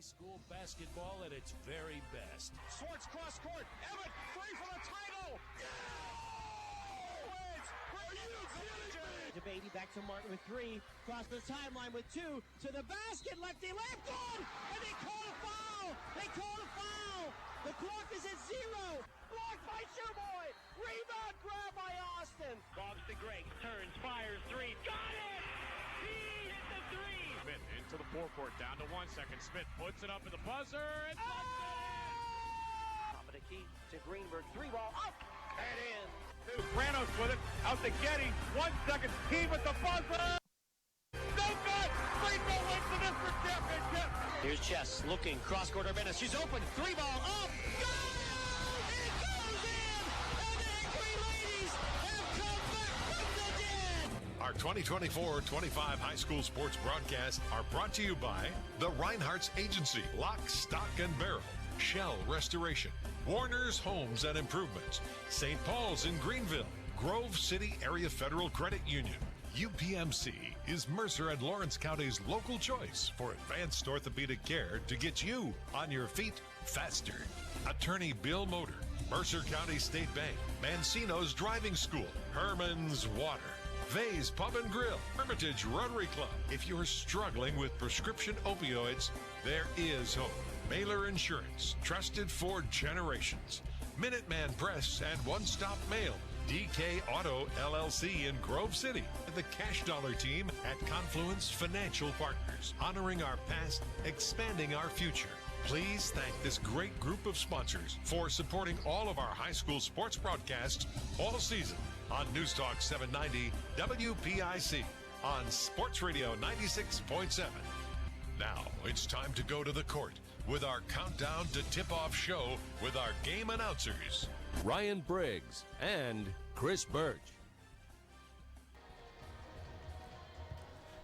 school basketball at its very best. Swartz cross court. Emmett, 3 for the title. DeBady back to Martin with 3. Cross the timeline with 2. To the basket. Lefty layup. Good. And they call a foul. They call a foul. The clock is at 0. Blocked by Shoeboy. Rebound grab by Austin. Bobs to Greg. Turns. Fires. 3. Got it. He hit the 3. Smith into the forecourt. Down to 1 second. Smith puts it up at the buzzer. And Top of the key to Greenberg. 3 ball up and in. Pranos with it, out to Getty, 1 second, he with the buzzer! No good! Greenville wins the district championship! Here's Chess looking, cross-court Urbana, she's open, 3 ball up, go! It goes in! And the Angry Ladies have come back from the dead! Our 2024-25 high school sports broadcasts are brought to you by the Reinhardt's Agency, Lock, Stock, and Barrel, Shell Restoration, Warner's Homes and Improvements, St. Paul's in Greenville, Grove City Area Federal Credit Union. UPMC is Mercer and Lawrence County's local choice for advanced orthopedic care to get you on your feet faster. Attorney Bill Motor, Mercer County State Bank, Mancino's Driving School, Herman's Water, Vay's Pub and Grill, Hermitage Rotary Club. If you're struggling with prescription opioids, there is hope. Mailer Insurance, trusted for generations. Minuteman Press and One Stop Mail. DK Auto LLC in Grove City. The Cash Dollar team at Confluence Financial Partners. Honoring our past, expanding our future. Please thank this great group of sponsors for supporting all of our high school sports broadcasts all season on News Talk 790 WPIC on Sports Radio 96.7. Now it's time to go to the court with our countdown to tip-off show with our game announcers, Ryan Briggs and Chris Burtch.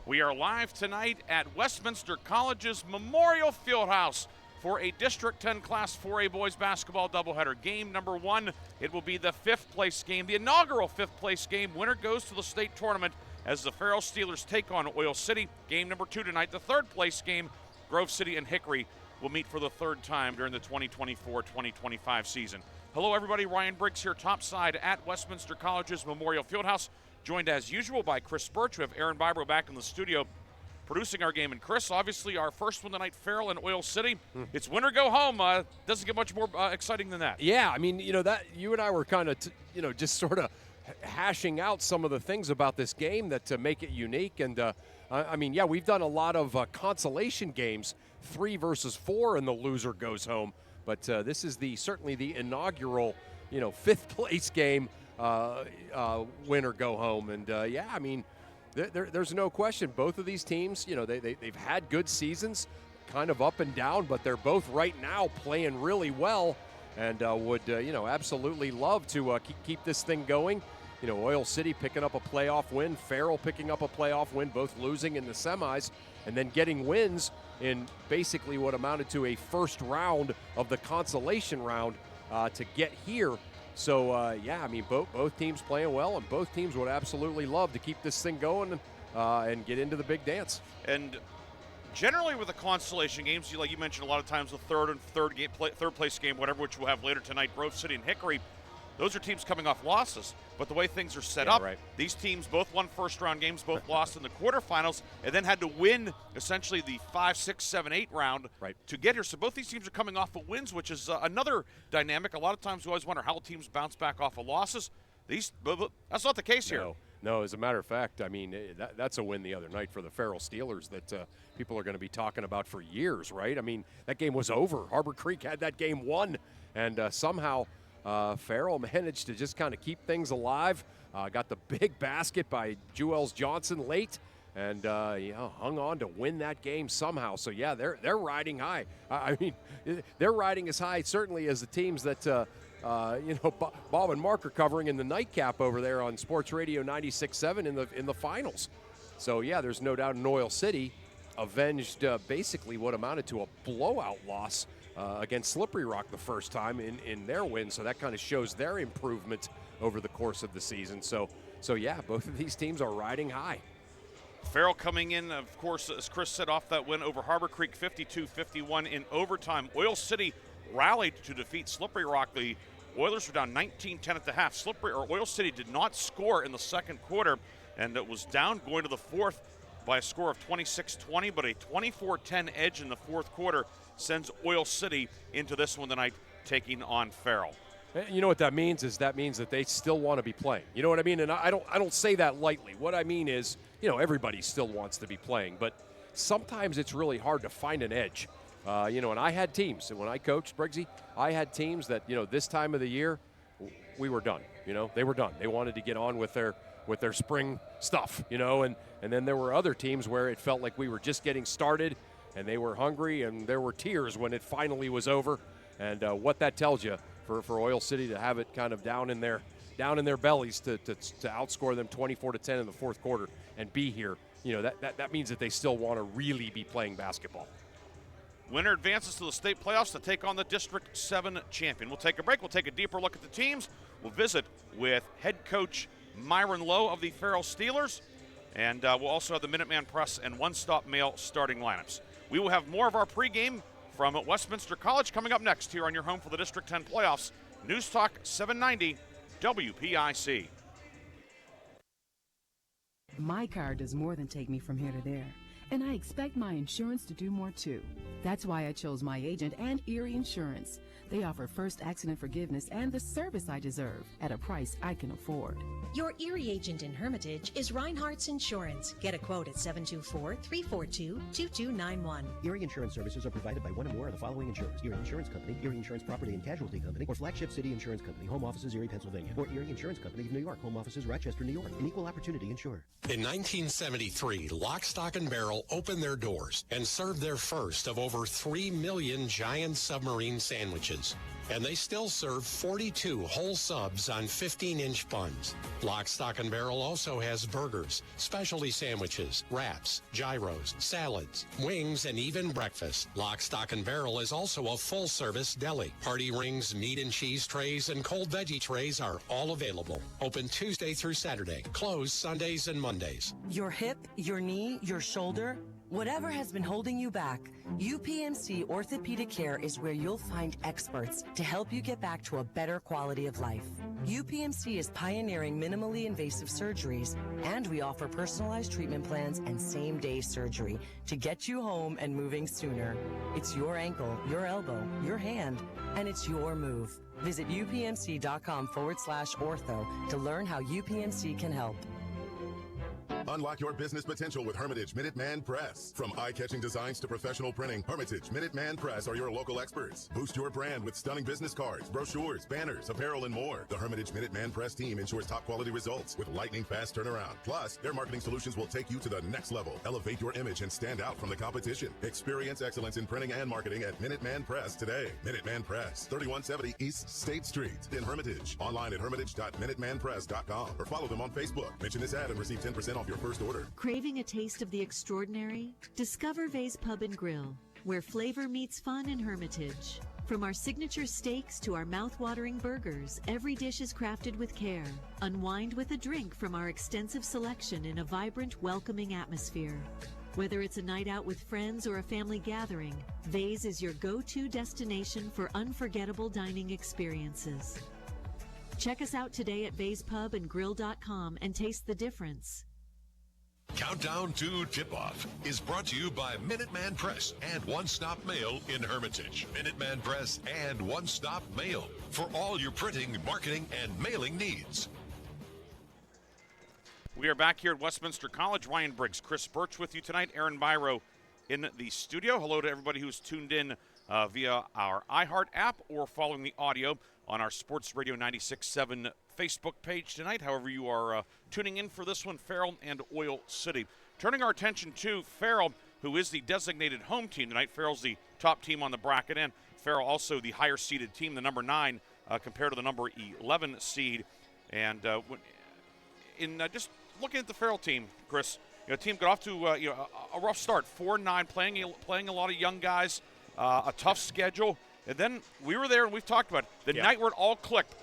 We are live tonight at Westminster College's Memorial Fieldhouse for a District 10 Class 4A boys basketball doubleheader. Game number 1, it will be the 5th place game, the inaugural 5th place game. Winner goes to the state tournament as the Farrell Steelers take on Oil City. Game number 2 tonight, the 3rd place game, Grove City and Hickory will meet for the 3rd time during the 2024-2025 season. Hello everybody, Ryan Briggs here topside at Westminster College's Memorial Fieldhouse, joined as usual by Chris Burtch. We have Aaron Bibro back in the studio producing our game. And Chris, obviously our first one tonight, Farrell and Oil City. It's win or go home. Doesn't get much more exciting than that. Yeah, I mean, that you and I were kind of, just sort of hashing out some of the things about this game that make it unique. And we've done a lot of consolation games, 3 versus 4, and the loser goes home. But this is certainly the inaugural, 5th place game, win or go home. And there's no question. Both of these teams, they've had good seasons, kind of up and down, but they're both right now playing really well, and would absolutely love to keep this thing going. Oil City picking up a playoff win, Farrell picking up a playoff win, both losing in the semis, and then getting wins in basically what amounted to a first round of the consolation round to get here. So, both teams playing well, and both teams would absolutely love to keep this thing going and get into the big dance. And generally with the consolation games, like you mentioned, a lot of times the third place game, whatever, which we'll have later tonight, Grove City and Hickory, those are teams coming off losses. But the way things are set up, right, these teams both won first-round games, both lost in the quarterfinals, and then had to win essentially the 5, 6, 7, 8 round to get here. So both these teams are coming off of wins, which is another dynamic. A lot of times we always wonder how teams bounce back off of losses. That's not the case here. No, as a matter of fact, that's a win the other night for the Farrell Steelers that people are going to be talking about for years, right? That game was over. Harbor Creek had that game won, and somehow Farrell managed to just kind of keep things alive. Got the big basket by Jewels Johnson late, and hung on to win that game somehow. So yeah, they're riding high. They're riding as high certainly as the teams that Bob and Mark are covering in the nightcap over there on Sports Radio 96.7 in the finals. So yeah, there's no doubt in Oil City avenged basically what amounted to a blowout loss against Slippery Rock the first time in their win. So that kind of shows their improvement over the course of the season. So yeah, both of these teams are riding high. Farrell coming in, of course, as Chris said, off that win over Harbor Creek 52-51 in overtime. Oil City rallied to defeat Slippery Rock. The Oilers were down 19-10 at the half. Oil City did not score in the second quarter, and it was down going to the fourth by a score of 26-20, but a 24-10 edge in the fourth quarter sends Oil City into this one tonight, taking on Farrell. You know what that means is that they still want to be playing. You know what I mean? And I don't say that lightly. What I mean is, everybody still wants to be playing, but sometimes it's really hard to find an edge. And I had teams, and when I coached Briggsy, I had teams that, this time of the year, we were done. They were done. They wanted to get on with their spring stuff, and then there were other teams where it felt like we were just getting started, and they were hungry, and there were tears when it finally was over. And what that tells you for Oil City to have it kind of down in their bellies to outscore them 24-10 in the fourth quarter and be here, that means that they still want to really be playing basketball. Winner advances to the state playoffs to take on the District 7 champion. We'll take a break. We'll take a deeper look at the teams. We'll visit with head coach Myron Lowe of the Farrell Steelers, and we'll also have the Minuteman Press and one-stop mail starting lineups. We will have more of our pregame from Westminster College coming up next here on your home for the District 10 playoffs. News Talk 790 WPIC. My car does more than take me from here to there, and I expect my insurance to do more too. That's why I chose my agent and Erie Insurance. They offer first accident forgiveness and the service I deserve at a price I can afford. Your Erie agent in Hermitage is Reinhardt's Insurance. Get a quote at 724-342-2291. Erie Insurance services are provided by one or more of the following insurers: Erie Insurance Company, Erie Insurance Property and Casualty Company, or Flagship City Insurance Company, home offices Erie, Pennsylvania, or Erie Insurance Company of New York, home offices Rochester, New York, an equal opportunity insurer. In 1973, Lock, Stock, and Barrel opened their doors and served their first of over 3 million giant submarine sandwiches. And they still serve 42 whole subs on 15-inch buns. Lock, Stock, and Barrel also has burgers, specialty sandwiches, wraps, gyros, salads, wings, and even breakfast. Lock, Stock, and Barrel is also a full-service deli. Party rings, meat and cheese trays, and cold veggie trays are all available. Open Tuesday through Saturday. Closed Sundays and Mondays. Your hip, your knee, your shoulder, whatever has been holding you back, UPMC Orthopedic Care is where you'll find experts to help you get back to a better quality of life. UPMC is pioneering minimally invasive surgeries, and we offer personalized treatment plans and same-day surgery to get you home and moving sooner. It's your ankle, your elbow, your hand, and it's your move. Visit upmc.com/ortho to learn how UPMC can help. Unlock your business potential with Hermitage Minuteman Press. From eye-catching designs to professional printing, Hermitage Minuteman Press are your local experts. Boost your brand with stunning business cards, brochures, banners, apparel, and more. The Hermitage Minuteman Press team ensures top-quality results with lightning-fast turnaround. Plus, their marketing solutions will take you to the next level. Elevate your image and stand out from the competition. Experience excellence in printing and marketing at Minuteman Press today. Minuteman Press, 3170 East State Street in Hermitage. Online at hermitage.minutemanpress.com or follow them on Facebook. Mention this ad and receive 10% off your first order. Craving a taste of the extraordinary? Discover Vay's Pub and Grill, where flavor meets fun in Hermitage. From our signature steaks to our mouth-watering burgers, every dish is crafted with care. Unwind with a drink from our extensive selection in a vibrant, welcoming atmosphere. Whether it's a night out with friends or a family gathering, Vay's is your go-to destination for unforgettable dining experiences. Check us out today at vayspubandgrill.com and taste the difference. Countdown to Tip-Off is brought to you by Minuteman Press and One Stop Mail in Hermitage. Minuteman Press and One Stop Mail for all your printing, marketing, and mailing needs. We are back here at Westminster College. Ryan Briggs, Chris Burtch with you tonight. Aaron Byro in the studio. Hello to everybody who's tuned in via our iHeart app or following the audio on our Sports Radio 96.7 Facebook page tonight. However you are tuning in for this one, Farrell and Oil City. Turning our attention to Farrell, who is the designated home team tonight. Farrell's the top team on the bracket, and Farrell also the higher-seeded team, the number 9 compared to the number 11 seed. And just looking at the Farrell team, Chris, the team got off to a rough start, 4-9, playing a lot of young guys, a tough schedule. And then we were there, and we've talked about it. The night where it all clicked,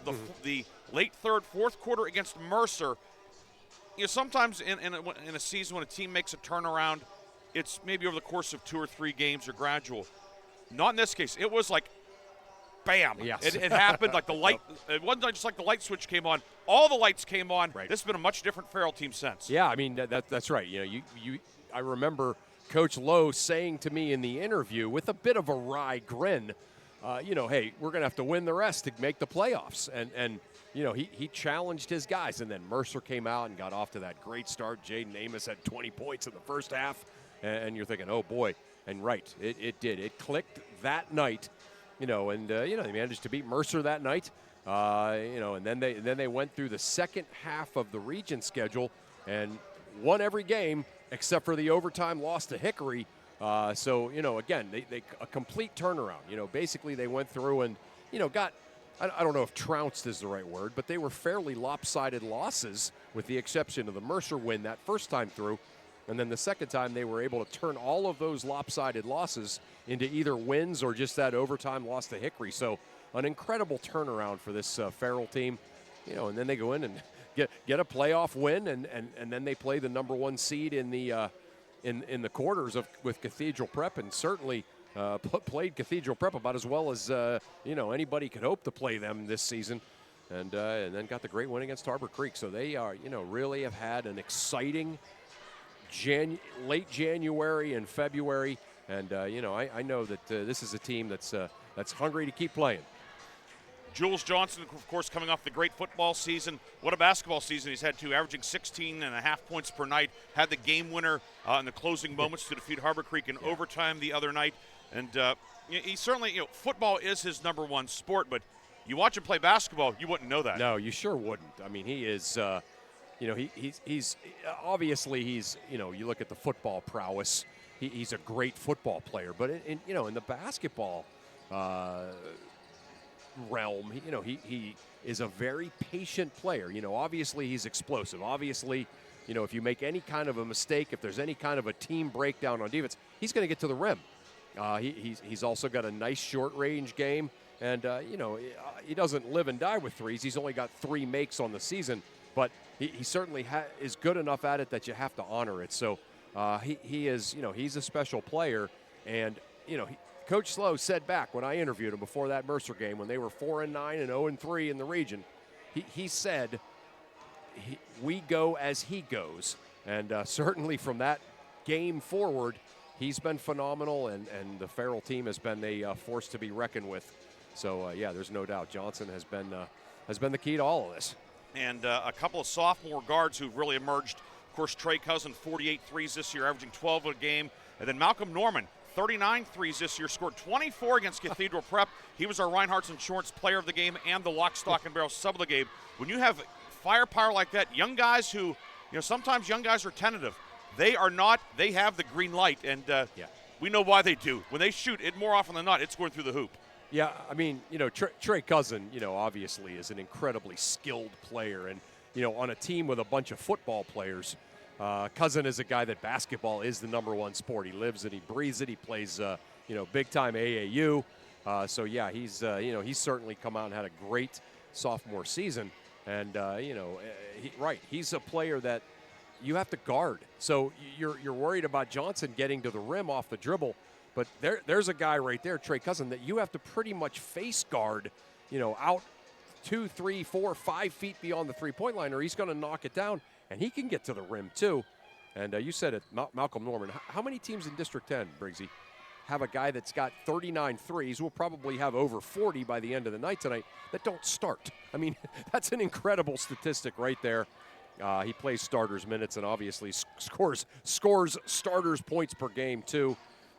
the late third, fourth quarter against Mercer, sometimes in a season when a team makes a turnaround, it's maybe over the course of 2 or 3 games or gradual. Not in this case. It was like, bam. Yes. It happened like the light. It wasn't just like the light switch came on. All the lights came on. Right. This has been a much different Farrell team since. Yeah, I mean, that's right. I remember Coach Lowe saying to me in the interview with a bit of a wry grin, hey, we're going to have to win the rest to make the playoffs. And he challenged his guys. And then Mercer came out and got off to that great start. Jaden Amos had 20 points in the first half. And you're thinking, oh, boy. And right, it did. It clicked that night, they managed to beat Mercer that night. And then they went through the second half of the region schedule and won every game except for the overtime loss to Hickory. Again, they a complete turnaround. Basically they went through and, got, I don't know if trounced is the right word, but they were fairly lopsided losses with the exception of the Mercer win that first time through. And then the second time they were able to turn all of those lopsided losses into either wins or just that overtime loss to Hickory. So an incredible turnaround for this Farrell team. And then they go in and get a playoff win, and then they play the number 1 seed in the quarters with Cathedral Prep, and certainly played Cathedral Prep about as well as anybody could hope to play them this season, and then got the great win against Harbor Creek. So they are really have had an exciting late January and February, and I know that this is a team that's hungry to keep playing. Jules Johnson, of course, coming off the great football season. What a basketball season he's had, too, averaging 16.5 points per night. Had the game winner in the closing moments to defeat Harbor Creek in overtime the other night. And he certainly, football is his number 1 sport, but you watch him play basketball, you wouldn't know that. No, you sure wouldn't. I mean, he is, he's obviously he's, you look at the football prowess, he's a great football player. But, in the basketball realm, he is a very patient player. Obviously he's explosive. Obviously, if you make any kind of a mistake, if there's any kind of a team breakdown on defense, he's going to get to the rim. He's also got a nice short-range game, and he doesn't live and die with threes. He's only got 3 makes on the season, but he certainly is good enough at it that you have to honor it. So he is, he's a special player, and Coach Slow said back when I interviewed him before that Mercer game, when they were 4-9 and 0-3 in the region, he said, we go as he goes. And certainly from that game forward, he's been phenomenal, and the Farrell team has been a force to be reckoned with. So, there's no doubt Johnson has been the key to all of this. And a couple of sophomore guards who've really emerged. Of course, Trey Cousin, 48 threes this year, averaging 12 a game. And then Malcolm Norman, 39 threes this year, scored 24 against Cathedral Prep. He was our Reinhardt's Insurance player of the game and the lock, stock, and barrel sub of the game. When you have firepower like that, young guys who, sometimes young guys are tentative. They are not. They have the green light, and we know why they do. When they shoot, it more often than not, it's going through the hoop. Yeah, I mean, Trey Cousin, obviously is an incredibly skilled player, and, on a team with a bunch of football players, Cousin is a guy that basketball is the number 1 sport. He lives it, he breathes it, he plays, big-time AAU. He's certainly come out and had a great sophomore season. And, he's a player that you have to guard. So you're worried about Johnson getting to the rim off the dribble. But there's a guy right there, Trey Cousin, that you have to pretty much face guard, out 2, 3, 4, 5 feet beyond the three-point line, or he's going to knock it down. And he can get to the rim, too. And you said it, Malcolm Norman. How many teams in District 10, Briggsy, have a guy that's got 39 threes, we'll probably have over 40 by the end of the night tonight, that don't start? I mean, that's an incredible statistic right there. He plays starters minutes and obviously scores starters points per game, too.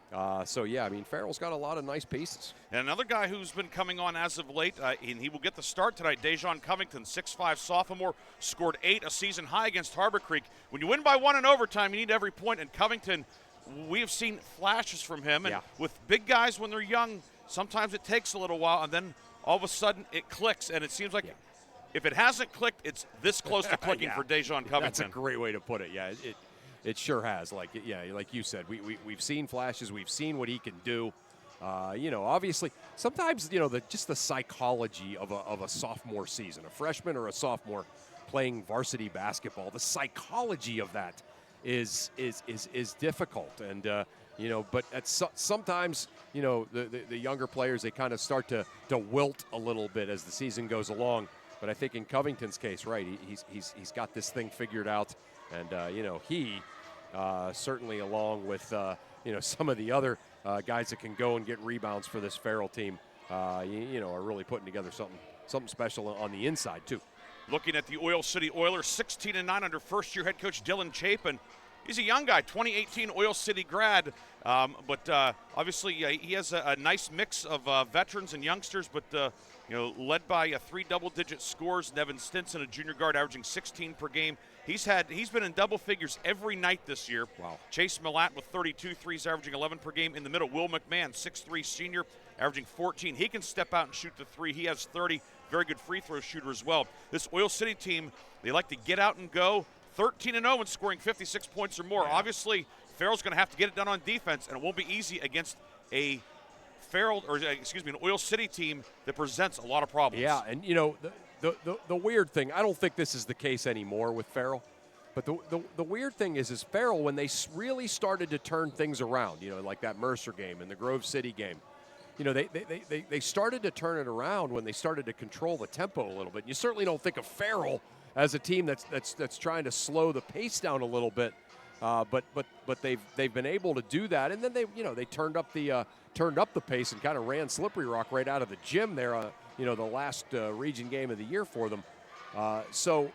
Farrell's got a lot of nice pieces. And another guy who's been coming on as of late, and he will get the start tonight, Dejon Covington, 6'5 sophomore, scored 8, a season high against Harbor Creek. When you win by 1 in overtime, you need every point, and Covington, we have seen flashes from him. And with big guys when they're young, sometimes it takes a little while, and then all of a sudden it clicks, and it seems like if it hasn't clicked, it's this close to clicking for Dejon Covington. That's a great way to put it, It sure has. Like you said, we've seen flashes. We've seen what he can do. Obviously, sometimes just the psychology of a sophomore season, a freshman or a sophomore. playing varsity basketball. The psychology of that is difficult, and but sometimes the younger players, they kind of start to wilt a little bit as the season goes along. But I think in Covington's case, right, he's got this thing figured out, and he certainly, along with some of the other guys that can go and get rebounds for this Farrell team, are really putting together something special on the inside too. Looking at the Oil City Oilers, 16-9 under first-year head coach Dylan Chapin. He's a young guy, 2018 Oil City grad, but obviously he has a nice mix of veterans and youngsters, but led by 3 double-digit scores. Nevin Stinson, a junior guard, averaging 16 per game. He's been in double figures every night this year. Wow. Chase Millat with 32 threes, averaging 11 per game. In the middle, Will McMahon, 6'3", senior, averaging 14. He can step out and shoot the 3. He has 30. Very good free throw shooter as well. This Oil City team, they like to get out and go. 13-0 and scoring 56 points or more. Yeah. Obviously, Farrell's going to have to get it done on defense, and it won't be easy against an Oil City team that presents a lot of problems. Yeah, and the weird thing, I don't think this is the case anymore with Farrell, but the weird thing is Farrell, when they really started to turn things around, like that Mercer game and the Grove City game, they started to turn it around when they started to control the tempo a little bit. You certainly don't think of Farrell as a team that's trying to slow the pace down a little bit, but they've been able to do that, and then they turned up the pace and kind of ran Slippery Rock right out of the gym there. The last region game of the year for them, so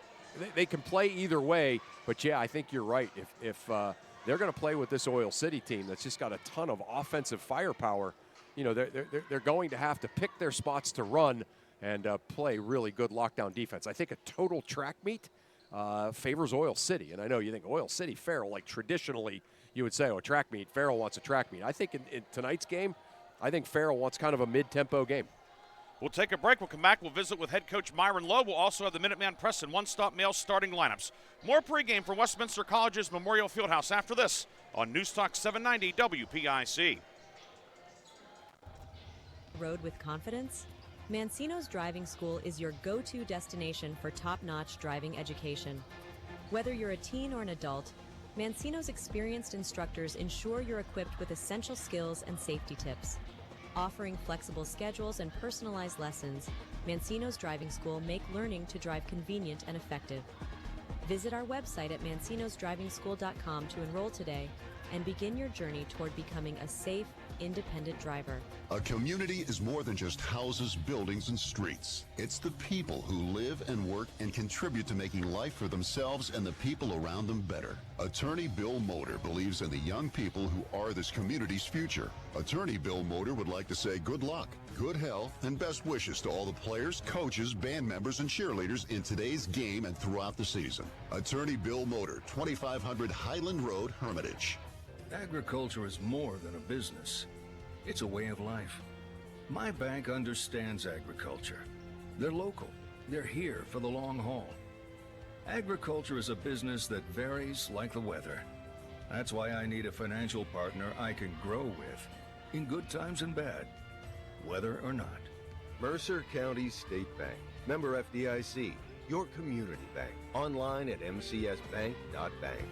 they can play either way. But yeah, I think you're right. If they're going to play with this Oil City team that's just got a ton of offensive firepower, they're going to have to pick their spots to run and play really good lockdown defense. I think a total track meet favors Oil City. And I know you think Oil City, Farrell, like traditionally you would say, track meet, Farrell wants a track meet. I think in tonight's game, I think Farrell wants kind of a mid-tempo game. We'll take a break. We'll come back. We'll visit with head coach Myron Lowe. We'll also have the Minuteman Press and one-stop mail starting lineups. More pregame from Westminster College's Memorial Fieldhouse after this on News Talk 790 WPIC. Road with confidence? Mancino's Driving School is your go-to destination for top-notch driving education. Whether you're a teen or an adult, Mancino's experienced instructors ensure you're equipped with essential skills and safety tips. Offering flexible schedules and personalized lessons, Mancino's Driving School make learning to drive convenient and effective. Visit our website at mancinosdrivingschool.com to enroll today and begin your journey toward becoming a safe, independent driver. A community is more than just houses, buildings, and streets. It's the people who live and work and contribute to making life for themselves and the people around them better. Attorney Bill Motor believes in the young people who are this community's future. Attorney Bill Motor would like to say good luck, good health, and best wishes to all the players, coaches, band members, and cheerleaders in today's game and throughout the season. Attorney Bill Motor, 2500 Highland Road, Hermitage. Agriculture is more than a business. It's a way of life. My bank understands agriculture. They're local. They're here for the long haul. Agriculture is a business that varies like the weather. That's why I need a financial partner I can grow with, in good times and bad, whether or not. Mercer County State Bank. Member FDIC. Your community bank. Online at mcsbank.bank.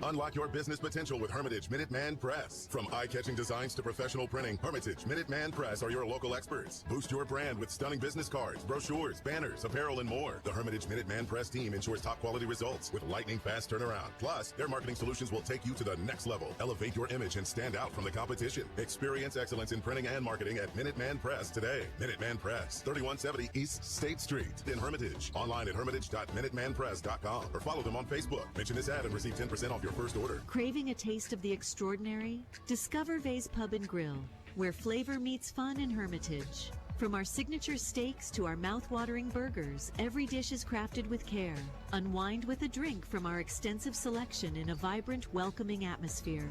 Unlock your business potential with Hermitage Minuteman Press. From eye-catching designs to professional printing, Hermitage Minuteman Press are your local experts. Boost your brand with stunning business cards, brochures, banners, apparel, and more. The Hermitage Minuteman Press team ensures top-quality results with lightning-fast turnaround. Plus, their marketing solutions will take you to the next level. Elevate your image and stand out from the competition. Experience excellence in printing and marketing at Minuteman Press today. Minuteman Press, 3170 East State Street in Hermitage. Online at hermitage.minutemanpress.com or follow them on Facebook. Mention this ad and receive 10% off your first order. Craving a taste of the extraordinary? Discover Vay's Pub and Grill, where flavor meets fun in Hermitage. From our signature steaks to our mouth-watering burgers, every dish is crafted with care. Unwind with a drink from our extensive selection in a vibrant, welcoming atmosphere.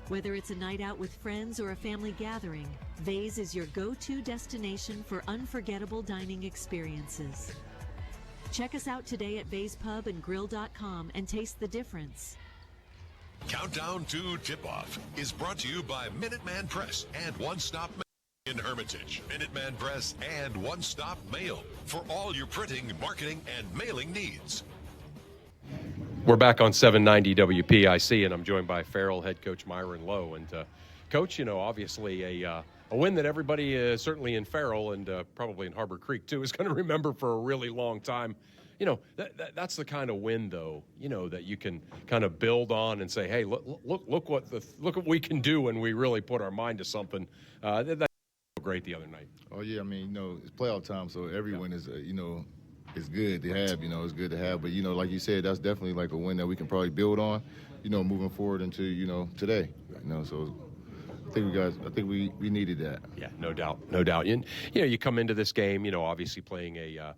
Whether it's a night out with friends or a family gathering, Vay's is your go-to destination for unforgettable dining experiences. Check us out today at vayspubandgrill.com and taste the difference. Countdown to Tip-Off is brought to you by Minuteman Press and One Stop Mail. In Hermitage, Minuteman Press, and One Stop Mail for all your printing, marketing, and mailing needs. We're back on 790 WPIC, and I'm joined by Farrell head coach Myron Lowe. And, Coach, obviously a win that everybody, certainly in Farrell and probably in Harbor Creek, too, is going to remember for a really long time. That's the kind of win, though, that you can kind of build on and say, hey, look what we can do when we really put our mind to something. That's great the other night. Oh, yeah, it's playoff time, so every win is, it's good to have, it's good to have. But, like you said, that's definitely like a win that we can probably build on, moving forward into, today. So I think we needed that. Yeah, no doubt. You come into this game, obviously playing a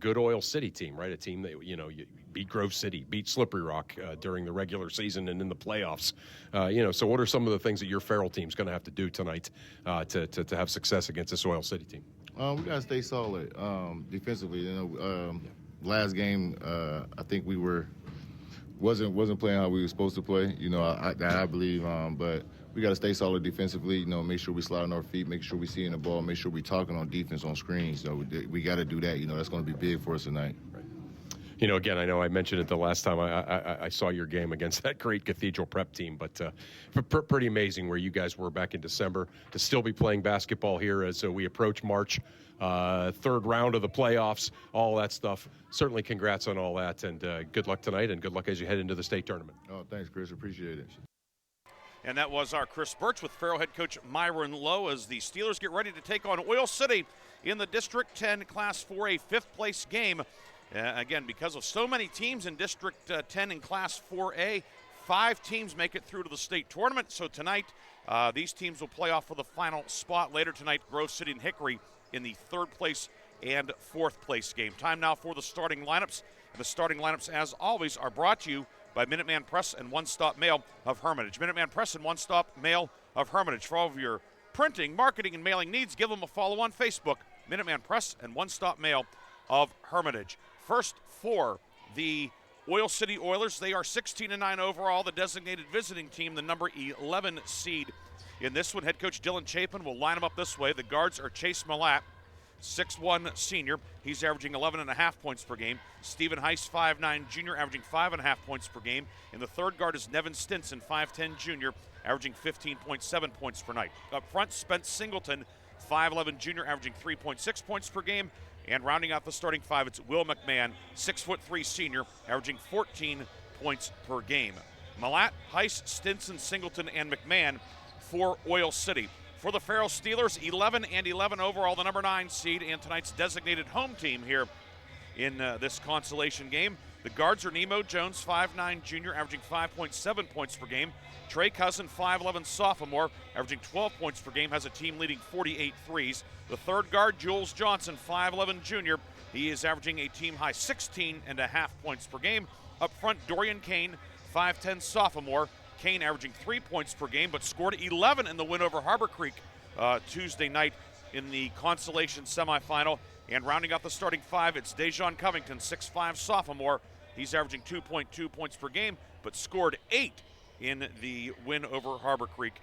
good Oil City team, right? A team that, you beat Grove City, beat Slippery Rock during the regular season and in the playoffs. So what are some of the things that your Farrell team's going to have to do tonight to have success against this Oil City team? We got to stay solid defensively. Last game, I think we wasn't playing how we were supposed to play. I believe, but we got to stay solid defensively. Make sure we slide on our feet, make sure we see in the ball, make sure we talking on defense on screens. So we got to do that. That's going to be big for us tonight. Right. Again, I know I mentioned it the last time I saw your game against that great Cathedral Prep team, but pretty amazing where you guys were back in December to still be playing basketball here as we approach March, third round of the playoffs, all that stuff. Certainly congrats on all that, and good luck tonight, and good luck as you head into the state tournament. Oh, thanks, Chris. Appreciate it. And that was our Chris Burtch with Farrell head coach Myron Lowe as the Steelers get ready to take on Oil City in the District 10 Class 4A fifth-place game. Again, because of so many teams in District 10 and Class 4A, 5 teams make it through to the state tournament. So tonight, these teams will play off for the final spot. Later tonight, Grove City and Hickory in the third-place and fourth-place game. Time now for the starting lineups. And the starting lineups, as always, are brought to you by Minuteman Press and One Stop Mail of Hermitage. Minuteman Press and One Stop Mail of Hermitage. For all of your printing, marketing, and mailing needs, give them a follow on Facebook. Minuteman Press and One Stop Mail of Hermitage. First for the Oil City Oilers. They are 16-9 overall, the designated visiting team, the number 11 seed. In this one, head coach Dylan Chapin will line them up this way. The guards are Chase Malat, 6'1 senior. He's averaging 11.5 points per game. Stephen Heiss, 5'9 junior, averaging 5.5 points per game. And the third guard is Nevin Stinson, 5'10 junior, averaging 15.7 points per night. Up front, Spence Singleton, 5'11 junior, averaging 3.6 points per game. And rounding out the starting five, it's Will McMahon, 6'3 senior, averaging 14 points per game. Malat, Heiss, Stinson, Singleton, and McMahon for Oil City. For the Farrell Steelers, 11-11 overall, the number 9 seed, and tonight's designated home team here in this consolation game. The guards are Nemo Jones, 5'9 junior, averaging 5.7 points per game. Trey Cousin, 5'11 sophomore, averaging 12 points per game, has a team-leading 48 threes. The third guard, Jules Johnson, 5'11 junior. He is averaging a team-high 16.5 points per game. Up front, Dorian Kane, 5'10 sophomore. Kane averaging 3 points per game, but scored 11 in the win over Harbor Creek Tuesday night in the consolation semifinal. And rounding out the starting five, it's Dejon Covington, 6'5 sophomore. He's averaging 2.2 points per game, but scored 8 in the win over Harbor Creek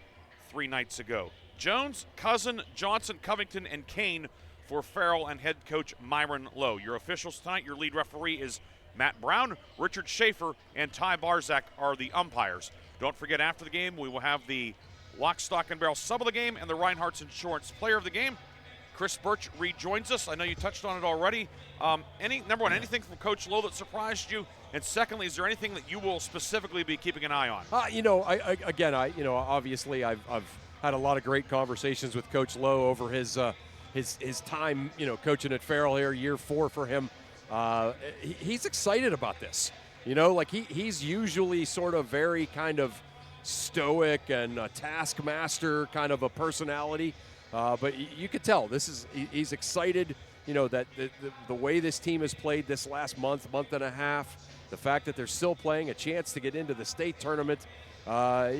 3 nights ago. Jones, Cousin, Johnson, Covington, and Kane for Farrell and head coach Myron Lowe. Your officials tonight, your lead referee is Matt Brown, Richard Schaefer, and Ty Barzak are the umpires. Don't forget, after the game, we will have the lock, stock, and barrel sub of the game and the Reinhardt's Insurance player of the game. Chris Burtch rejoins us. I know you touched on it already. Number one, anything from Coach Lowe that surprised you? And secondly, is there anything that you will specifically be keeping an eye on? Obviously, I've had a lot of great conversations with Coach Lowe over his time, coaching at Farrell here, year 4 for him. He's excited about this. He's usually sort of very kind of stoic and a taskmaster kind of a personality. But you could tell he's excited, that the way this team has played this last month and a half, the fact that they're still playing a chance to get into the state tournament. That's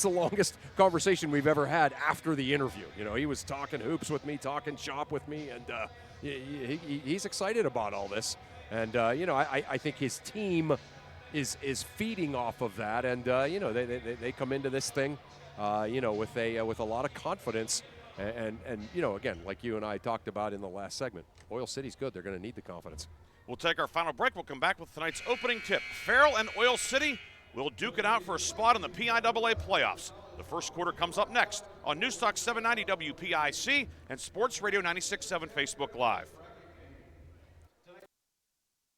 the longest conversation we've ever had after the interview. He was talking hoops with me, talking shop with me, and he's excited about all this. And, I think his team is feeding off of that. And, they come into this thing, with a lot of confidence. And again, like you and I talked about in the last segment, Oil City's good. They're going to need the confidence. We'll take our final break. We'll come back with tonight's opening tip. Farrell and Oil City will duke it out for a spot in the PIAA playoffs. The first quarter comes up next on Newstalk 790 WPIC and Sports Radio 96.7 Facebook Live.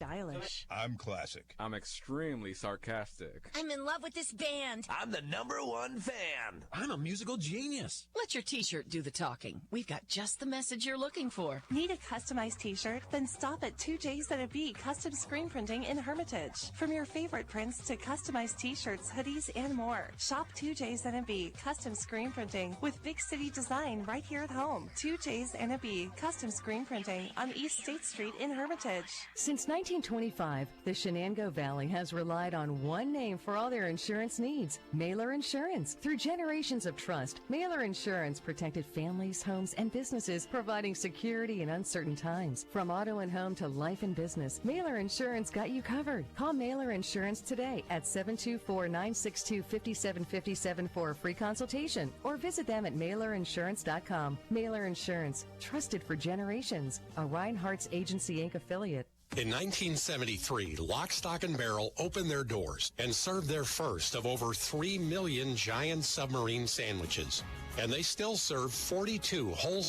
Stylish. I'm classic. I'm extremely sarcastic. I'm in love with this band. I'm the #1 fan. I'm a musical genius. Let your t-shirt do the talking. We've got just the message you're looking for. Need a customized t-shirt? Then stop at 2J's and a B Custom Screen Printing in Hermitage. From your favorite prints to customized t-shirts, hoodies, and more. Shop 2J's and a B Custom Screen Printing with big city design right here at home. 2J's and a B Custom Screen Printing on East State Street in Hermitage. Since 1925, the Shenango Valley has relied on one name for all their insurance needs, Mailer Insurance. Through generations of trust, Mailer Insurance protected families, homes, and businesses, providing security in uncertain times. From auto and home to life and business, Mailer Insurance got you covered. Call Mailer Insurance today at 724-962-5757 for a free consultation, or visit them at mailerinsurance.com. Mailer Insurance, trusted for generations. A Reinhardt's Agency Inc. affiliate. In 1973, Lock, Stock, and Barrel opened their doors and served their first of over 3 million giant submarine sandwiches. And they still serve 42 whole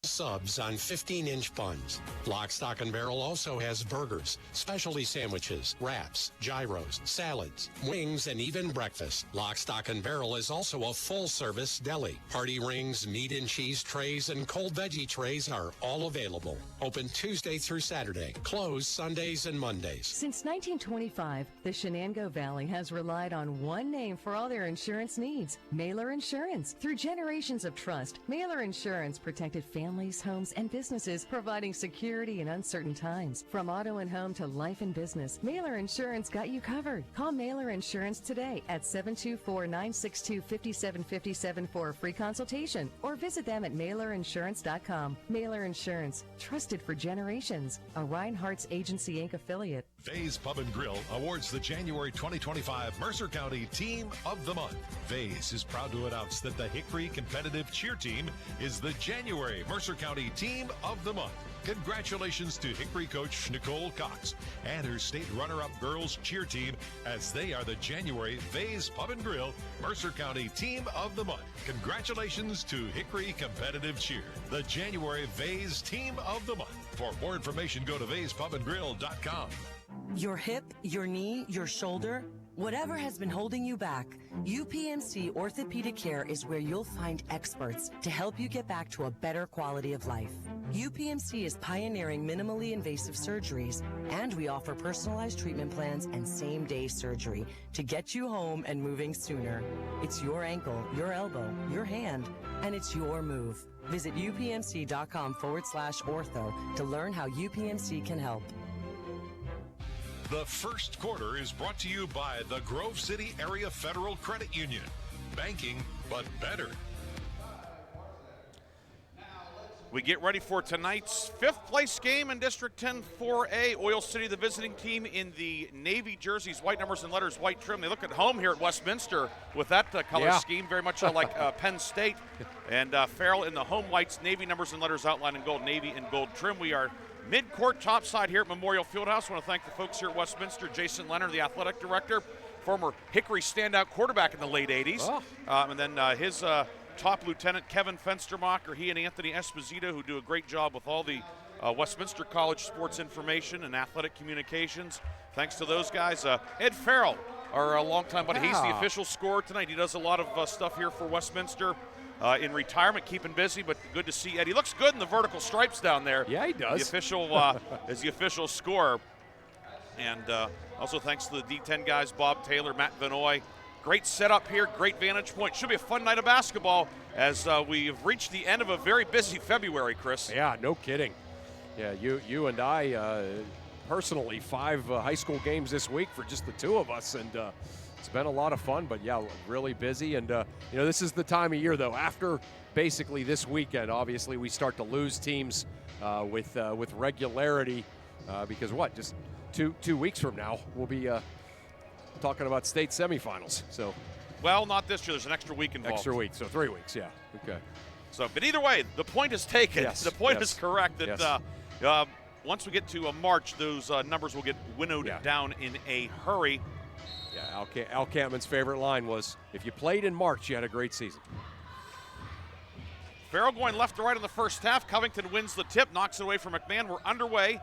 subs on 15-inch buns. Lock, Stock, and Barrel also has burgers, specialty sandwiches, wraps, gyros, salads, wings, and even breakfast. Lock, Stock, and Barrel is also a full-service deli. Party rings, meat and cheese trays, and cold veggie trays are all available. Open Tuesday through Saturday. Closed Sundays and Mondays. Since 1925, the Shenango Valley has relied on one name for all their insurance needs, Mailer Insurance. Through generations of trust, Mailer Insurance protected families, homes, and businesses, providing security in uncertain times. From auto and home to life and business, Mailer Insurance got you covered. Call Mailer Insurance today at 724-962-5757 for a free consultation, or visit them at mailerinsurance.com. Mailer Insurance, trusted for generations. A Reinhardt's Agency Inc. affiliate. Vay's Pub and Grill awards the January 2025 Mercer County Team of the Month. Vay's is proud to announce that the Hickory Competitive Cheer Team is the January Mercer County Team of the Month. Congratulations to Hickory coach Nicole Cox and her state runner-up girls cheer team, as they are the January Vay's Pub and Grill Mercer County Team of the Month. Congratulations to Hickory Competitive Cheer, the January Vay's Team of the Month. For more information, go to Vay'sPubandGrill.com. Your hip, your knee, your shoulder, whatever has been holding you back, UPMC Orthopedic Care is where you'll find experts to help you get back to a better quality of life. UPMC is pioneering minimally invasive surgeries, and we offer personalized treatment plans and same-day surgery to get you home and moving sooner. It's your ankle, your elbow, your hand, and it's your move. Visit upmc.com/ortho to learn how UPMC can help. The first quarter is brought to you by the Grove City Area Federal Credit Union. Banking, but better. We get ready for tonight's fifth place game in District 10 4A. Oil City, the visiting team, in the navy jerseys, white numbers and letters, white trim. They look at home here at Westminster with that color scheme, very much like Penn State. And Farrell in the home whites, navy numbers and letters outlined in gold, navy and gold trim. We are mid-court topside here at Memorial Fieldhouse. I want to thank the folks here at Westminster. Jason Leonard, the athletic director, former Hickory standout quarterback in the late 80s. And then his top lieutenant, Kevin Fenstermacher, he and Anthony Esposito, who do a great job with all the Westminster College sports information and athletic communications. Thanks to those guys. Ed Farrell, our longtime buddy, he's the official scorer tonight. He does a lot of stuff here for Westminster. In retirement, keeping busy, but good to see Ed. He looks good in the vertical stripes down there. Yeah, he does. The official is the official scorer. And also thanks to the D10 guys, Bob Taylor, Matt Vanoy. Great setup here, great vantage point. Should be a fun night of basketball as we've reached the end of a very busy February, Chris. Yeah, no kidding. Yeah, you and I, personally, 5 high school games this week for just the two of us, and it's been a lot of fun, but yeah, really busy. And this is the time of year, though, after basically this weekend, obviously we start to lose teams with regularity because just two weeks from now we'll be talking about state semifinals. So, well, not this year. There's an extra week involved. Extra week, so 3 weeks. Yeah. Okay. So, but either way, the point is taken. Yes, The point yes, is correct that once we get to March, those numbers will get winnowed down in a hurry. Yeah, Al Campman's favorite line was, if you played in March, you had a great season. Farrell going left to right in the first half. Covington wins the tip, knocks it away from McMahon. We're underway,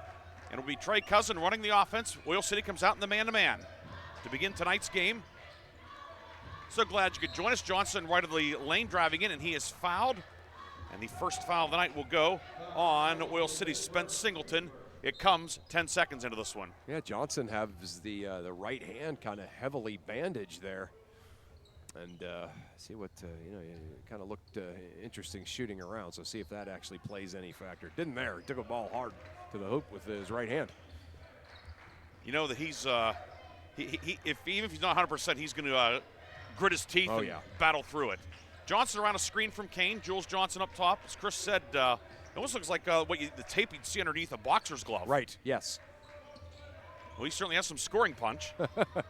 and it'll be Trey Cousin running the offense. Oil City comes out in the man-to-man to begin tonight's game. So glad you could join us. Johnson right of the lane driving in, and he is fouled. And the first foul of the night will go on Oil City's Spence Singleton. It comes 10 seconds into this one. Yeah, Johnson has the right hand kind of heavily bandaged there. And see what, kind of looked interesting shooting around. So see if that actually plays any factor. Didn't there. He took a ball hard to the hoop with his right hand. You know that he's, even if he's not 100%, he's going to grit his teeth and battle through it. Johnson around a screen from Kane. Jules Johnson up top. As Chris said, it almost looks like the tape you'd see underneath a boxer's glove. Right, yes. Well, he certainly has some scoring punch.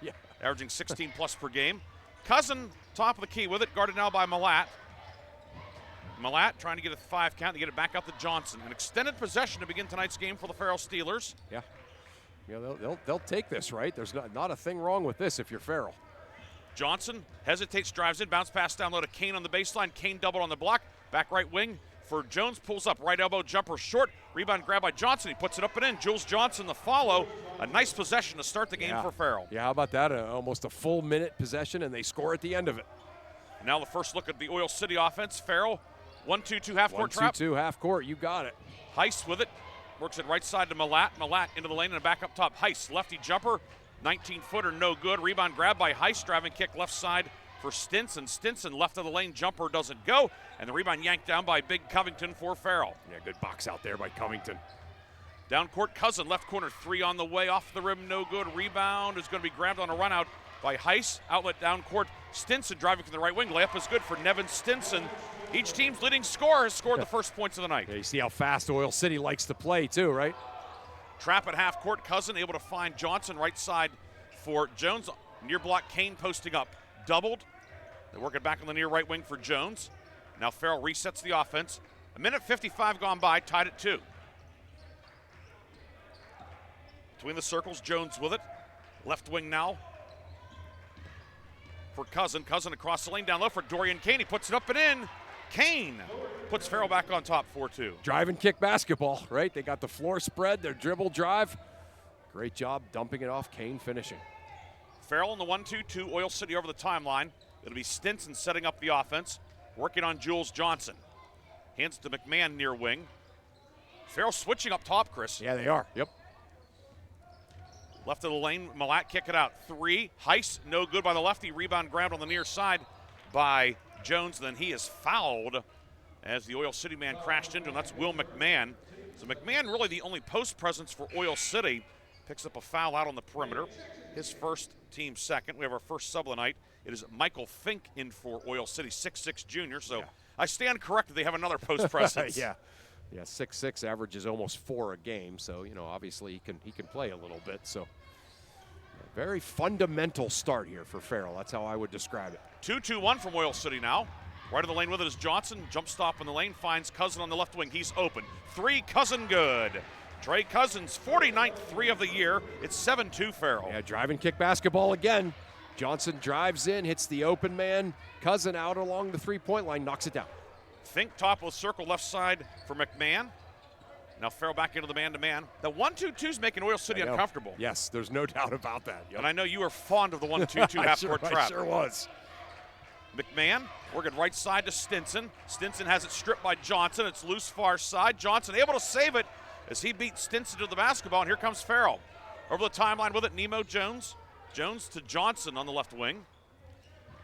Yeah. Averaging 16 plus per game. Cousin, top of the key with it, guarded now by Malat. Malat trying to get a 5 count to get it back up to Johnson. An extended possession to begin tonight's game for the Farrell Steelers. Yeah. They'll take this, right? There's not a thing wrong with this if you're Farrell. Johnson hesitates, drives in, bounce pass down low to Kane on the baseline. Kane doubled on the block. Back right wing for Jones, pulls up, right elbow jumper short. Rebound grab by Johnson. He puts it up and in. Jules Johnson the follow. A nice possession to start the game for Farrell. Yeah, how about that? Almost a full minute possession, and they score at the end of it. And now the first look at the Oil City offense. Farrell, 1-2-2 half-court trap. 1-2-2 half-court, you got it. Heiss with it. Works it right side to Malat. Malat into the lane and back up top. Heiss, lefty jumper. 19-footer, no good. Rebound grab by Heiss. Driving kick left side for Stinson. Stinson left of the lane. Jumper doesn't go. And the rebound yanked down by Big Covington for Farrell. Yeah, good box out there by Covington. Down court, Cousin, left corner, 3 on the way. Off the rim, no good. Rebound is going to be grabbed on a run out by Heiss. Outlet down court. Stinson driving from the right wing. Layup is good for Nevin Stinson. Each team's leading scorer has scored the first points of the night. Yeah, you see how fast Oil City likes to play too, right? Trap at half court. Cousin able to find Johnson right side for Jones. Near block, Kane posting up. Doubled. They work it back on the near right wing for Jones. Now Farrell resets the offense. 1:55 gone by, tied at 2. Between the circles, Jones with it. Left wing now for Cousin. Cousin across the lane down low for Dorian Kane. He puts it up and in. Kane puts Farrell back on top, 4-2. Drive and kick basketball, right? They got the floor spread, their dribble drive. Great job dumping it off, Kane finishing. Farrell in the 1-2-2, Oil City over the timeline. It'll be Stinson setting up the offense, working on Jules Johnson. Hands to McMahon near wing. Farrell switching up top, Chris. Yeah, they are, yep. Left of the lane, Malat kick it out. 3, Heiss, no good by the lefty. Rebound grabbed on the near side by Jones. Then he is fouled as the Oil City man crashed into him. That's Will McMahon. So McMahon really the only post presence for Oil City. Picks up a foul out on the perimeter. His first, team second. We have our first sub of the night. It is Michael Fink in for Oil City, 6'6" junior. So yeah. I stand corrected. They have another post presence. Yeah, 6'6", averages almost 4 a game. So obviously he can play a little bit. So very fundamental start here for Farrell. That's how I would describe it. 2-2-1 from Oil City now. Right of the lane with it is Johnson. Jump stop in the lane. Finds Cousin on the left wing. He's open. 3, Cousin good. Trey Cousins, 49th 3 of the year. It's 7-2 Farrell. Yeah, drive and kick basketball again. Johnson drives in, hits the open man. Cousin out along the three-point line, knocks it down. Fink top of the circle, left side for McMahon. Now Farrell back into the man-to-man. The 1-2-2 is making Oil City uncomfortable. Yes, there's no doubt about that. Yep. And I know you are fond of the 1-2-2 half-court trap. I sure was. McMahon working right side to Stinson. Stinson has it stripped by Johnson. It's loose far side. Johnson able to save it as he beats Stinson to the basketball, and here comes Farrell. Over the timeline with it, Nemo Jones. Jones to Johnson on the left wing.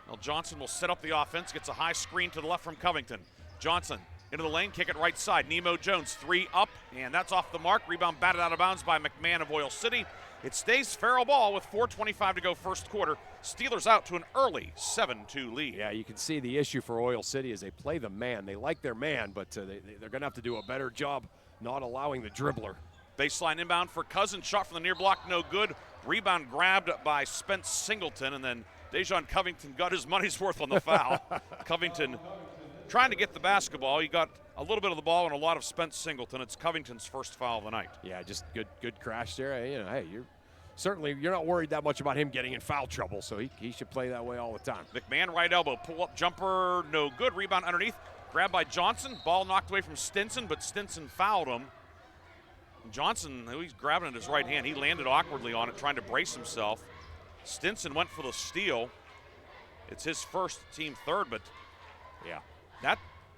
Now Johnson will set up the offense, gets a high screen to the left from Covington. Johnson into the lane, kick it right side. Nemo Jones, 3 up, and that's off the mark. Rebound batted out of bounds by McMahon of Oil City. It stays Farrell ball with 4:25 to go first quarter. Steelers out to an early 7-2 lead. Yeah, you can see the issue for Oil City is they play the man. They like their man, but they're going to have to do a better job not allowing the dribbler. Baseline inbound for Cousin. Shot from the near block, no good. Rebound grabbed by Spence Singleton, and then Dejon Covington got his money's worth on the foul. Covington trying to get the basketball. He got a little bit of the ball and a lot of Spence Singleton. It's Covington's first foul of the night. Yeah, just good crash there. You know, hey, you're not worried that much about him getting in foul trouble, so he should play that way all the time. McMahon, right elbow, pull-up jumper, no good. Rebound underneath, grabbed by Johnson. Ball knocked away from Stinson, but Stinson fouled him. Johnson, he's grabbing at his right hand. He landed awkwardly on it, trying to brace himself. Stinson went for the steal. It's his first, team third, but yeah,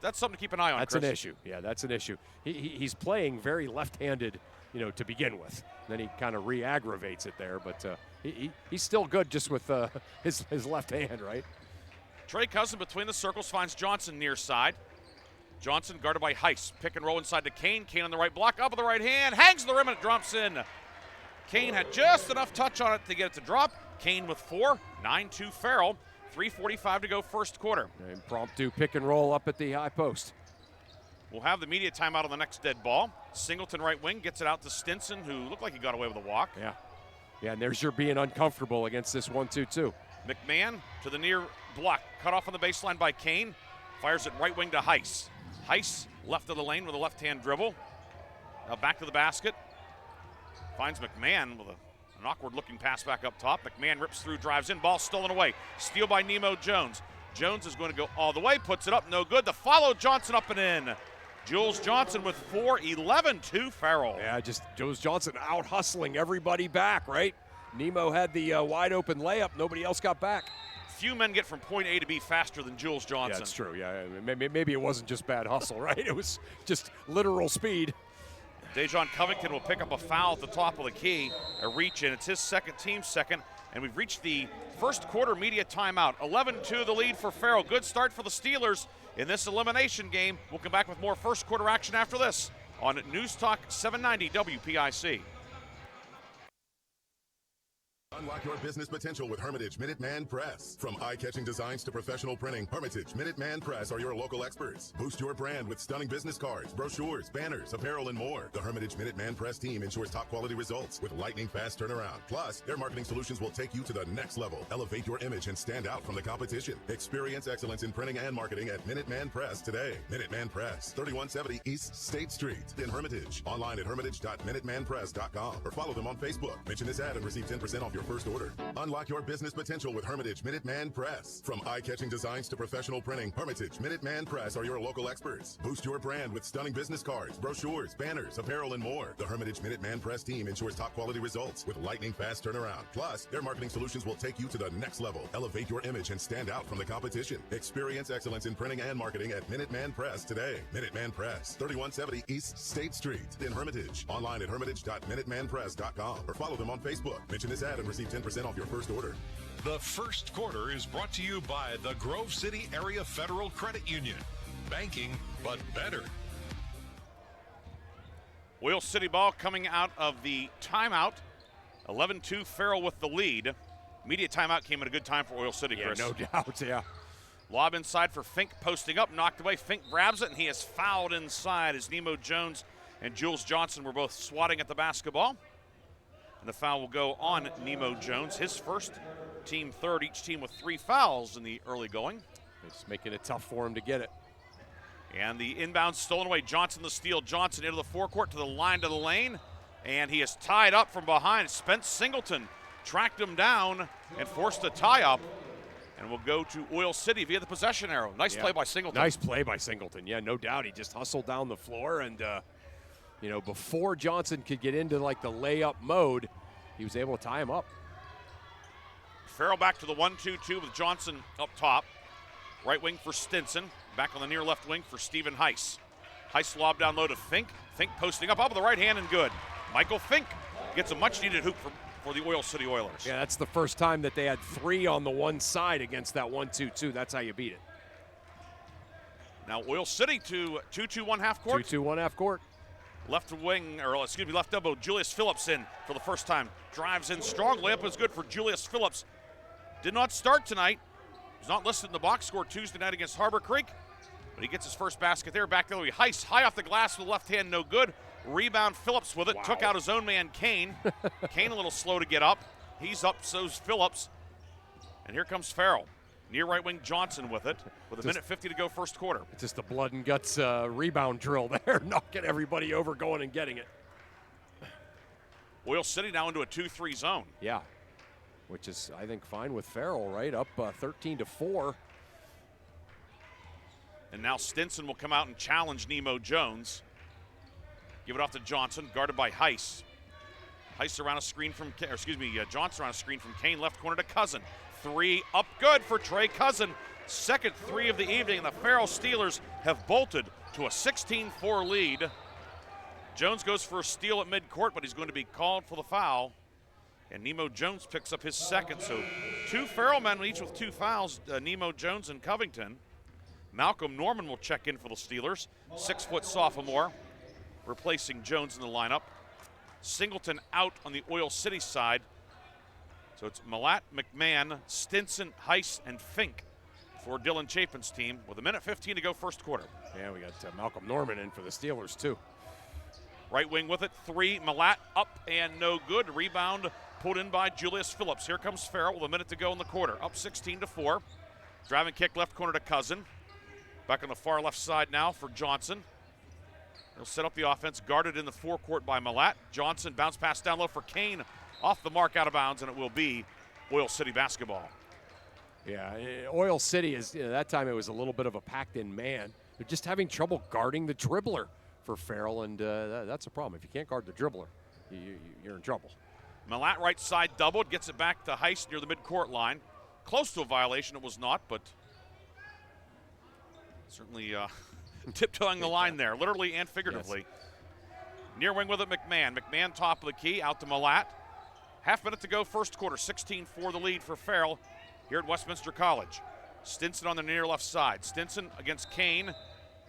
that's something to keep an eye on. That's Chris. an issue. Yeah, that's an issue. He's playing very left-handed, you know, to begin with. Then he kind of re-aggravates it there, but he's still good just with his left hand, right? Trey Cousin between the circles finds Johnson near side. Johnson guarded by Heiss. Pick and roll inside to Kane. Kane on the right block, up with the right hand, hangs the rim and it drops in. Kane had just enough touch on it to get it to drop. Kane with 4, 9-2 Farrell. 3:45 to go first quarter. Impromptu pick and roll up at the high post. We'll have the media timeout on the next dead ball. Singleton right wing gets it out to Stinson, who looked like he got away with a walk. Yeah, and there's your being uncomfortable against this 1-2-2. McMahon to the near block. Cut off on the baseline by Kane. Fires it right wing to Heiss. Heiss left of the lane with a left-hand dribble. Now back to the basket. Finds McMahon with an awkward-looking pass back up top. McMahon rips through, drives in, ball stolen away. Steal by Nemo Jones. Jones is going to go all the way, puts it up, no good. The follow, Johnson up and in. Jules Johnson with 4, 11-2 Farrell. Yeah, just Jules Johnson out hustling everybody back, right? Nemo had the wide open layup. Nobody else got back. Few men get from point A to B faster than Jules Johnson. Yeah, that's true. Yeah, maybe it wasn't just bad hustle, right? It was just literal speed. Dejon Covington will pick up a foul at the top of the key, a reach in. It's his second, team's second, and we've reached the first quarter media timeout. 11-2 the lead for Farrell. Good start for the Steelers in this elimination game. We'll come back with more first quarter action after this on News Talk 790 WPIC. Unlock your business potential with Hermitage Minuteman Press. From eye-catching designs to professional printing, Hermitage Minuteman Press are your local experts. Boost your brand with stunning business cards, brochures, banners, apparel, and more. The Hermitage Minuteman Press team ensures top-quality results with lightning-fast turnaround. Plus, their marketing solutions will take you to the next level. Elevate your image and stand out from the competition. Experience excellence in printing and marketing at Minuteman Press today. Minuteman Press, 3170 East State Street in Hermitage. Online at hermitage.minutemanpress.com or follow them on Facebook. Mention this ad and receive 10% off your first order. Unlock your business potential with Hermitage Minuteman Press. From eye-catching designs to professional printing, Hermitage Minuteman Press are your local experts. Boost your brand with stunning business cards, brochures, banners, apparel, and more. The Hermitage Minuteman Press team ensures top-quality results with lightning-fast turnaround. Plus, their marketing solutions will take you to the next level. Elevate your image and stand out from the competition. Experience excellence in printing and marketing at Minuteman Press today. Minuteman Press, 3170 East State Street in Hermitage. Online at hermitage.minutemanpress.com or follow them on Facebook. Mention this ad and receive 10% off your first order. The first quarter is brought to you by the Grove City Area Federal Credit Union. Banking, but better. Oil City ball coming out of the timeout. 11-2 Farrell with the lead. Media timeout came at a good time for Oil City, Chris. Yeah, no doubt, yeah. Lob inside for Fink, posting up, knocked away. Fink grabs it, and he is fouled inside as Nemo Jones and Jules Johnson were both swatting at the basketball. And the foul will go on Nemo Jones, his first, team third, each team with 3 fouls in the early going. It's making it tough for him to get it. And the inbound stolen away. Johnson the steal. Johnson into the forecourt to the line to the lane. And he is tied up from behind. Spence Singleton tracked him down and forced a tie up. And we'll go to Oil City via the possession arrow. Nice play by Singleton. Nice play by Singleton. Yeah, no doubt. He just hustled down the floor and you know, before Johnson could get into like the layup mode, he was able to tie him up. Farrell back to the 1-2-2 with Johnson up top. Right wing for Stinson. Back on the near left wing for Stephen Heiss. Heiss lob down low to Fink. Fink posting up with the right hand and good. Michael Fink gets a much needed hoop for the Oil City Oilers. Yeah, that's the first time that they had 3 on the one side against that 1-2-2. That's how you beat it. Now Oil City to 2-2-1 half court. 2-2-1 half court. Left wing, or excuse me, left elbow, Julius Phillips in for the first time. Drives in strong, layup is good for Julius Phillips. Did not start tonight. He's not listed in the box score Tuesday night against Harbor Creek, but he gets his first basket there. Back the other way, Heiss, high off the glass with the left hand, no good. Rebound, Phillips with it, took out his own man, Kane. Kane a little slow to get up. He's up, so's Phillips. And here comes Farrell. Near right wing Johnson with it, with a minute 50 to go first quarter. It's just a blood and guts rebound drill there, knocking everybody over, going and getting it. Oil City now into a 2-3 zone. Yeah, which is, I think, fine with Farrell, right? Up 13-4. And now Stinson will come out and challenge Nemo Jones. Give it off to Johnson, guarded by Heiss. Heiss around a screen from, Johnson around a screen from Kane, left corner to Cousin. 3 up good for Trey Cousin. Second 3 of the evening, and the Farrell Steelers have bolted to a 16-4 lead. Jones goes for a steal at midcourt, but he's going to be called for the foul. And Nemo Jones picks up his second. So 2 Farrell men, each with 2 fouls, Nemo Jones and Covington. Malcolm Norman will check in for the Steelers, 6-foot sophomore, replacing Jones in the lineup. Singleton out on the Oil City side. So it's Malat, McMahon, Stinson, Heiss, and Fink for Dylan Chapin's team with a minute 15 to go first quarter. Yeah, we got Malcolm Norman in for the Steelers, too. Right wing with it, 3, Malat up and no good. Rebound pulled in by Julius Phillips. Here comes Farrell with a minute to go in the quarter, up 16-4. Driving kick left corner to Cousin. Back on the far left side now for Johnson. He'll set up the offense, guarded in the forecourt by Malat. Johnson bounce pass down low for Kane, off the mark, out of bounds, and it will be Oil City basketball. Yeah, Oil City is, that time it was a little bit of a packed-in man. They're just having trouble guarding the dribbler for Farrell, and that's a problem. If you can't guard the dribbler, you're in trouble. Malat right side doubled, gets it back to Heiss near the midcourt line. Close to a violation, it was not, but certainly tiptoeing the line there, literally and figuratively. Yes. Near wing with it, McMahon. McMahon top of the key, out to Malat. Half minute to go first quarter, 16-4 the lead for Farrell here at Westminster College. Stinson on the near left side. Stinson against Kane,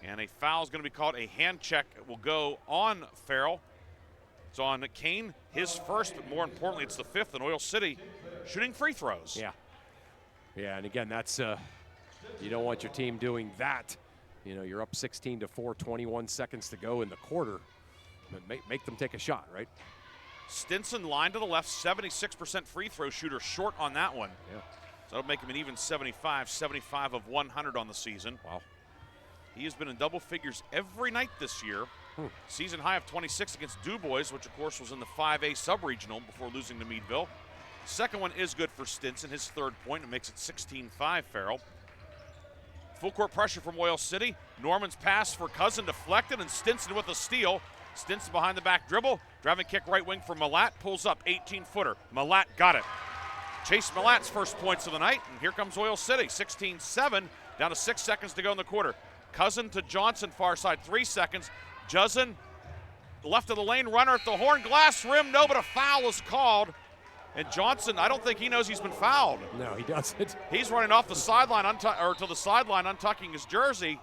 and a foul is going to be called. A hand check will go on Farrell. It's on Kane, his first, but more importantly, it's the 5th, and Oil City shooting free throws. Yeah. Yeah, and again, that's you don't want your team doing that. You know, you're up 16-4, 21 seconds to go in the quarter. Make them take a shot, right? Stinson line to the left, 76% free throw shooter, short on that one. Yeah. So that'll make him an even 75 of 100 on the season. Wow. He has been in double figures every night this year. Season high of 26 against Du Bois, which of course was in the 5A sub-regional before losing to Meadville. Second one is good for Stinson, his 3rd point. It makes it 16-5 Farrell. Full court pressure from Oil City. Norman's pass for Cousin deflected, and Stinson with a steal. Stinson behind the back dribble. Driving kick right wing for Malat. Pulls up, 18-footer. Malat got it. Chase Malat's first points of the night, and here comes Oil City. 16-7, down to 6 seconds to go in the quarter. Cousin to Johnson, far side, 3 seconds. Juzzin, left of the lane, runner at the horn, glass rim, no, but a foul is called. And Johnson, I don't think he knows he's been fouled. No, he doesn't. He's running off the sideline, to the sideline, untucking his jersey.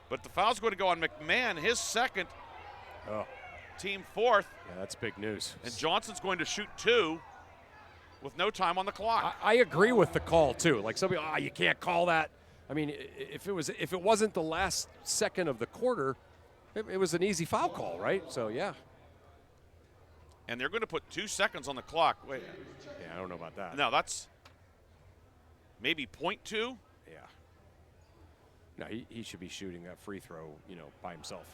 But the foul's going to go on McMahon, his second, team 4th. Yeah, that's big news. And Johnson's going to shoot 2 with no time on the clock. I agree with the call too. Like some people, you can't call that. I mean, if it wasn't the last second of the quarter, it was an easy foul call, right? So yeah. And they're going to put 2 seconds on the clock. Wait. Yeah, I don't know about that. No, that's maybe 0.2. Yeah. No, he should be shooting that free throw, by himself.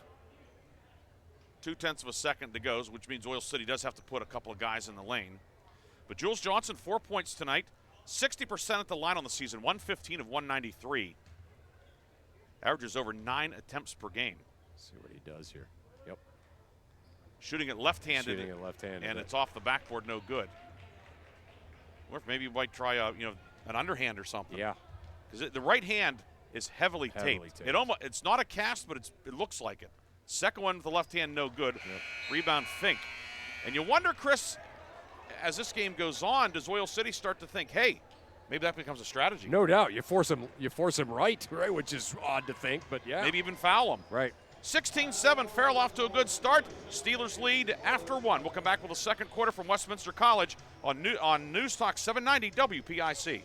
0.2 of a second to go, which means Oil City does have to put a couple of guys in the lane. But Jules Johnson, 4 points tonight, 60% at the line on the season, 115 of 193. Averages over 9 attempts per game. Let's see what he does here. Yep. Shooting it left-handed. And it's off the backboard, no good. Or maybe you might try an underhand or something. Yeah. Because the right hand is heavily taped. It's not a cast, but it looks like it. Second one with the left hand, no good. Yep. Rebound, Fink. And you wonder, Chris, as this game goes on, does Oil City start to think, hey, maybe that becomes a strategy? No doubt. You force him right, which is odd to think, but yeah. Maybe even foul him. Right. 16-7, Farrell off to a good start. Steelers lead after 1. We'll come back with the second quarter from Westminster College on News Talk 790 WPIC.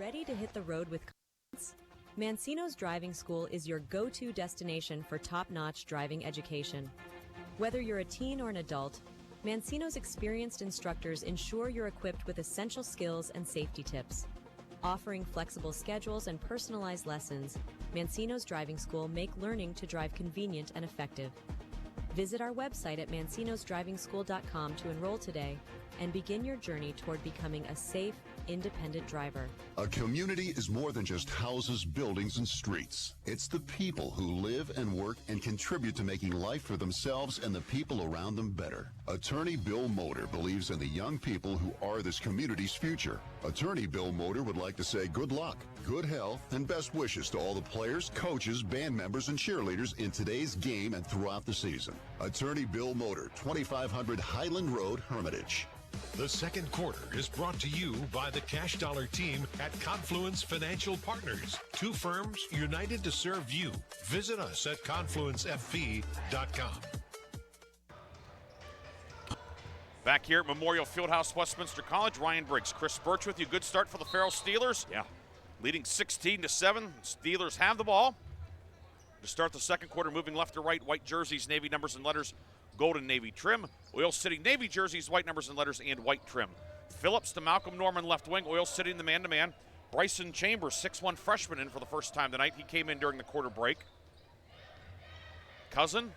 Ready to hit the road with confidence? Mancino's Driving School is your go-to destination for top-notch driving education. Whether you're a teen or an adult, Mancino's experienced instructors ensure you're equipped with essential skills and safety tips. Offering flexible schedules and personalized lessons, Mancino's Driving School make learning to drive convenient and effective. Visit our website at mancinosdrivingschool.com to enroll today and begin your journey toward becoming a safe, independent driver. A community is more than just houses, buildings, and streets. It's the people who live and work and contribute to making life for themselves and the people around them better. Attorney Bill Motor believes in the young people who are this community's future. Attorney Bill Motor would like to say good luck, good health, and best wishes to all the players, coaches, band members, and cheerleaders in today's game and throughout the season. Attorney Bill Motor, 2500 Highland Road, Hermitage. The second quarter is brought to you by the Cash Dollar team at Confluence Financial Partners. Two firms united to serve you. Visit us at confluencefp.com. Back here at Memorial Fieldhouse, Westminster College, Ryan Briggs, Chris Burtch with you. Good start for the Farrell Steelers. Yeah. Leading 16-7. Steelers have the ball. To start the second quarter, moving left to right, white jerseys, navy numbers and letters, golden navy trim. Oil City navy jerseys, white numbers and letters, and white trim. Phillips to Malcolm Norman, left wing. Oil City in the man-to-man. Bryson Chambers, 6'1" freshman, in for the first time tonight. He came in during the quarter break. Cousin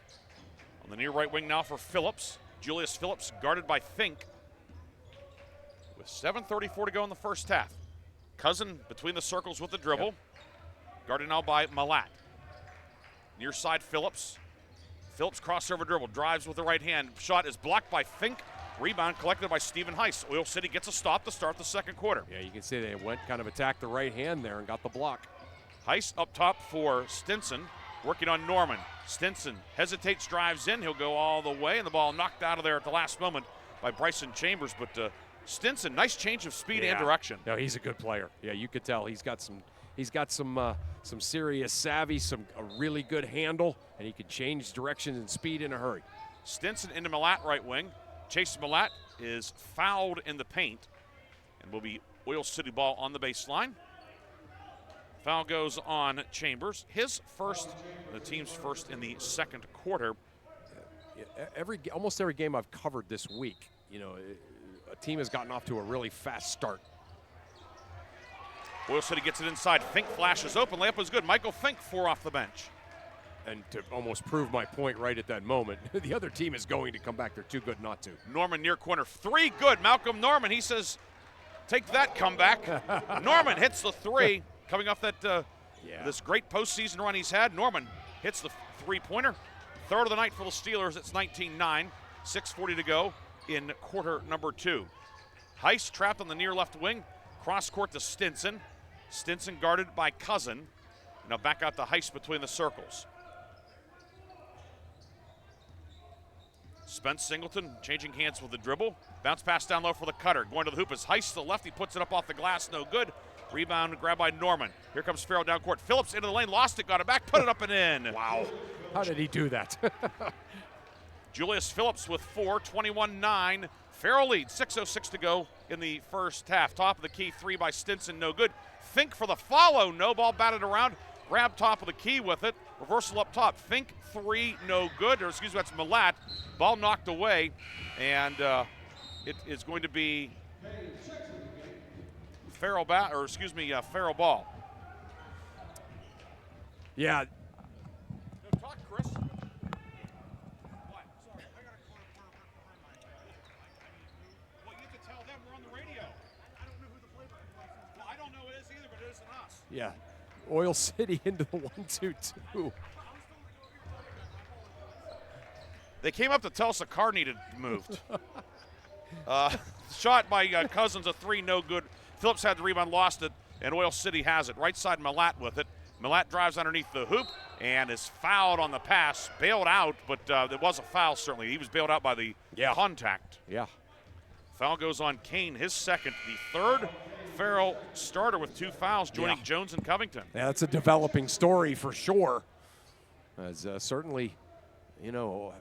on the near right wing now for Phillips. Julius Phillips guarded by Fink. With 7:34 to go in the first half. Cousin between the circles with the dribble. Yep. Guarded now by Malat. Near side Phillips. Phillips crossover dribble, drives with the right hand. Shot is blocked by Fink. Rebound collected by Stephen Heiss. Oil City gets a stop to start the second quarter. Yeah, you can see they went kind of attacked the right hand there and got the block. Heiss up top for Stinson, working on Norman. Stinson hesitates, drives in. He'll go all the way, and the ball knocked out of there at the last moment by Bryson Chambers. But Stinson, nice change of speed and direction. No, he's a good player. Yeah, you could tell he's got some serious savvy, a really good handle, and he can change direction and speed in a hurry. Stinson into Malat right wing. Chase Malat is fouled in the paint and will be Oil City ball on the baseline. Foul goes on Chambers. His first, the team's first in the second quarter. Almost every game I've covered this week, a team has gotten off to a really fast start. Oil City gets it inside. Fink flashes open. Layup was good. Michael Fink, 4 off the bench. And to almost prove my point right at that moment, the other team is going to come back. They're too good not to. Norman near corner. 3 good. Malcolm Norman, he says, take that comeback. Norman hits the 3. Coming off that this great postseason run he's had. Norman hits the three-pointer. Third of the night for the Steelers. It's 19-9. 6:40 to go in quarter number 2. Heiss trapped on the near left wing. Cross court to Stinson. Stinson guarded by Cousin. Now back out to Heiss between the circles. Spence Singleton changing hands with the dribble. Bounce pass down low for the cutter. Going to the hoop is Heiss to the left. He puts it up off the glass. No good. Rebound grabbed by Norman. Here comes Farrell down court. Phillips into the lane. Lost it. Got it back. Put it up and in. Wow. How did he do that? Julius Phillips with 4. 21-9. Farrell leads. 6:06 to go in the first half. Top of the key 3 by Stinson. No good. Fink for the follow. No ball batted around. Grab top of the key with it. Reversal up top. Fink 3. No good. Or excuse me, that's Malat. Ball knocked away. And it is going to be Farrell Farrell ball. Yeah. No, talk, Chris. What? Sorry, I got a well, you have to tell them we're on the radio. I don't know who the flavor is. Well, I don't know it is either, but it isn't us. Yeah. Oil City into the 1-2-2. They came up to tell us a car needed moved. Shot by Cousins, a 3, no good. Phillips had the rebound, lost it, and Oil City has it. Right side, Malat with it. Malat drives underneath the hoop and is fouled on the pass. Bailed out, but it was a foul, certainly. He was bailed out by the contact. Yeah. Foul goes on Kane, his second. The third Farrell starter with 2 fouls, joining Jones and Covington. Yeah, that's a developing story for sure. As certainly,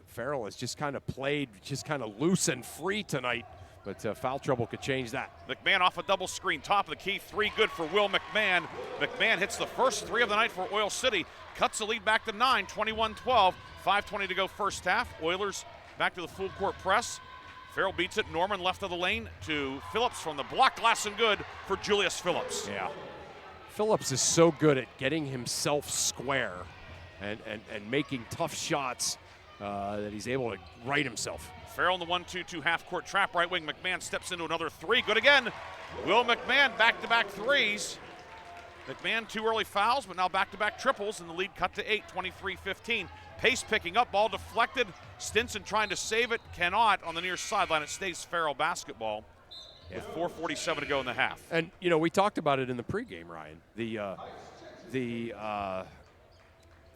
Farrell has just kind of played just kind of loose and free tonight. But foul trouble could change that. McMahon off a double screen, top of the key, 3 good for Will McMahon. McMahon hits the first 3 of the night for Oil City, cuts the lead back to 9, 21-12, 5:20 to go first half. Oilers back to the full court press. Farrell beats it. Norman left of the lane to Phillips from the block. Glass and good for Julius Phillips. Yeah. Phillips is so good at getting himself square and making tough shots that he's able to right himself. Farrell in the 1-2-2 half-court trap. Right wing, McMahon steps into another three. Good again. Will McMahon back-to-back threes. McMahon 2 early fouls, but now back-to-back triples, and the lead cut to 8, 23-15. Pace picking up, ball deflected. Stinson trying to save it, cannot on the near sideline. It stays Farrell basketball with 4:47 to go in the half. And, you know, we talked about it in the pregame, Ryan. The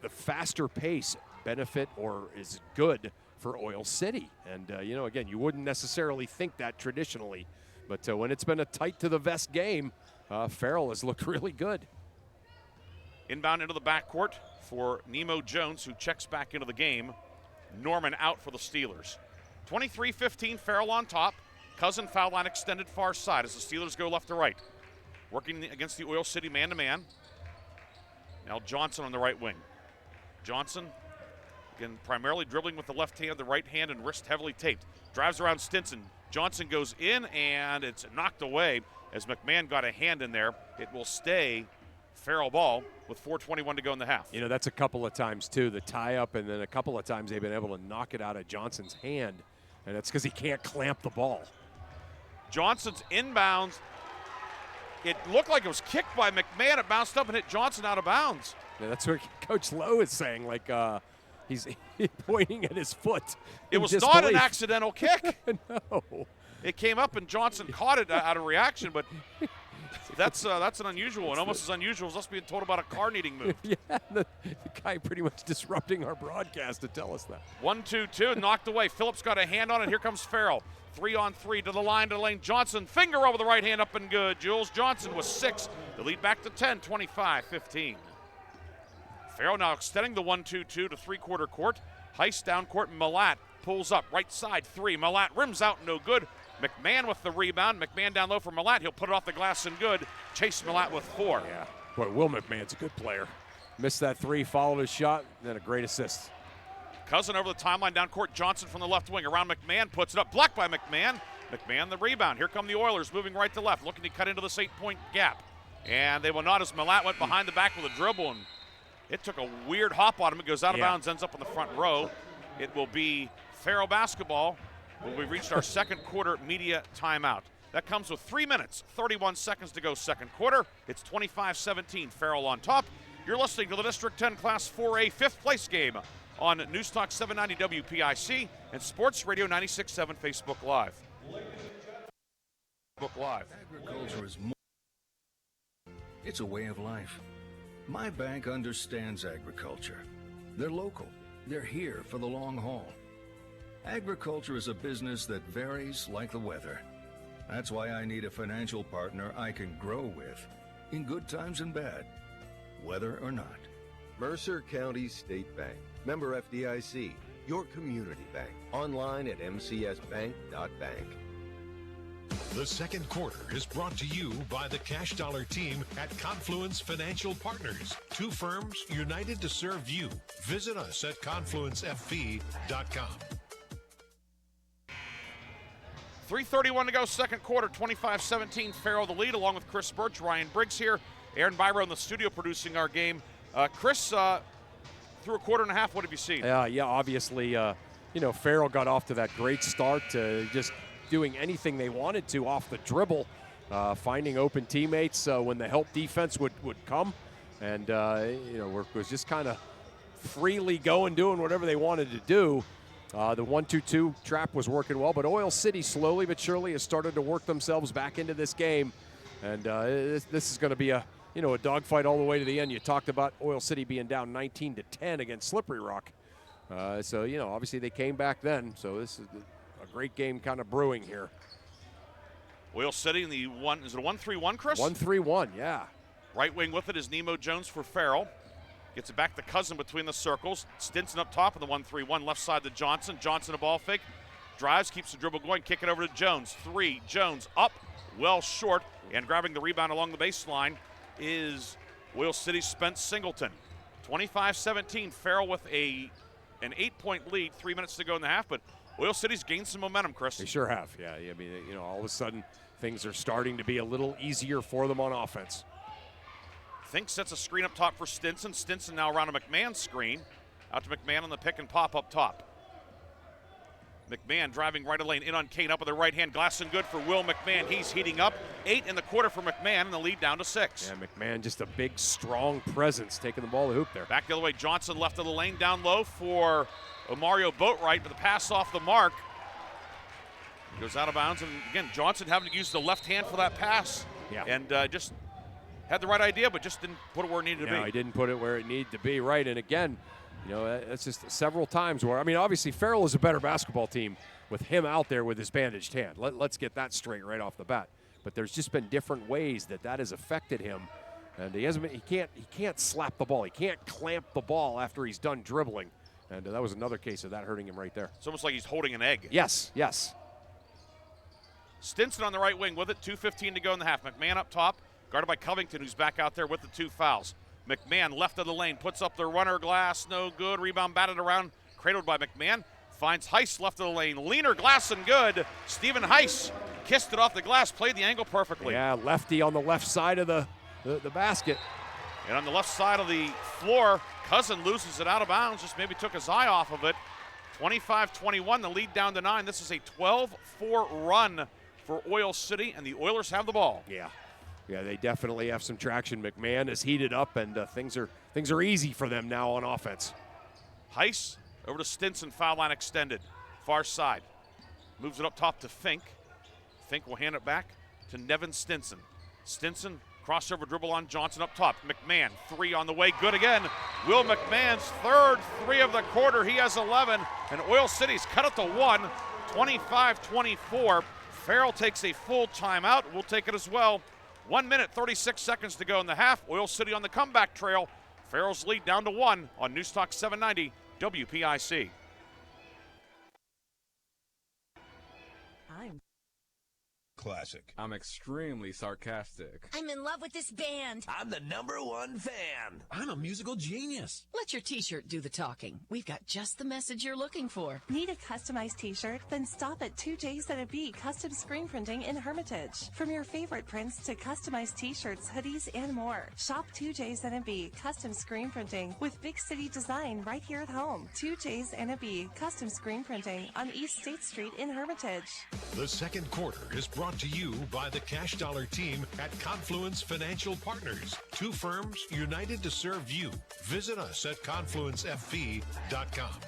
faster pace benefit or is good for Oil City. And, you know, again, you wouldn't necessarily think that traditionally. But when it's been a tight-to-the-vest game, Farrell has looked really good. Inbound into the backcourt for Nemo Jones, who checks back into the game. Norman out for the Steelers. 23-15, Farrell on top. Cousin foul line extended far side as the Steelers go left to right. Working against the Oil City man-to-man. Now Johnson on the right wing. Johnson, again, primarily dribbling with the left hand, the right hand, and wrist heavily taped. Drives around Stinson. Johnson goes in, and it's knocked away as McMahon got a hand in there. It will stay Farrell ball with 4:21 to go in the half. You know, that's a couple of times, too, the tie-up, and then a couple of times they've been able to knock it out of Johnson's hand, and that's because he can't clamp the ball. Johnson's inbounds. It looked like it was kicked by McMahon. It bounced up and hit Johnson out of bounds. Yeah, that's what Coach Lowe is saying, like he's pointing at his foot. It was not an accidental kick. No. It came up and Johnson caught it out of reaction, but that's an unusual one. Almost as unusual as us being told about a car needing moved. Yeah, the guy pretty much disrupting our broadcast to tell us that. 1-2-2, knocked away. Phillips got a hand on it. Here comes Farrell. 3-on-3 to the line, to the lane. Johnson, finger over the right hand, up and good. Jules Johnson with 6. The lead back to 10, 25-15. Farrell now extending the 1-2-2 to three-quarter court. Heist down court. Malat pulls up. Right side 3. Malat rims out, no good. McMahon with the rebound. McMahon down low for Malat. He'll put it off the glass and good. Chase Malat with 4. Yeah. Boy, Will McMahon's a good player. Missed that 3, followed his shot, and then a great assist. Cousin over the timeline down court. Johnson from the left wing around McMahon. Puts it up. Blocked by McMahon. McMahon the rebound. Here come the Oilers moving right to left. Looking to cut into this 8-point gap. And they will not as Malat went behind the back with a dribble. And it took a weird hop on him. It goes out of bounds, ends up in the front row. It will be Farrell basketball. We've reached our second quarter media timeout. That comes with 3 minutes, 31 seconds to go second quarter. It's 25-17, Farrell on top. You're listening to the District 10 Class 4A 5th place game on Newstalk 790 WPIC and Sports Radio 96.7 Facebook Live. Agriculture is more. It's a way of life. My bank understands agriculture. They're local. They're here for the long haul. Agriculture is a business that varies like the weather. That's why I need a financial partner I can grow with, in good times and bad, whether or not. Mercer County State Bank. Member FDIC. Your community bank. Online at mcsbank.bank. The second quarter is brought to you by the Cash Dollar team at Confluence Financial Partners. 2 firms united to serve you. Visit us at confluencefp.com. 3:31 to go second quarter, 25-17, Farrell the lead, along with Chris Burtch, Ryan Briggs here. Aaron Byro in the studio producing our game. Chris, through a quarter and a half, what have you seen? Yeah, obviously, you know, Farrell got off to that great start, just doing anything they wanted to off the dribble, finding open teammates when the help defense would come, and, you know, was just kind of freely going, doing whatever they wanted to do. The 1-2-2 trap was working well, but Oil City slowly but surely has started to work themselves back into this game, and this is going to be a dogfight all the way to the end. You talked about Oil City being down 19-10 against Slippery Rock, so you know obviously they came back then. So this is a great game kind of brewing here. Oil City in the is it a 1-3-1, Chris? 1-3-1, yeah. Right wing with it is Nemo Jones for Farrell. Gets it back to Cousin between the circles. Stinson up top in the 1-3-1. Left side to Johnson. Johnson a ball fake. Drives, keeps the dribble going. Kick it over to Jones. 3. Jones up, well short. And grabbing the rebound along the baseline is Oil City's Spence Singleton. 25-17. Farrell with an 8-point lead. 3 minutes to go in the half. But Oil City's gained some momentum, Chris. They sure have, yeah. I mean, all of a sudden things are starting to be a little easier for them on offense. Fink sets a screen up top for Stinson. Stinson now around a McMahon screen. Out to McMahon on the pick and pop up top. McMahon driving right of lane, in on Kane, up with the right hand. Glass and good for Will McMahon. He's heating up. 8 in the quarter for McMahon, and the lead down to 6. Yeah, McMahon just a big, strong presence, taking the ball to the hoop there. Back the other way, Johnson left of the lane, down low for Mario Boatwright, but the pass off the mark. Goes out of bounds, and again, Johnson having to use the left hand for that pass. Yeah. And just had the right idea, but just didn't put it where it needed to be. No, he didn't put it where it needed to be, right. And again, that's just several times where, obviously Farrell is a better basketball team with him out there with his bandaged hand. Let's get that straight right off the bat. But there's just been different ways that has affected him. And he can't slap the ball. He can't clamp the ball after he's done dribbling. And that was another case of that hurting him right there. It's almost like he's holding an egg. Yes. Stinson on the right wing with it, 2:15 to go in the half. McMahon up top, guarded by Covington, who's back out there with the 2 fouls. McMahon left of the lane, puts up the runner, Glass, no good. Rebound batted around, cradled by McMahon. Finds Heiss left of the lane. Leaner, Glass, and good. Stephen Heiss kissed it off the glass, played the angle perfectly. Yeah, lefty on the left side of the basket. And on the left side of the floor, Cousin loses it out of bounds, just maybe took his eye off of it. 25-21, the lead down to 9. This is a 12-4 run for Oil City, and the Oilers have the ball. Yeah, they definitely have some traction. McMahon is heated up, and things are easy for them now on offense. Heiss over to Stinson, foul line extended. Far side. Moves it up top to Fink. Fink will hand it back to Nevin Stinson. Stinson, crossover dribble on Johnson up top. McMahon, 3 on the way, good again. Will McMahon's third 3 of the quarter. He has 11, and Oil City's cut it to 1, 25-24. Farrell takes a full timeout. We'll take it as well. 1 minute, 36 seconds to go in the half. Oil City on the comeback trail. Farrell's lead down to 1 on Newstalk 790 WPIC. Classic. I'm extremely sarcastic. I'm in love with this band. I'm the #1 fan. I'm a musical genius. Let your t-shirt do the talking. We've got just the message you're looking for. Need a customized t-shirt? Then stop at 2J's and a B Custom Screen Printing in Hermitage. From your favorite prints to customized t-shirts, hoodies, and more. Shop 2J's and a B Custom Screen Printing with big city design right here at home. 2J's and a B Custom Screen Printing on East State Street in Hermitage. The second quarter is brought to you by the Cash Dollar team at Confluence Financial Partners. 2 firms united to serve you. Visit us at confluencefp.com.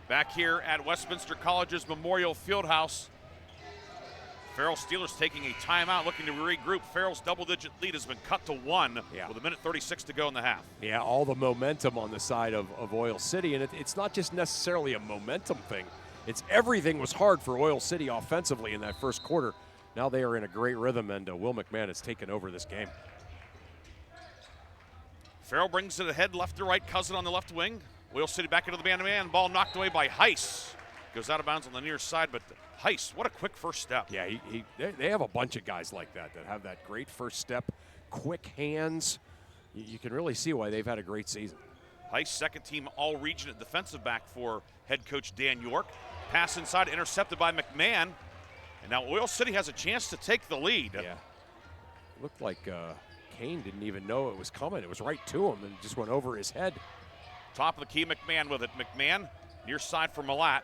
Back here at Westminster College's Memorial Fieldhouse. Farrell Steelers taking a timeout, looking to regroup. Farrell's double-digit lead has been cut to 1 with 1:36 to go in the half. Yeah, all the momentum on the side of Oil City, and it's not just necessarily a momentum thing. It's everything was hard for Oil City offensively in that first quarter. Now they are in a great rhythm, and Will McMahon has taken over this game. Farrell brings it ahead, left to right. Cousin on the left wing. Oil City back into the man-to-man. Ball knocked away by Heiss. Goes out of bounds on the near side, but Heiss, what a quick first step. Yeah, they have a bunch of guys like that have that great first step, quick hands. You can really see why they've had a great season. Heiss, second team all-region at defensive back for head coach Dan York. Pass inside, intercepted by McMahon. And now Oil City has a chance to take the lead. Yeah. Looked like Kane didn't even know it was coming. It was right to him and just went over his head. Top of the key, McMahon with it. McMahon, near side for Malat.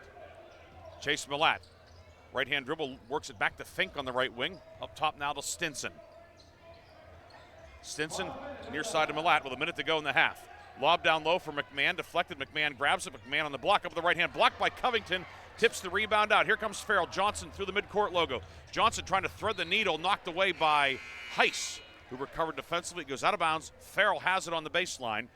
Chase Malat. Right-hand dribble, works it back to Fink on the right wing. Up top now to Stinson. Stinson, near side to Malat with 1 minute to go in the half. Lob down low for McMahon, deflected. McMahon grabs it. McMahon on the block, up with the right hand, blocked by Covington. Tips the rebound out. Here comes Farrell. Johnson through the midcourt logo. Johnson trying to thread the needle, knocked away by Heiss, who recovered defensively. It goes out of bounds. Farrell has it on the baseline.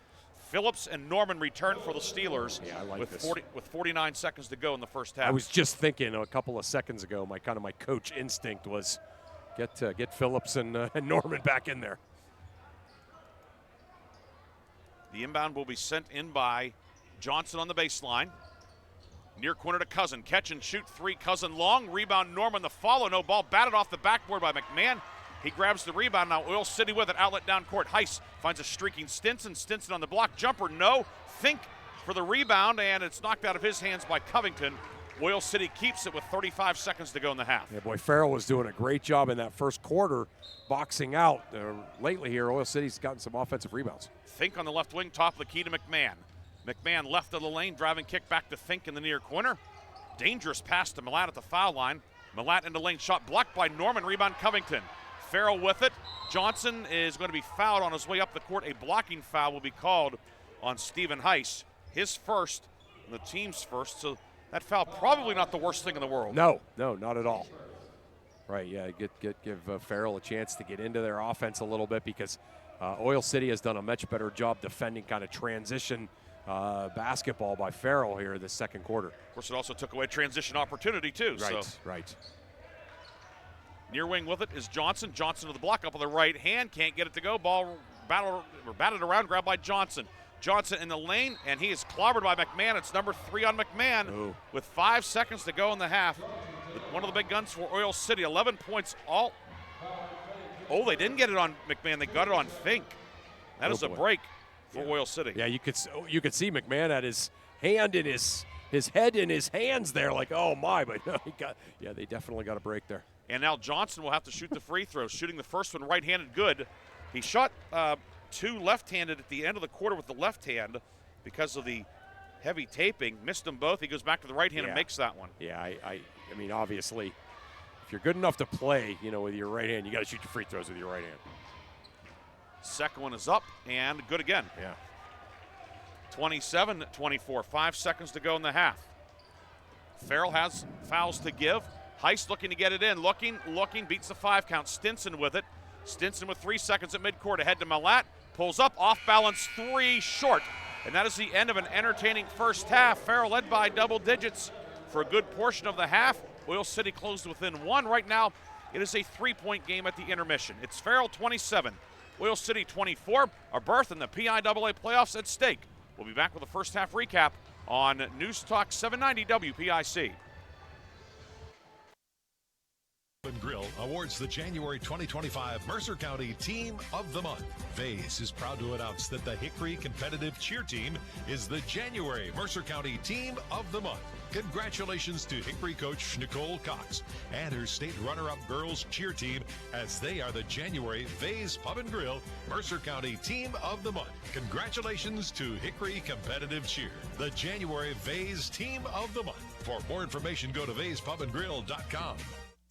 Phillips and Norman return for the Steelers. Yeah, I like with this. with 49 seconds to go in the first half. I was just thinking a couple of seconds ago, my coach instinct was get Phillips and Norman back in there. The inbound will be sent in by Johnson on the baseline. Near corner to Cousin. Catch and shoot 3. Cousin long. Rebound Norman. The follow. No ball. Batted off the backboard by McMahon. He grabs the rebound. Now Oil City with it. Outlet down court. Heiss finds a streaking Stinson. Stinson on the block. Jumper. No. Fink for the rebound, and it's knocked out of his hands by Covington. Oil City keeps it with 35 seconds to go in the half. Yeah, boy, Farrell was doing a great job in that first quarter, boxing out. Lately here, Oil City's gotten some offensive rebounds. Fink on the left wing, top of the key to McMahon. McMahon left of the lane, driving kick back to Fink in the near corner. Dangerous pass to Malat at the foul line. Malat in the lane, shot blocked by Norman, rebound Covington. Farrell with it. Johnson is going to be fouled on his way up the court. A blocking foul will be called on Stephen Heiss. His first, and the team's first, so that foul probably not the worst thing in the world. No, not at all. Right, yeah, give Farrell a chance to get into their offense a little bit because Oil City has done a much better job defending kind of transition basketball by Farrell here in the second quarter. Of course, it also took away transition opportunity too. Right. Near wing with it is Johnson. Johnson to the block up on the right hand. Can't get it to go. Ball batted around, grabbed by Johnson. Johnson in the lane, and he is clobbered by McMahon. It's number 3 on McMahon with 5 seconds to go in the half. One of the big guns for Oil City, 11 points all. Oh, they didn't get it on McMahon. They got it on Fink. That is a break for Oil City. Yeah, you could see McMahon had his hand in his head in his hands there, like, oh my, but no, they definitely got a break there. And now Johnson will have to shoot the free throws, shooting the first one right-handed good. He shot 2 left-handed at the end of the quarter with the left hand because of the heavy taping. Missed them both. He goes back to the right hand and makes that one. Yeah, I mean, obviously, if you're good enough to play, with your right hand, you got to shoot your free throws with your right hand. Second one is up and good again. Yeah. 27-24, 5 seconds to go in the half. Farrell has fouls to give. Heiss looking to get it in, looking, beats the 5 count. Stinson with it. Stinson with 3 seconds at midcourt, ahead to Malat. Pulls up, off balance, 3 short. And that is the end of an entertaining first half. Farrell led by double digits for a good portion of the half. Oil City closed within 1. Right now, it is a 3-point game at the intermission. It's Farrell 27, Oil City 24. Our berth in the PIAA playoffs at stake. We'll be back with a first half recap on News Talk 790 WPIC. Grill awards the January 2025 Mercer County Team of the Month. Vase is proud to announce that the Hickory Competitive Cheer Team is the January Mercer County Team of the Month. Congratulations to Hickory coach Nicole Cox and her state runner-up girls cheer team, as they are the January Vase Pub and Grill Mercer County Team of the Month. Congratulations to Hickory Competitive Cheer, the January Vase Team of the Month. For more information, go to vasepubandgrill.com.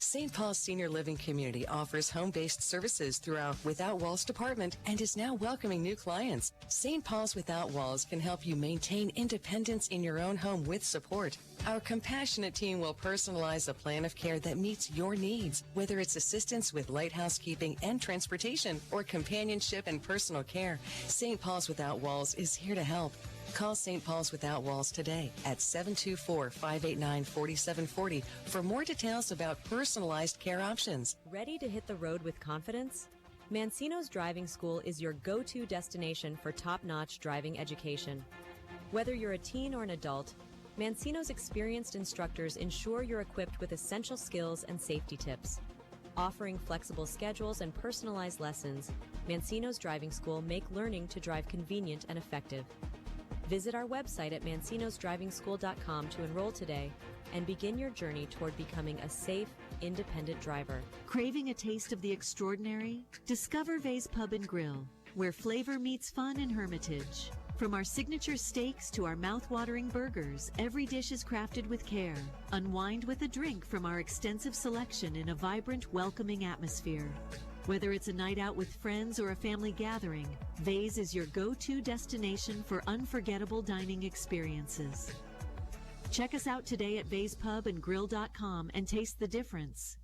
St. Paul's Senior Living Community offers home-based services throughout Without Walls department and is now welcoming new clients. St. Paul's Without Walls can help you maintain independence in your own home with support. Our compassionate team will personalize a plan of care that meets your needs, whether it's assistance with light housekeeping and transportation or companionship and personal care. St. Paul's Without Walls is here to help. Call St. Paul's Without Walls today at 724-589-4740 for more details about personalized care options. Ready to hit the road with confidence? Mancino's Driving School is your go-to destination for top-notch driving education. Whether you're a teen or an adult, Mancino's experienced instructors ensure you're equipped with essential skills and safety tips. Offering flexible schedules and personalized lessons, Mancino's Driving School make learning to drive convenient and effective. Visit our website at mancinosdrivingschool.com to enroll today and begin your journey toward becoming a safe, independent driver. Craving a taste of the extraordinary? Discover Vase Pub and Grill, where flavor meets fun in Hermitage. From our signature steaks to our mouth-watering burgers, every dish is crafted with care. Unwind with a drink from our extensive selection in a vibrant, welcoming atmosphere. Whether it's a night out with friends or a family gathering, Vase is your go-to destination for unforgettable dining experiences. Check us out today at vasepubandgrill.com and taste the difference.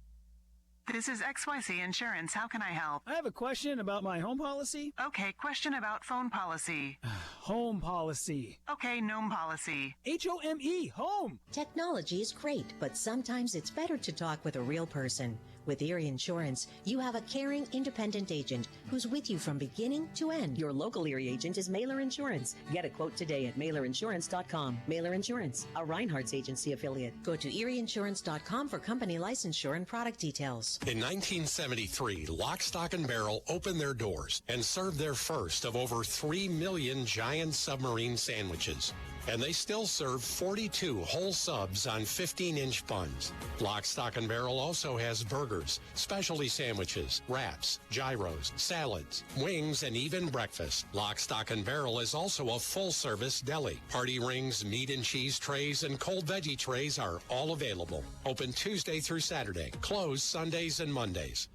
This is XYZ Insurance. How can I help? I have a question about my home policy. Okay, question about phone policy. Home policy. Okay, gnome policy. H-O-M-E, home. Technology is great, but sometimes it's better to talk with a real person. With Erie Insurance, you have a caring, independent agent who's with you from beginning to end. Your local Erie agent is Mailer Insurance. Get a quote today at mailerinsurance.com. Mailer Insurance, a Reinhardt's agency affiliate. Go to erieinsurance.com for company licensure and product details. In 1973, Lock, Stock, and Barrel opened their doors and served their first of over 3 million giant submarine sandwiches. And they still serve 42 whole subs on 15-inch buns. Lock, Stock, and Barrel also has burgers, specialty sandwiches, wraps, gyros, salads, wings, and even breakfast. Lock, Stock, and Barrel is also a full-service deli. Party rings, meat and cheese trays, and cold veggie trays are all available. Open Tuesday through Saturday. Closed Sundays and Mondays.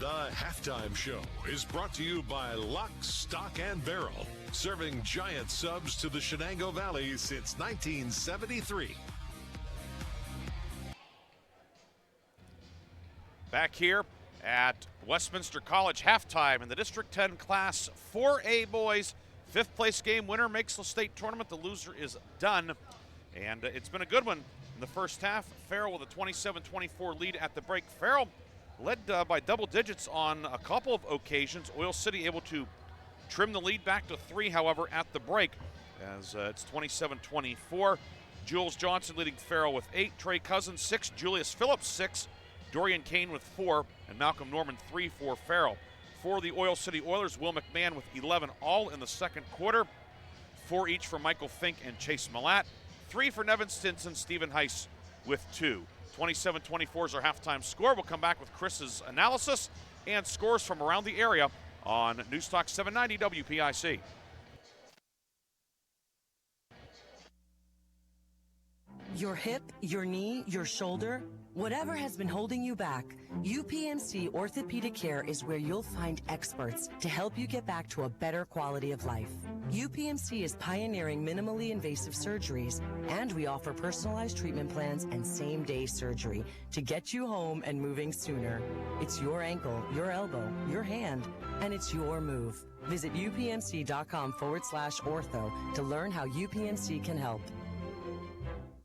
The Halftime Show is brought to you by Lock, Stock, and Barrel, serving giant subs to the Shenango Valley since 1973. Back here at Westminster College, halftime in the District 10 Class 4A boys. Fifth place game winner makes the state tournament. The loser is done. And it's been a good one in the first half. Farrell with a 27-24 lead at the break. Farrell led by double digits on a couple of occasions. Oil City able to trim the lead back to 3, however, at the break, as it's 27-24. Jules Johnson leading Farrell with 8, Trey Cousins 6, Julius Phillips 6, Dorian Kane with 4, and Malcolm Norman 3 for Farrell. For the Oil City Oilers, Will McMahon with 11 all in the second quarter, 4 each for Michael Fink and Chase Malat, 3 for Nevin Stinson, Stephen Heiss with 2. 27-24 is our halftime score. We'll come back with Chris's analysis and scores from around the area on News Talk 790 WPIC. Your hip, your knee, your shoulder, whatever has been holding you back, UPMC Orthopedic Care is where you'll find experts to help you get back to a better quality of life. UPMC is pioneering minimally invasive surgeries, and we offer personalized treatment plans and same-day surgery to get you home and moving sooner. It's your ankle, your elbow, your hand, and it's your move. Visit upmc.com/ortho to learn how UPMC can help.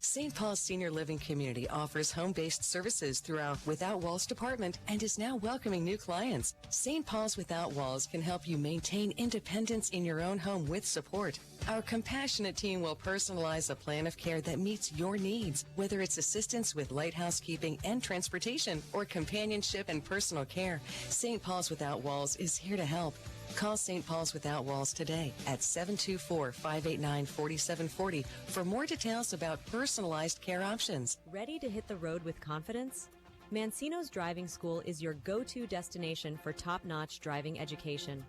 St. Paul's Senior Living Community offers home-based services throughout Without Walls department and is now welcoming new clients. St. Paul's Without Walls can help you maintain independence in your own home with support. Our compassionate team will personalize a plan of care that meets your needs, whether it's assistance with light housekeeping and transportation or companionship and personal care. St. Paul's Without Walls is here to help. Call St. Paul's Without Walls today at 724-589-4740 for more details about personalized care options. Ready to hit the road with confidence? Mancino's Driving School is your go-to destination for top-notch driving education.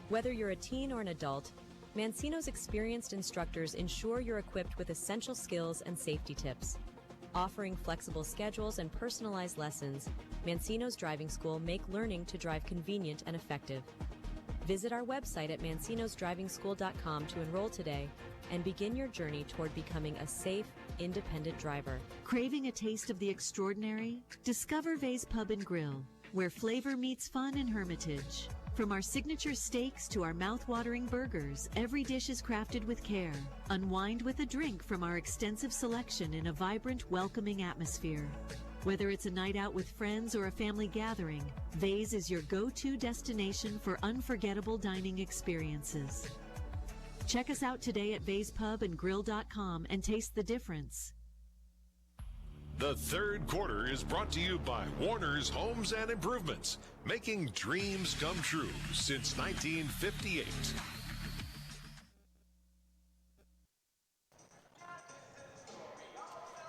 Whether you're a teen or an adult, Mancino's experienced instructors ensure you're equipped with essential skills and safety tips. Offering flexible schedules and personalized lessons, Mancino's Driving School make learning to drive convenient and effective. Visit our website at mancinosdrivingschool.com to enroll today and begin your journey toward becoming a safe, independent driver. Craving a taste of the extraordinary? Discover Vay's Pub and Grill, where flavor meets fun in Hermitage. From our signature steaks to our mouth-watering burgers, every dish is crafted with care. Unwind with a drink from our extensive selection in a vibrant, welcoming atmosphere. Whether it's a night out with friends or a family gathering, Vay's is your go-to destination for unforgettable dining experiences. Check us out today at vayspubandgrill.com and taste the difference. The third quarter is brought to you by Warner's Homes and Improvements, making dreams come true since 1958.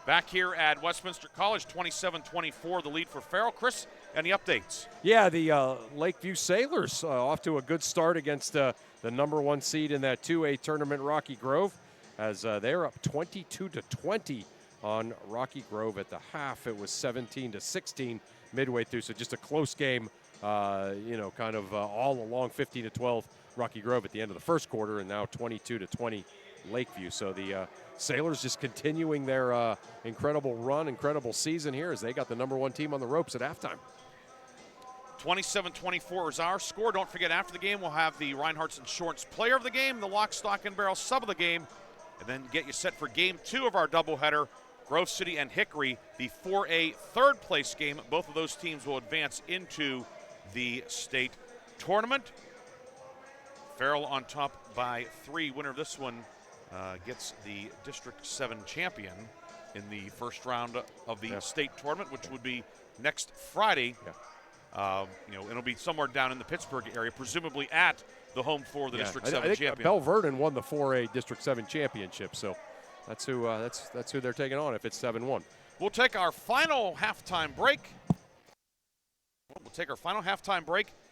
Back here at Westminster College, 27-24, the lead for Farrell. Chris, any updates? Yeah, the Lakeview Sailors off to a good start against the number 1 seed in that 2A tournament, Rocky Grove, as they're up 22-20 on Rocky Grove at the half. It was 17-16 midway through, so just a close game, kind of all along, 15-12 Rocky Grove at the end of the first quarter, and now 22-20 Lakeview. So the Sailors just continuing their incredible run, incredible season here as they got the number 1 team on the ropes at halftime. 27-24 is our score. Don't forget, after the game, we'll have the Reinhardt's Insurance Player of the Game, the Lock, Stock, and Barrel Sub of the Game, and then get you set for Game 2 of our doubleheader, Grove City and Hickory, the 4A third-place game. Both of those teams will advance into the state tournament. Farrell on top by 3. Winner of this one gets the District 7 champion in the first round of the state tournament, which would be next Friday It'll be somewhere down in the Pittsburgh area, presumably at the home for the District 7 I think champion. Bell Vernon won the 4A District 7 championship, so that's who that's who they're taking on if it's 7-1. We'll take our final halftime break.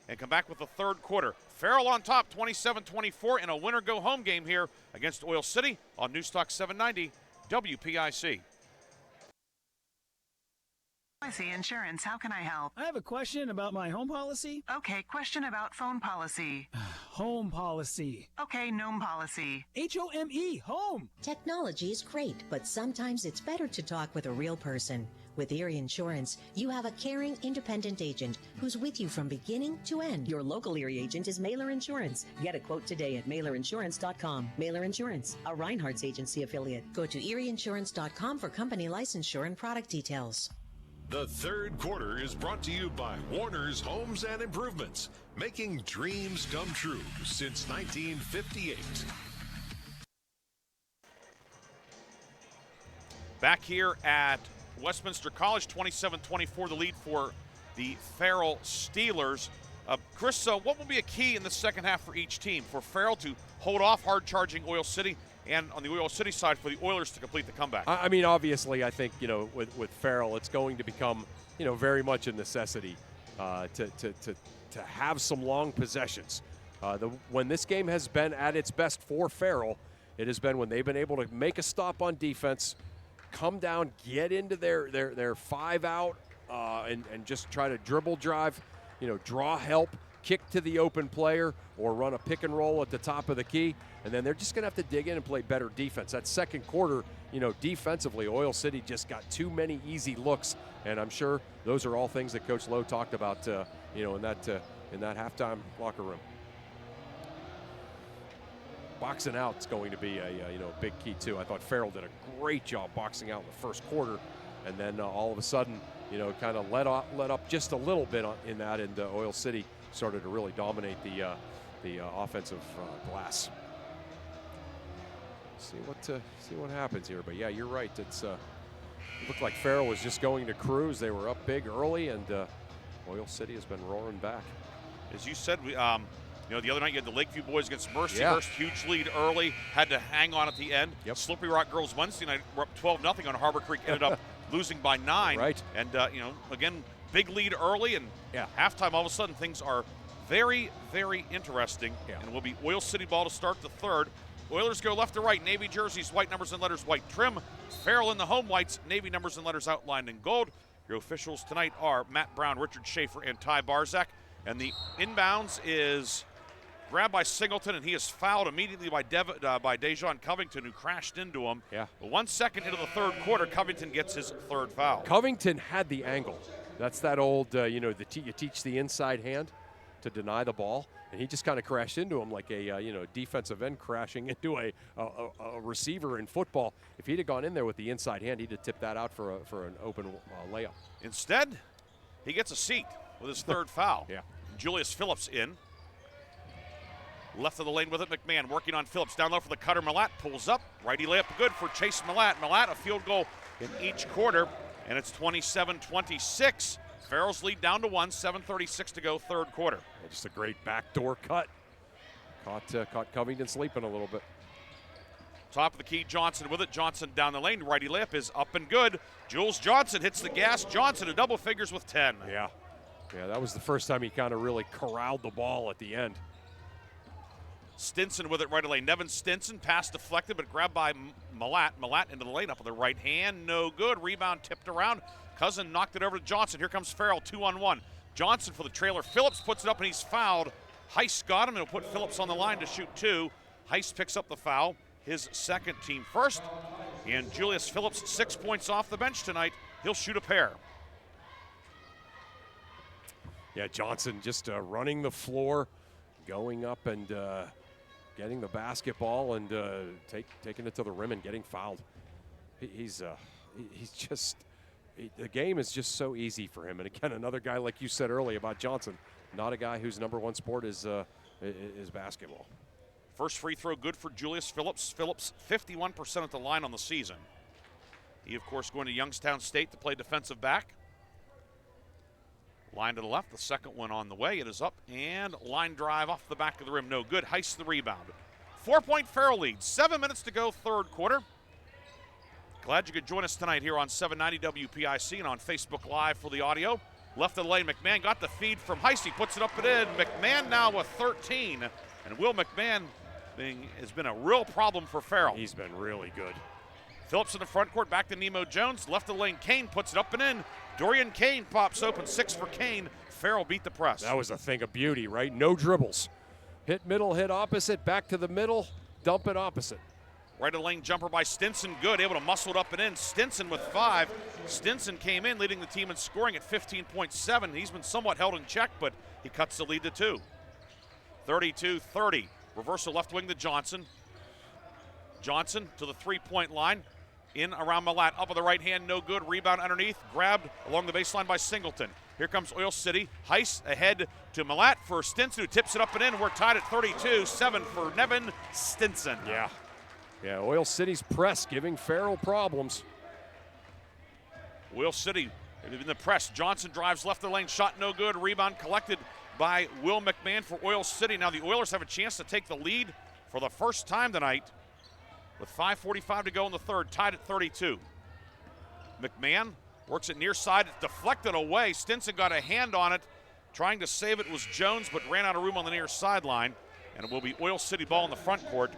And come back with the third quarter. Farrell on top, 27-24 in a winner-go-home game here against Oil City on Newstalk 790 WPIC. PIAA Insurance, how can I help? I have a question about my home policy. Okay, question about phone policy. Home policy. Okay, gnome policy. Home, home. Technology is great, but sometimes it's better to talk with a real person. With Erie Insurance, you have a caring, independent agent who's with you from beginning to end. Your local Erie agent is Mailer Insurance. Get a quote today at mailerinsurance.com. Mailer Insurance, a Reinhardt's agency affiliate. Go to erieinsurance.com for company licensure and product details. The third quarter is brought to you by Warner's Homes and Improvements, making dreams come true since 1958. Back here at Westminster College, 27-24, the lead for the Farrell Steelers. Chris, what will be a key in the second half for each team? For Farrell to hold off hard-charging Oil City, and on the Oil City side for the Oilers to complete the comeback? I mean, obviously, I think, with Farrell, it's going to become, very much a necessity to have some long possessions. When this game has been at its best for Farrell, it has been when they've been able to make a stop on defense, come down, get into their 5 out, and just try to dribble drive, draw help, kick to the open player, or run a pick and roll at the top of the key. And then they're just going to have to dig in and play better defense. That second quarter, defensively, Oil City just got too many easy looks. And I'm sure those are all things that Coach Lowe talked about, in that halftime locker room. Boxing out is going to be a big key too. I thought Farrell did a great job boxing out in the first quarter, and then all of a sudden, kind of let up just a little bit in that, and Oil City started to really dominate the offensive glass. See what happens here, but yeah, you're right. It looked like Farrell was just going to cruise. They were up big early, and Oil City has been roaring back. As you said, the other night you had the Lakeview boys against Mercyhurst, huge lead early, had to hang on at the end. Yep. Slippery Rock girls Wednesday night were up 12-0 on Harbor Creek, ended up losing by 9. Right. And again, big lead early, and halftime, all of a sudden things are very, very interesting. Yeah. And it will be Oil City ball to start the third. Oilers go left to right, navy jerseys, white numbers and letters, white trim. Farrell in the home whites, navy numbers and letters outlined in gold. Your officials tonight are Matt Brown, Richard Schaefer, and Ty Barzak. And the inbounds is grabbed by Singleton, and he is fouled immediately by Dejon Covington, who crashed into him. Yeah. 1 second into the third quarter, Covington gets his third foul. Covington had the angle. That's that old, you teach the inside hand to deny the ball, and he just kind of crashed into him like a defensive end crashing into a receiver in football. If he'd have gone in there with the inside hand, he'd have tipped that out for an open layup. Instead, he gets a seat with his third foul. Yeah. Julius Phillips in. Left of the lane with it, McMahon working on Phillips. Down low for the cutter, Malat pulls up. Righty layup good for Chase Malat. Malat, a field goal in each quarter, and it's 27-26. Farrell's lead down to 1, 7:36 to go, third quarter. Yeah, just a great backdoor cut. Caught Covington sleeping a little bit. Top of the key, Johnson with it. Johnson down the lane. Righty layup is up and good. Jules Johnson hits the gas. Johnson to double figures with 10. Yeah, that was the first time he kind of really corralled the ball at the end. Stinson with it right away. Nevin Stinson, pass deflected, but grabbed by Malat. Malat into the lane, up with the right hand. No good. Rebound tipped around. Cousin knocked it over to Johnson. Here comes Farrell, 2-on-1. Johnson for the trailer. Phillips puts it up, and he's fouled. Heist got him. He'll put Phillips on the line to shoot 2. Heist picks up the foul, his second, team first. And Julius Phillips, 6 points off the bench tonight. He'll shoot a pair. Yeah, Johnson just running the floor, going up and getting the basketball and taking it to the rim and getting fouled. He's just the game is just so easy for him. And again, another guy like you said earlier about Johnson, not a guy whose number one sport is basketball. First free throw good for Julius Phillips. Phillips 51% at the line on the season. He, of course, going to Youngstown State to play defensive back. Line to the left, the second one on the way. It is up and line drive off the back of the rim. No good. Heiss the rebound. 4-point Farrell lead. 7 minutes to go, third quarter. Glad you could join us tonight here on 790 WPIC and on Facebook Live for the audio. Left of the lane, McMahon got the feed from Heiss. He puts it up and in. McMahon now with 13. And Will McMahon has been a real problem for Farrell. He's been really good. Phillips in the front court, back to Nemo Jones. Left of the lane, Kane puts it up and in. Dorian Kane pops open, 6 for Kane. Farrell beat the press. That was a thing of beauty, right? No dribbles. Hit middle, hit opposite, back to the middle, dump it opposite. Right of the lane jumper by Stinson, good, able to muscle it up and in. Stinson with 5. Stinson came in, leading the team in scoring at 15.7. He's been somewhat held in check, but he cuts the lead to 2. 32-30. Reversal left wing to Johnson. Johnson to the three-point line. In around Malat, up on the right hand, no good. Rebound underneath, grabbed along the baseline by Singleton. Here comes Oil City. Heiss ahead to Malat for Stinson, who tips it up and in. We're tied at 32. 7 for Nevin Stinson. Yeah, Oil City's press giving Farrell problems. Oil City in the press. Johnson drives left of the lane, shot no good. Rebound collected by Will McMahon for Oil City. Now the Oilers have a chance to take the lead for the first time tonight with 5:45 to go in the third, tied at 32. McMahon works it near side, it's deflected away. Stinson got a hand on it. Trying to save it was Jones, but ran out of room on the near sideline. And it will be Oil City ball in the front court.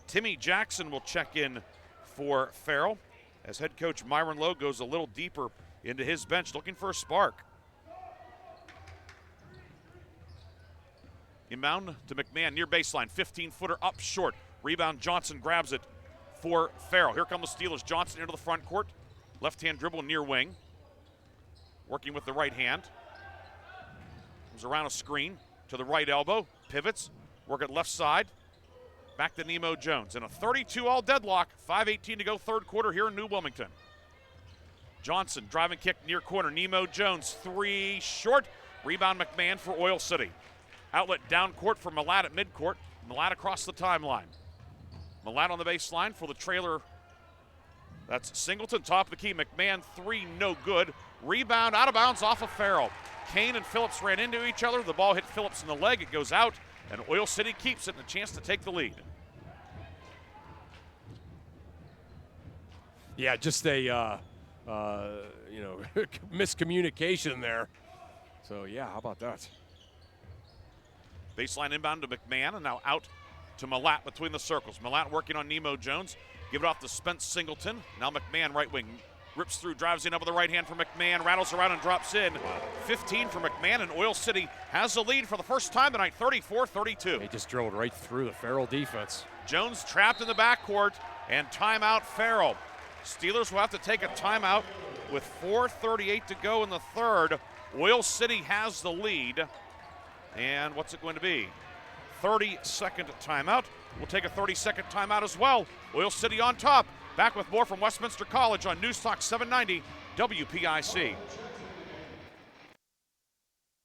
Timmy Jackson will check in for Farrell as head coach Myron Lowe goes a little deeper into his bench, looking for a spark. Inbound to McMahon, near baseline, 15-footer up short. Rebound, Johnson grabs it for Farrell. Here come the Steelers. Johnson into the front court. Left-hand dribble near wing. Working with the right hand. Comes around a screen to the right elbow. Pivots, work at left side. Back to Nemo Jones. In a 32-all deadlock, 5:18 to go third quarter here in New Wilmington. Johnson, driving kick near corner. Nemo Jones, 3 short. Rebound McMahon for Oil City. Outlet down court for Malat at midcourt. Malat across the timeline. Malat on the baseline for the trailer. That's Singleton, top of the key. McMahon, 3, no good. Rebound out of bounds off of Farrell. Kane and Phillips ran into each other. The ball hit Phillips in the leg. It goes out, and Oil City keeps it and a chance to take the lead. Yeah, just a miscommunication there. So yeah, how about that? Baseline inbound to McMahon, and now out to Malat between the circles. Malat working on Nemo Jones. Give it off to Spence Singleton. Now McMahon, right wing, rips through, drives in over the right hand for McMahon, rattles around and drops in. 15 for McMahon, and Oil City has the lead for the first time tonight, 34-32. He just drilled right through the Farrell defense. Jones trapped in the backcourt, and timeout Farrell. Steelers will have to take a timeout with 4:38 to go in the third. Oil City has the lead. And what's it going to be? 30-second timeout. We'll take a 30-second timeout as well. Oil City on top. Back with more from Westminster College on News Talk 790 WPIC.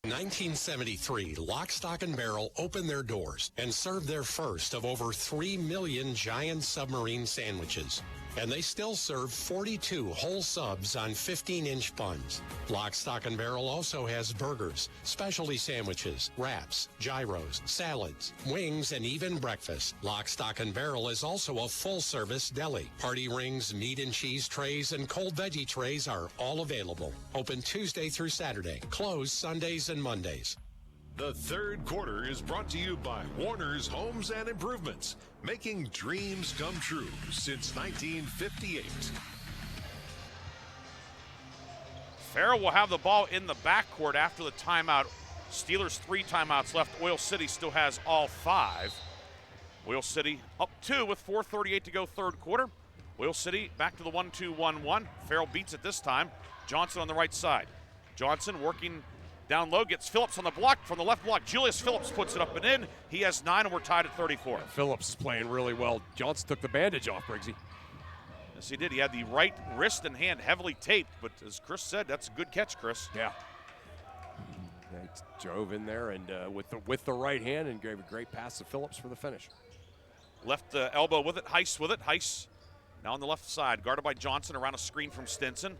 1973, Lock, Stock, and Barrel opened their doors and served their first of over 3 million giant submarine sandwiches. And they still serve 42 whole subs on 15-inch buns. Lock, Stock, and Barrel also has burgers, specialty sandwiches, wraps, gyros, salads, wings, and even breakfast. Lock, Stock, and Barrel is also a full-service deli. Party rings, meat and cheese trays, and cold veggie trays are all available. Open Tuesday through Saturday. Closed Sundays and Mondays. The third quarter is brought to you by Warner's Homes and Improvements, making dreams come true since 1958. Farrell will have the ball in the backcourt after the timeout. Steelers 3 timeouts left. Oil City still has all 5. Oil City up 2 with 4:38 to go third quarter. Oil City back to the 1-2-1-1. Farrell beats it this time. Johnson on the right side. Johnson working down low, gets Phillips on the block from the left block. Julius Phillips puts it up and in. He has 9, and we're tied at 34. Phillips is playing really well. Johnson took the bandage off, Briggsy. Yes, he did. He had the right wrist and hand heavily taped, but as Chris said, that's a good catch, Chris. Yeah. He drove in there and with the right hand and gave a great pass to Phillips for the finish. Left elbow with it. Heiss with it. Heiss now on the left side, guarded by Johnson around a screen from Stinson.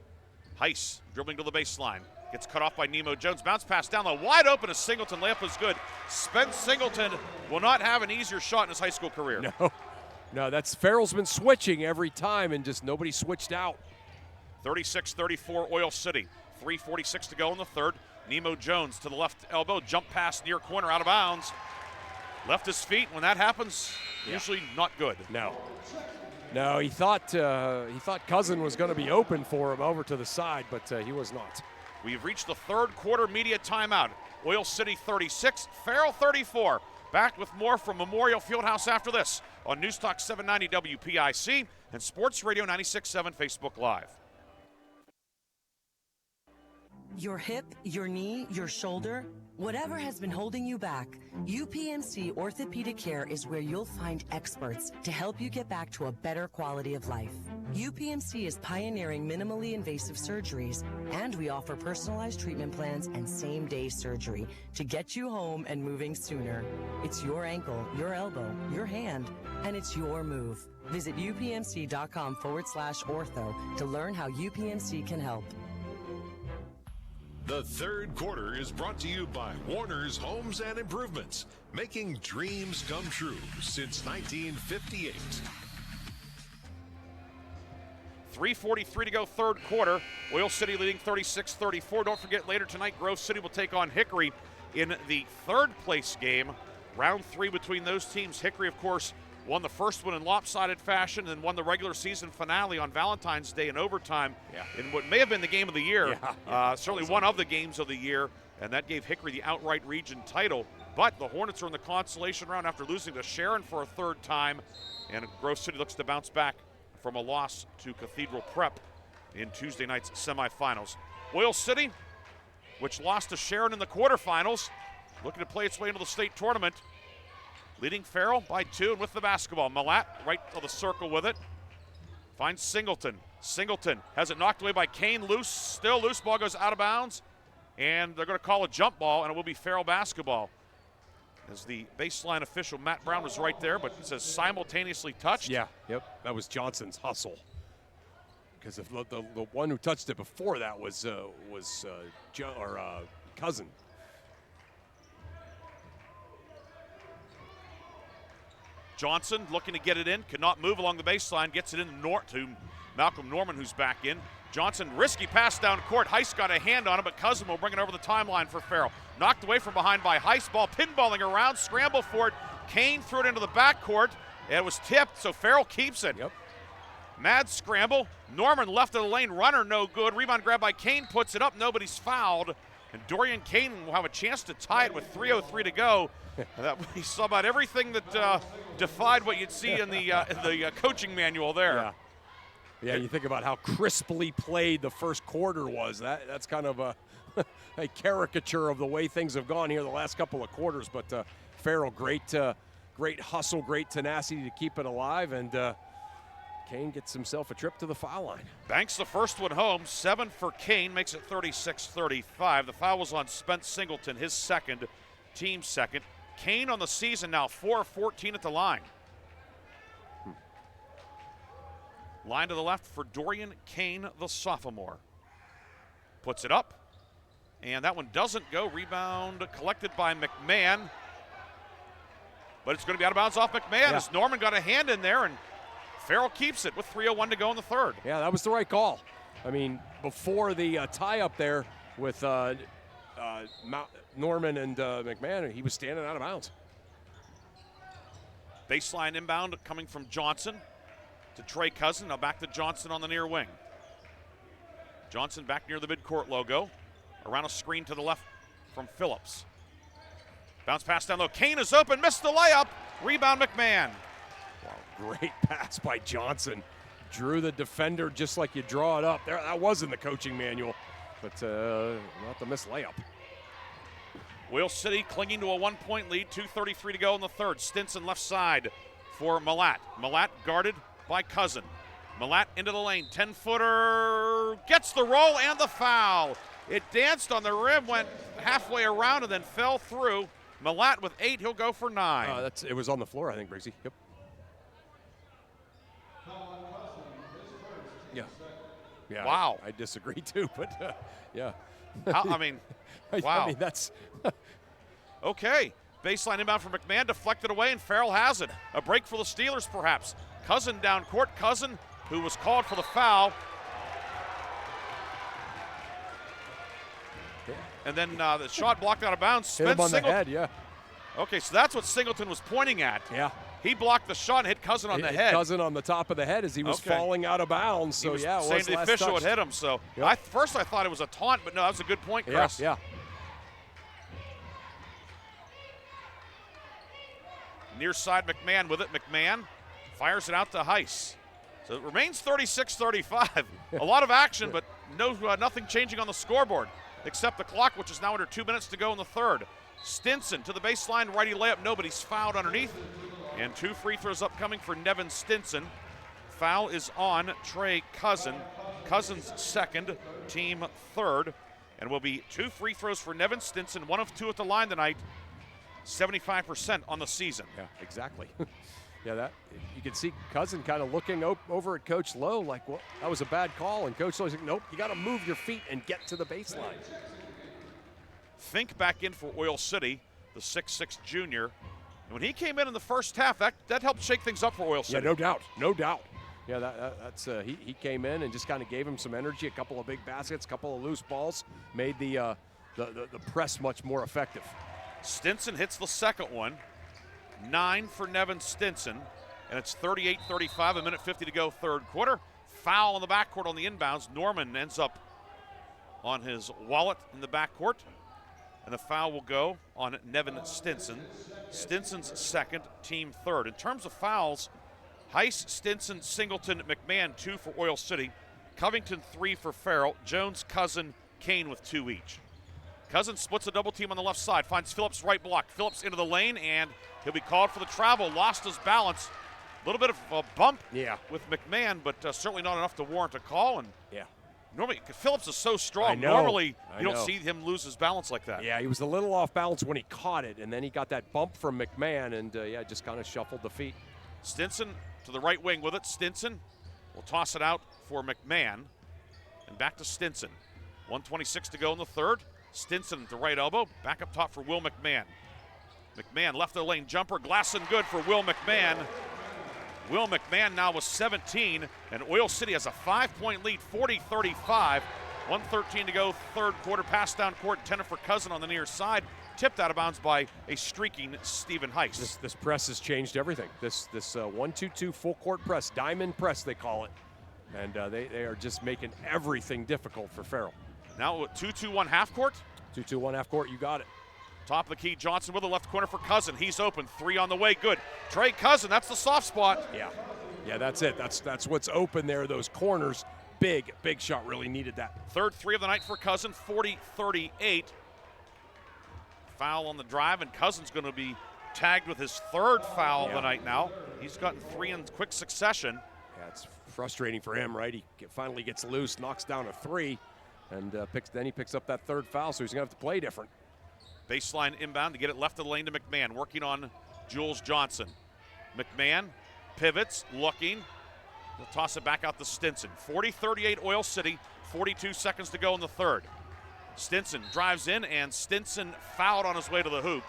Heiss dribbling to the baseline. Gets cut off by Nemo Jones. Bounce pass down low. Wide open to Singleton. Layup is good. Spence Singleton will not have an easier shot in his high school career. No, that's Farrell's been switching every time, and just nobody switched out. 36-34 Oil City. 3:46 to go in the third. Nemo Jones to the left elbow. Jump pass near corner out of bounds. Left his feet. When that happens, usually not good. No, he thought Cousin was going to be open for him over to the side, but he was not. We've reached the third quarter media timeout. Oil City 36, Farrell 34. Back with more from Memorial Fieldhouse after this on News Talk 790 WPIC and Sports Radio 96.7 Facebook Live. Your hip, your knee, your shoulder, whatever has been holding you back, UPMC Orthopedic Care is where you'll find experts to help you get back to a better quality of life. UPMC is pioneering minimally invasive surgeries, and we offer personalized treatment plans and same-day surgery to get you home and moving sooner. It's your ankle, your elbow, your hand, and it's your move. Visit upmc.com/ortho to learn how UPMC can help. The third quarter is brought to you by Warner's Homes and Improvements, making dreams come true since 1958. 3:43 to go, third quarter. Oil City leading 36-34. Don't forget, later tonight, Grove City will take on Hickory in the third place game. Round 3 between those teams. Hickory, of course, won the first one in lopsided fashion and won the regular season finale on Valentine's Day in overtime in what may have been the game of the year. Certainly one of the games of the year, and that gave Hickory the outright region title. But the Hornets are in the consolation round after losing to Sharon for a third time, and Grove City looks to bounce back from a loss to Cathedral Prep in Tuesday night's semifinals. Oil City, which lost to Sharon in the quarterfinals, looking to play its way into the state tournament. Leading Farrell by 2 and with the basketball. Malat right to the circle with it. Finds Singleton. Singleton has it knocked away by Kane. Loose, still loose. Ball goes out of bounds. And they're going to call a jump ball, and it will be Farrell basketball. As the baseline official, Matt Brown, was right there, but it says simultaneously touched. That was Johnson's hustle. Because the one who touched it before that was Cousin. Johnson looking to get it in, could not move along the baseline, gets it in to Malcolm Norman, who's back in. Johnson, risky pass down court. Heiss got a hand on it, but Cousin will bring it over the timeline for Farrell. Knocked away from behind by Heiss. Ball pinballing around, scramble for it. Kane threw it into the backcourt. It was tipped, so Farrell keeps it. Mad scramble. Norman left of the lane, runner no good. Rebound grab by Kane, puts it up, nobody's fouled. And Dorian Kane will have a chance to tie it with 3:03 to go. He saw about everything that defied what you'd see in the coaching manual there. Yeah, you think about how crisply played the first quarter was. That's kind of a caricature of the way things have gone here the last couple of quarters. But Farrell, great hustle, great tenacity to keep it alive, and Kane gets himself a trip to the foul line. Banks the first one home. 7 for Kane, makes it 36-35. The foul was on Spence Singleton, his second, team second. Kane on the season now, 4 of 14 at the line. Line to the left for Dorian Kane, the sophomore. Puts it up, and that one doesn't go. Rebound collected by McMahon. But it's going to be out of bounds off McMahon as Norman got a hand in there, and Farrell keeps it with 3:01 to go in the third. Yeah, that was the right call. I mean, before the tie-up there with Norman and McMahon, he was standing out of bounds. Baseline inbound coming from Johnson to Trey Cousin. Now back to Johnson on the near wing. Johnson back near the midcourt logo. Around a screen to the left from Phillips. Bounce pass down low. Kane is open, missed the layup. Rebound McMahon. Wow, great pass by Johnson. Drew the defender just like you draw it up. There, that was in the coaching manual, but not the missed layup. Oil City clinging to a 1-point lead. 2:33 to go in the third. Stinson left side for Malat. Malat guarded by Cousin. Malat into the lane. 10-footer. Gets the roll and the foul. It danced on the rim, went halfway around, and then fell through. Malat with 8. He'll go for 9. It was on the floor, I think, Briggsy. Yep. Yeah. Yeah, Wow. I disagree too, but yeah. I mean, wow. I mean, that's okay. Baseline inbound for McMahon, deflected away, and Farrell has it. A break for the Steelers, perhaps. Cousin down court. Cousin, who was called for the foul. Yeah. And then the shot blocked out of bounds. Hit him on the head, yeah. Okay, so that's what Singleton was pointing at. Yeah. He blocked the shot and hit Cousin on the head. Cousin on the top of the head as he was falling out of bounds. So, he was yeah, saying the official had hit him. So, yep. First I thought it was a taunt, but no, that was a good point, Chris. Yeah. Near side, McMahon with it. McMahon fires it out to Heiss. So it remains 36-35. A lot of action, but nothing changing on the scoreboard except the clock, which is now under 2 minutes to go in the third. Stinson to the baseline, righty layup. Nobody's fouled underneath. And 2 free throws upcoming for Nevin Stinson. Foul is on Trey Cousin. Cousin's second, team third. And will be 2 free throws for Nevin Stinson, 1 of 2 at the line tonight. 75% on the season. Yeah, exactly. Yeah, that you can see Cousin kind of looking over at Coach Lowe like, well, that was a bad call. And Coach Lowe's like, nope, you got to move your feet and get to the baseline. Fink back in for Oil City, the 6'6 junior. And when he came in the first half, that helped shake things up for Oil City. Yeah, no doubt. Yeah, that's he came in and just kind of gave him some energy, a couple of big baskets, a couple of loose balls, made the press much more effective. Stinson hits the second one. 9 for Nevin Stinson, and it's 38-35, a minute 50 to go, third quarter. Foul on the backcourt on the inbounds. Norman ends up on his wallet in the backcourt, and the foul will go on Nevin Stinson. Stinson's second, team third. In terms of fouls, Heiss, Stinson, Singleton, McMahon, 2 for Oil City. Covington, 3 for Farrell. Jones, Cousin, Kane with 2 each. Cousin splits a double team on the left side, finds Phillips right block. Phillips into the lane, and he'll be called for the travel. Lost his balance. A little bit of a bump with McMahon, but certainly not enough to warrant a call. And normally, Phillips is so strong. Normally, you don't see him lose his balance like that. Yeah, he was a little off balance when he caught it, and then he got that bump from McMahon, and just kind of shuffled the feet. Stinson to the right wing with it. Stinson will toss it out for McMahon, and back to Stinson. 1:26 to go in the third. Stinson at the right elbow, back up top for Will McMahon. McMahon left the lane jumper, glass and good for Will McMahon. Will McMahon now with 17, and Oil City has a 5-point lead, 40-35. 1:13 to go, third quarter, pass down court, intended for Cousin on the near side, tipped out of bounds by a streaking Stephen Heiss. This press has changed everything. This 1-2-2 full court press, diamond press they call it, and they are just making everything difficult for Farrell. Now 2-2-1 half court. 2-2-1 half court, you got it. Top of the key, Johnson with the left corner for Cousin. He's open, 3 on the way, good. Trey Cousin, that's the soft spot. Yeah, that's it. That's what's open there, those corners. Big shot, really needed that. Third 3 of the night for Cousin, 40-38. Foul on the drive, and Cousin's going to be tagged with his third foul of the night now. He's gotten 3 in quick succession. Yeah, it's frustrating for him, right? He finally gets loose, knocks down a 3. And then he picks up that third foul, so he's going to have to play different. Baseline inbound to get it left of the lane to McMahon, working on Jules Johnson. McMahon pivots, looking. He'll toss it back out to Stinson. 40-38 Oil City, 42 seconds to go in the third. Stinson drives in, and Stinson fouled on his way to the hoop.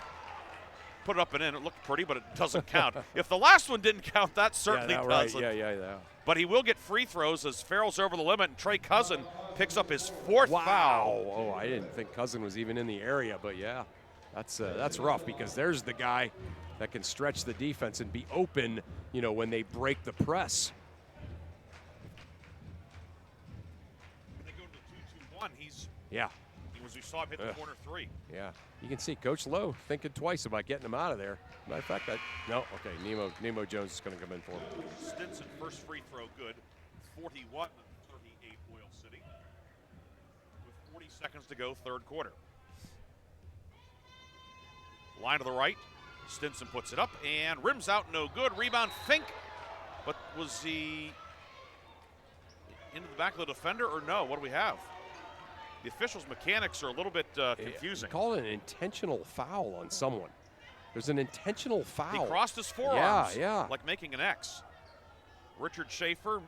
Put it up and in. It looked pretty, but it doesn't count. If the last one didn't count, that certainly doesn't. Right. Yeah. But he will get free throws as Farrell's over the limit, and Trey Cousin picks up his 4th foul. Oh, I didn't think Cousin was even in the area, but yeah, that's rough because there's the guy that can stretch the defense and be open, when they break the press. When they go to 2-2-1, we saw him hit the corner 3. Yeah, you can see Coach Lowe thinking twice about getting him out of there. Matter of fact, Nemo Jones is going to come in for him. Stinson, first free throw good. 41-38 Oil City. With 40 seconds to go, third quarter. Line to the right. Stinson puts it up and rims out, no good. Rebound, Fink. But was he into the back of the defender or no? What do we have? The officials' mechanics are a little bit confusing. He called an intentional foul on someone. There's an intentional foul. He crossed his forearms. Yeah. Like making an X. Richard Schaefer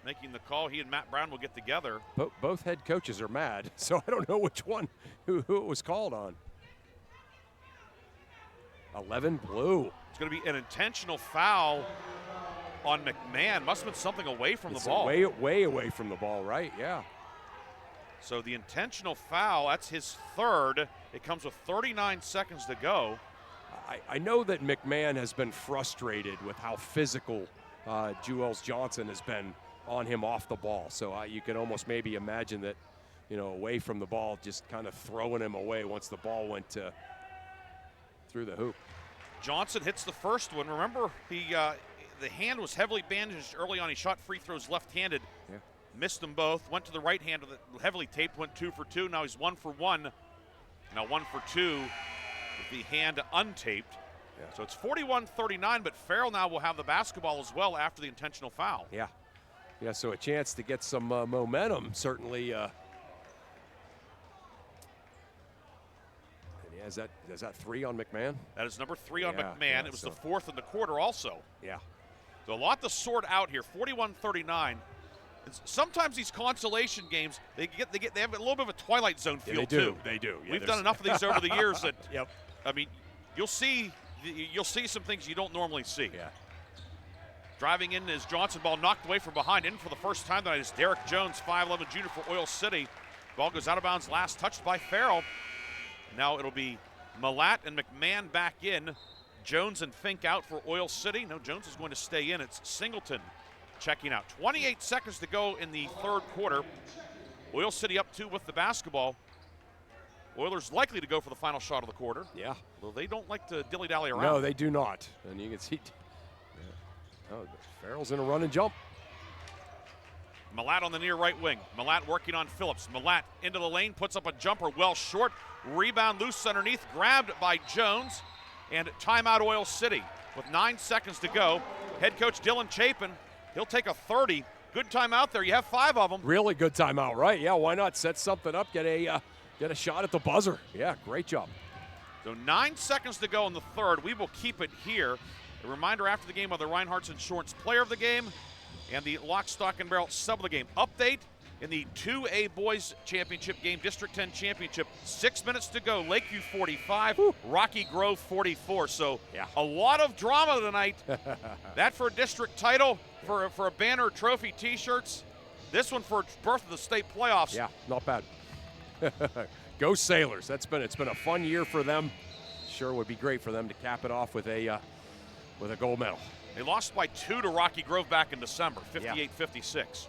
making the call. He and Matt Brown will get together. Both head coaches are mad, so I don't know which one, who it was called on. 11 blue. It's going to be an intentional foul on McMahon. Must have been something away from the ball. Way away from the ball, right? Yeah. So the intentional foul, that's his third. It comes with 39 seconds to go. I know that McMahon has been frustrated with how physical Juelz Johnson has been on him off the ball. So you could almost maybe imagine that, away from the ball, just kind of throwing him away once the ball went through the hoop. Johnson hits the first one. Remember, the hand was heavily bandaged early on. He shot free throws left-handed. Yeah. Missed them both. Went to the right hand, heavily taped, went 2 for 2. Now he's 1 for 1. Now 1 for 2 with the hand untaped. Yeah. So it's 41-39, but Farrell now will have the basketball as well after the intentional foul. Yeah. Yeah, so a chance to get some momentum, certainly. Is that 3 on McMahon? That is number 3 on McMahon. Yeah, it was the 4th in the quarter also. Yeah. So a lot to sort out here. 41-39. Sometimes these consolation games, they have a little bit of a Twilight Zone feel too. They do. Yeah, We've done enough of these over the years that yep. I mean, you'll see some things you don't normally see. Yeah. Driving in is Johnson, ball knocked away from behind. In for the first time tonight is Derek Jones, 5'11" junior for Oil City. Ball goes out of bounds last touched by Farrell. Now it'll be Malat and McMahon back in. Jones and Fink out for Oil City. No, Jones is going to stay in. It's Singleton checking out. 28 seconds to go in the third quarter. Oil City up 2 with the basketball. Oilers likely to go for the final shot of the quarter. Yeah. Well, they don't like to dilly-dally around. No, they do not. And you can see Farrell's in a run and jump. Malat on the near right wing. Malat working on Phillips. Malat into the lane, puts up a jumper well short. Rebound loose underneath, grabbed by Jones. And timeout Oil City with 9 seconds to go. Head coach Dylan Chapin, he'll take a 30. Good timeout there. You have 5 of them. Really good timeout, right? Yeah, why not set something up, get a shot at the buzzer. Yeah, great job. So 9 seconds to go in the third. We will keep it here. A reminder after the game of the Reinhardt's Insurance Player of the Game and the Lock, Stock, and Barrel Sub of the Game. Update in the 2A Boys Championship game, District 10 Championship. 6 minutes to go. Lakeview 45, Woo. Rocky Grove 44. So a lot of drama tonight. That for a district title, for a banner, trophy, T-shirts. This one for berth of the state playoffs. Yeah, not bad. Go Sailors. It's been a fun year for them. Sure would be great for them to cap it off with a gold medal. They lost by 2 to Rocky Grove back in December, 58-56.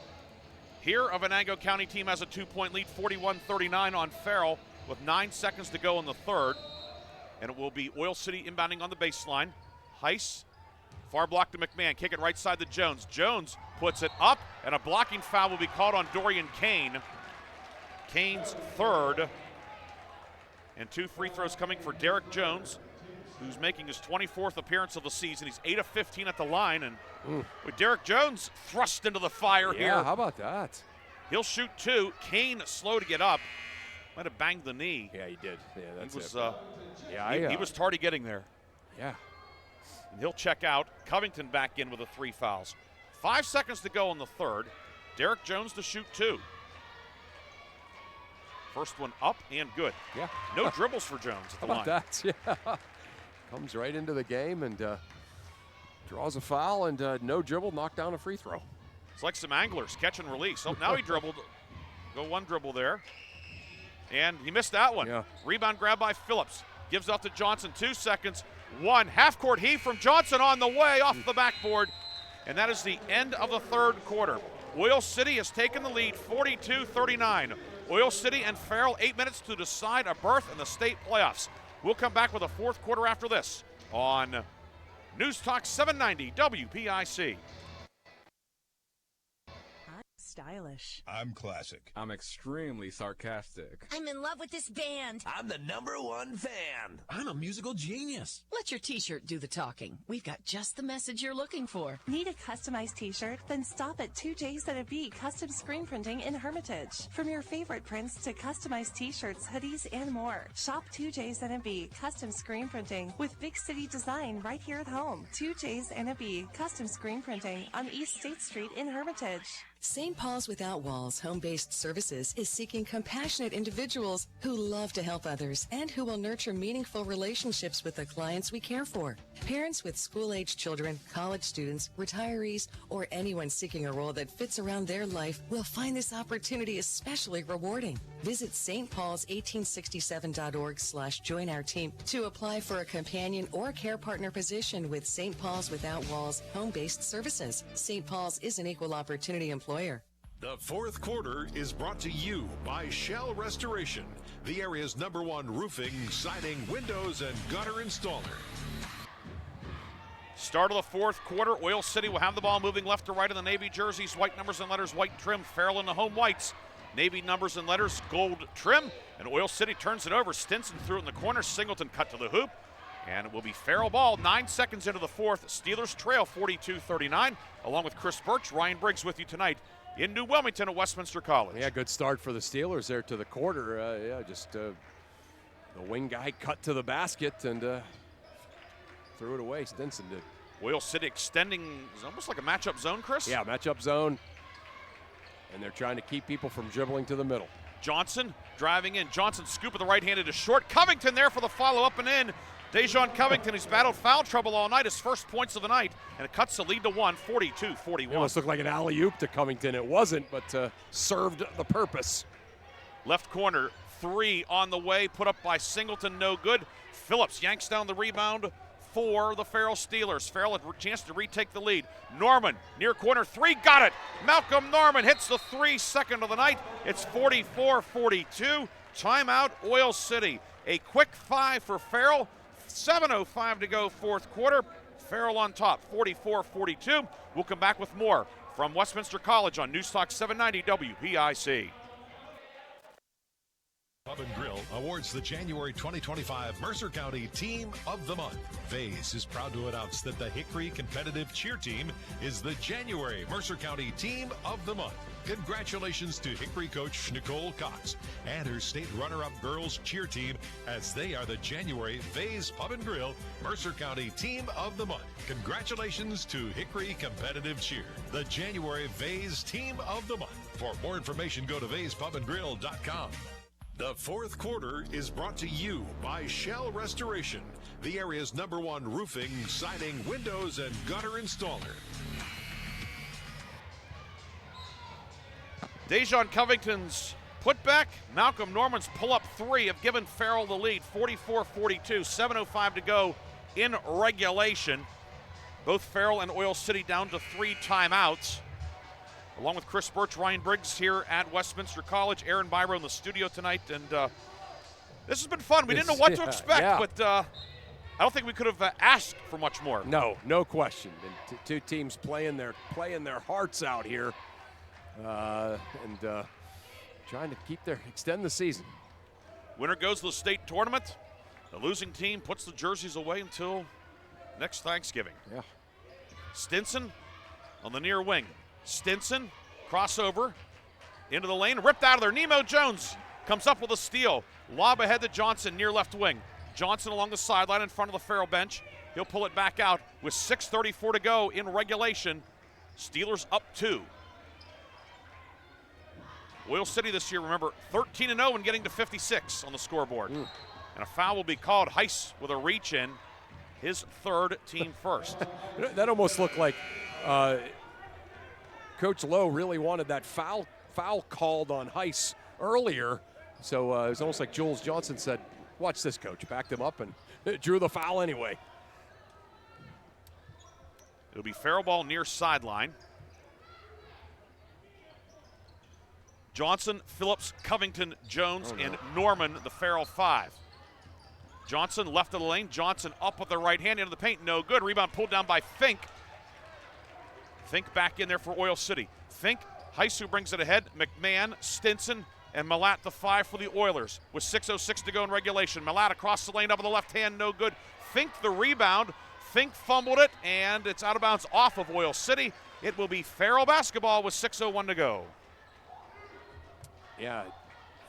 Here, a Venango County team has a 2-point lead, 41-39 on Farrell with 9 seconds to go in the third. And it will be Oil City inbounding on the baseline. Heiss, far block to McMahon, kick it right side to Jones. Jones puts it up, and a blocking foul will be called on Dorian Kane. Kane's third. And 2 free throws coming for Derek Jones, who's making his 24th appearance of the season. He's 8 of 15 at the line, and with Derek Jones thrust into the fire here. Yeah, how about that? He'll shoot 2. Kane slow to get up. Might have banged the knee. Yeah, he did. Yeah, that's he was tardy getting there. Yeah. And he'll check out. Covington back in with the 3 fouls. 5 seconds to go in the third. Derek Jones to shoot 2. First one up and good. Yeah. No dribbles for Jones at the How about line. that? Yeah. Comes right into the game and draws a foul and no dribble, knock down a free throw. It's like some anglers, catch and release. Oh, now he dribbled. Go 1 dribble there. And he missed that one. Yeah. Rebound grab by Phillips. Gives off to Johnson, 2 seconds. 1 half-court heave from Johnson on the way off the backboard. And that is the end of the third quarter. Oil City has taken the lead, 42-39. Oil City and Farrell, 8 minutes to decide a berth in the state playoffs. We'll come back with a fourth quarter after this on News Talk 790 WPIC. Stylish. I'm classic. I'm extremely sarcastic. I'm in love with this band. I'm the #1 fan. I'm a musical genius. Let your t-shirt do the talking. We've got just the message you're looking for. Need a customized t-shirt? Then stop at 2J's&B Custom Screen Printing in Hermitage. From your favorite prints to customized t-shirts, hoodies, and more. Shop 2J's&B Custom Screen Printing with big city design right here at home. 2J's&B Custom Screen Printing on East State Street in Hermitage. St. Paul's Without Walls Home-Based Services is seeking compassionate individuals who love to help others and who will nurture meaningful relationships with the clients we care for. Parents with school-age children, college students, retirees, or anyone seeking a role that fits around their life will find this opportunity especially rewarding. Visit stpaul's1867.org/join our team to apply for a companion or care partner position with St. Paul's Without Walls Home-Based Services. St. Paul's is an equal opportunity employer. The fourth quarter is brought to you by Shell Restoration, the area's #1 roofing, siding, windows, and gutter installer. Start of the fourth quarter, Oil City will have the ball moving left to right in the Navy jerseys, white numbers and letters, white trim. Farrell in the home whites, Navy numbers and letters, gold trim. And Oil City turns it over. Stinson threw it in the corner. Singleton cut to the hoop. And it will be Farrell ball, 9 seconds into the fourth. Steelers trail 42-39. Along with Chris Burtch, Ryan Briggs with you tonight in New Wilmington at Westminster College. Yeah, good start for the Steelers there to the quarter. The wing guy cut to the basket and threw it away. Stinson did. Oil City extending, it's almost like a matchup zone, Chris? Yeah, matchup zone. And they're trying to keep people from dribbling to the middle. Johnson driving in. Johnson scoop of the right-handed is short. Covington there for the follow-up and in. Dejon Covington, who's battled foul trouble all night, his first points of the night, and it cuts the lead to 1, 42-41. It almost looked like an alley-oop to Covington. It wasn't, but served the purpose. Left corner, 3 on the way, put up by Singleton, no good. Phillips yanks down the rebound for the Farrell Steelers. Farrell had a chance to retake the lead. Norman, near corner, 3, got it. Malcolm Norman hits the 3, second of the night. It's 44-42. Timeout, Oil City. A quick 5 for Farrell. 7:05 to go, fourth quarter. Farrell on top, 44-42. We'll come back with more from Westminster College on News Talk 790 WPIC. Pub and Grill awards the January 2025 Mercer County Team of the Month. Vase is proud to announce that the Hickory Competitive Cheer Team is the January Mercer County Team of the Month. Congratulations to Hickory coach Nicole Cox and her state runner-up girls cheer team, as they are the January Vase Pub and Grill Mercer County Team of the Month. Congratulations to Hickory Competitive Cheer, the January Vase Team of the Month. For more information, go to vasepubandgrill.com. The fourth quarter is brought to you by Shell Restoration, the area's #1 roofing, siding, windows, and gutter installer. Dejon Covington's putback, Malcolm Norman's pull-up 3 have given Farrell the lead, 44-42, 7:05 to go in regulation. Both Farrell and Oil City down to 3 timeouts. Along with Chris Burtch, Ryan Briggs here at Westminster College. Aaron Byro in the studio tonight, and this has been fun. We didn't know what to expect, but I don't think we could have asked for much more. No question. And two teams playing their hearts out here, and trying to extend the season. Winner goes to the state tournament. The losing team puts the jerseys away until next Thanksgiving. Yeah. Stinson on the near wing. Stinson, crossover, into the lane, ripped out of there. Nemo Jones comes up with a steal. Lob ahead to Johnson, near left wing. Johnson along the sideline in front of the Farrell bench. He'll pull it back out with 6:34 to go in regulation. Steelers up 2. Oil City this year, remember, 13-0 and getting to 56 on the scoreboard. And a foul will be called. Heiss with a reach in, his 3rd, team first. That almost looked like Coach Lowe really wanted that foul called on Heiss earlier. So it was almost like Jules Johnson said, watch this, coach. Backed him up and drew the foul anyway. It'll be Farrell ball near sideline. Johnson, Phillips, Covington, Jones, and Norman, the Farrell 5. Johnson left of the lane. Johnson up with the right hand into the paint. No good. Rebound pulled down by Fink. Fink back in there for Oil City. Fink, Heisu brings it ahead. McMahon, Stinson, and Malat the 5 for the Oilers with 6:06 to go in regulation. Malat across the lane up with the left hand, no good. Fink the rebound. Fink fumbled it, and it's out of bounds off of Oil City. It will be Farrell basketball with 6:01 to go. Yeah,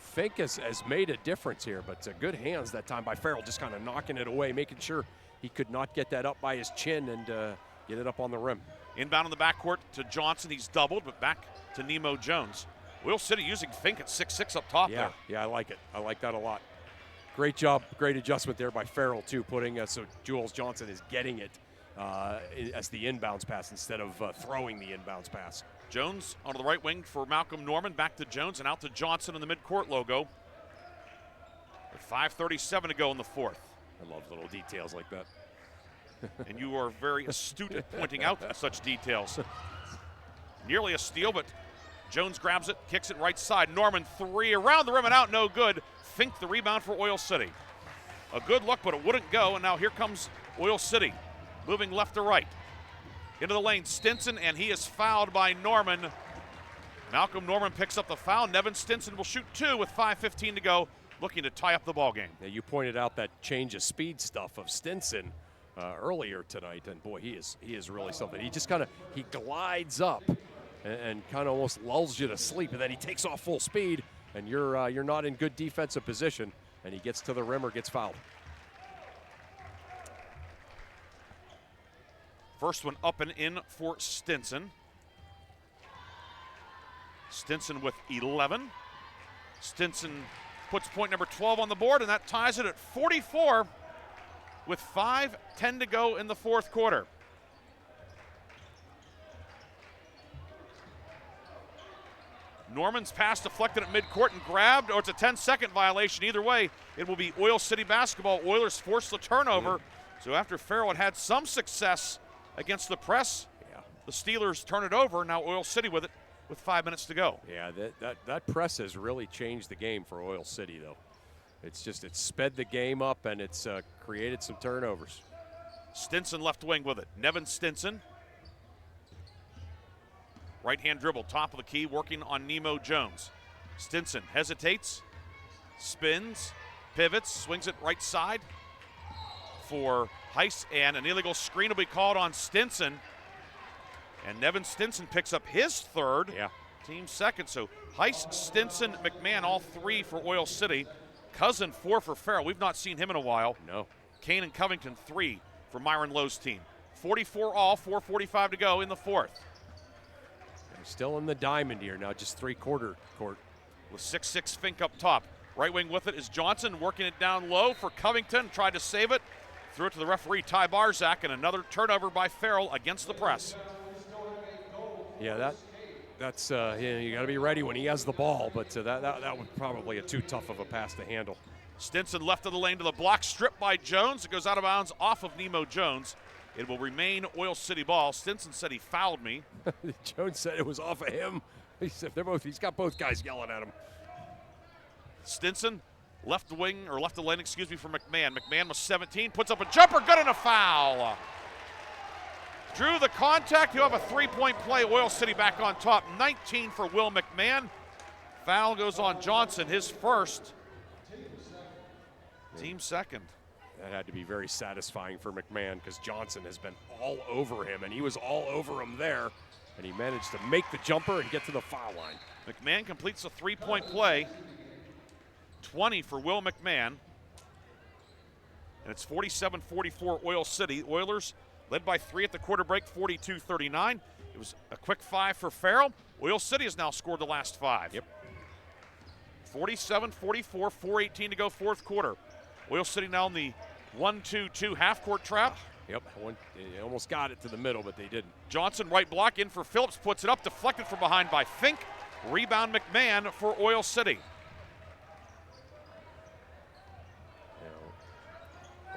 Fink has made a difference here, but good hands that time by Farrell, just kind of knocking it away, making sure he could not get that up by his chin and get it up on the rim. Inbound in the backcourt to Johnson. He's doubled, but back to Nemo Jones. Oil City using Fink at 6'6" up top there. Yeah, I like it. I like that a lot. Great job, great adjustment there by Farrell, too, putting so Jules Johnson is getting it as the inbounds pass instead of throwing the inbounds pass. Jones onto the right wing for Malcolm Norman. Back to Jones and out to Johnson in the midcourt logo. With 5:37 to go in the fourth. I love little details like that. And you are very astute at pointing out such details. Nearly a steal, but Jones grabs it, kicks it right side. Norman three around the rim and out, no good. Fink the rebound for Oil City. A good look, but it wouldn't go, and now here comes Oil City, moving left to right. Into the lane, Stinson, and he is fouled by Norman. Malcolm Norman picks up the foul. Nevin Stinson will shoot two with 5:15 to go, looking to tie up the ball game. Yeah, you pointed out that change of speed stuff of Stinson earlier tonight, and boy, he is really something. He just he glides up and kind of almost lulls you to sleep, and then he takes off full speed, and you're not in good defensive position, and he gets to the rim or gets fouled. First one up and in for Stinson. Stinson with 11. Stinson puts point number 12 on the board, and that ties it at 44 with 5:10 to go in the fourth quarter. Norman's pass deflected at midcourt and grabbed, or it's a 10-second violation. Either way, it will be Oil City basketball. Oilers force the turnover. So after Farrell had some success against the press, the Steelers turn it over. Now Oil City with it with 5 minutes to go. Yeah, that press has really changed the game for Oil City, though. It's sped the game up, and it's created some turnovers. Stinson left wing with it. Nevin Stinson. Right-hand dribble, top of the key, working on Nemo Jones. Stinson hesitates, spins, pivots, swings it right side for Heiss, and an illegal screen will be called on Stinson. And Nevin Stinson picks up his third, team second. So Heiss, Stinson, McMahon, all three for Oil City. Cousin 4 for Farrell. We've not seen him in a while. No. Kane and Covington 3 for Myron Lowe's team. 44 all, 4:45 to go in the fourth. They're still in the diamond here now, just three-quarter court. With 6'6" Fink up top. Right wing with it is Johnson, working it down low for Covington. Tried to save it. Threw it to the referee, Ty Barzak, and another turnover by Farrell against the press. Yeah, that's you got to be ready when he has the ball, but that was probably too tough of a pass to handle. Stinson left of the lane to the block, stripped by Jones. It goes out of bounds off of Nemo Jones. It will remain Oil City ball. Stinson said he fouled me. Jones said it was off of him. He said he's got both guys yelling at him. Stinson left the wing, or left the lane, excuse me, for McMahon. McMahon was 17, puts up a jumper, good, and a foul. Drew the contact. He'll have a three-point play. Oil City back on top. 19 for Will McMahon. Foul goes on Johnson, his first. Team second. That had to be very satisfying for McMahon because Johnson has been all over him, and he was all over him there, and he managed to make the jumper and get to the foul line. McMahon completes a three-point play. 20 for Will McMahon. And it's 47-44 Oil City. Oilers led by 3 at the quarter break, 42-39. It was a quick 5 for Farrell. Oil City has now scored the last 5. Yep. 47-44, 4:18 to go fourth quarter. Oil City now in the 1-2-2 half-court trap. Yep, they almost got it to the middle, but they didn't. Johnson right block in for Phillips, puts it up, deflected from behind by Fink. Rebound McMahon for Oil City.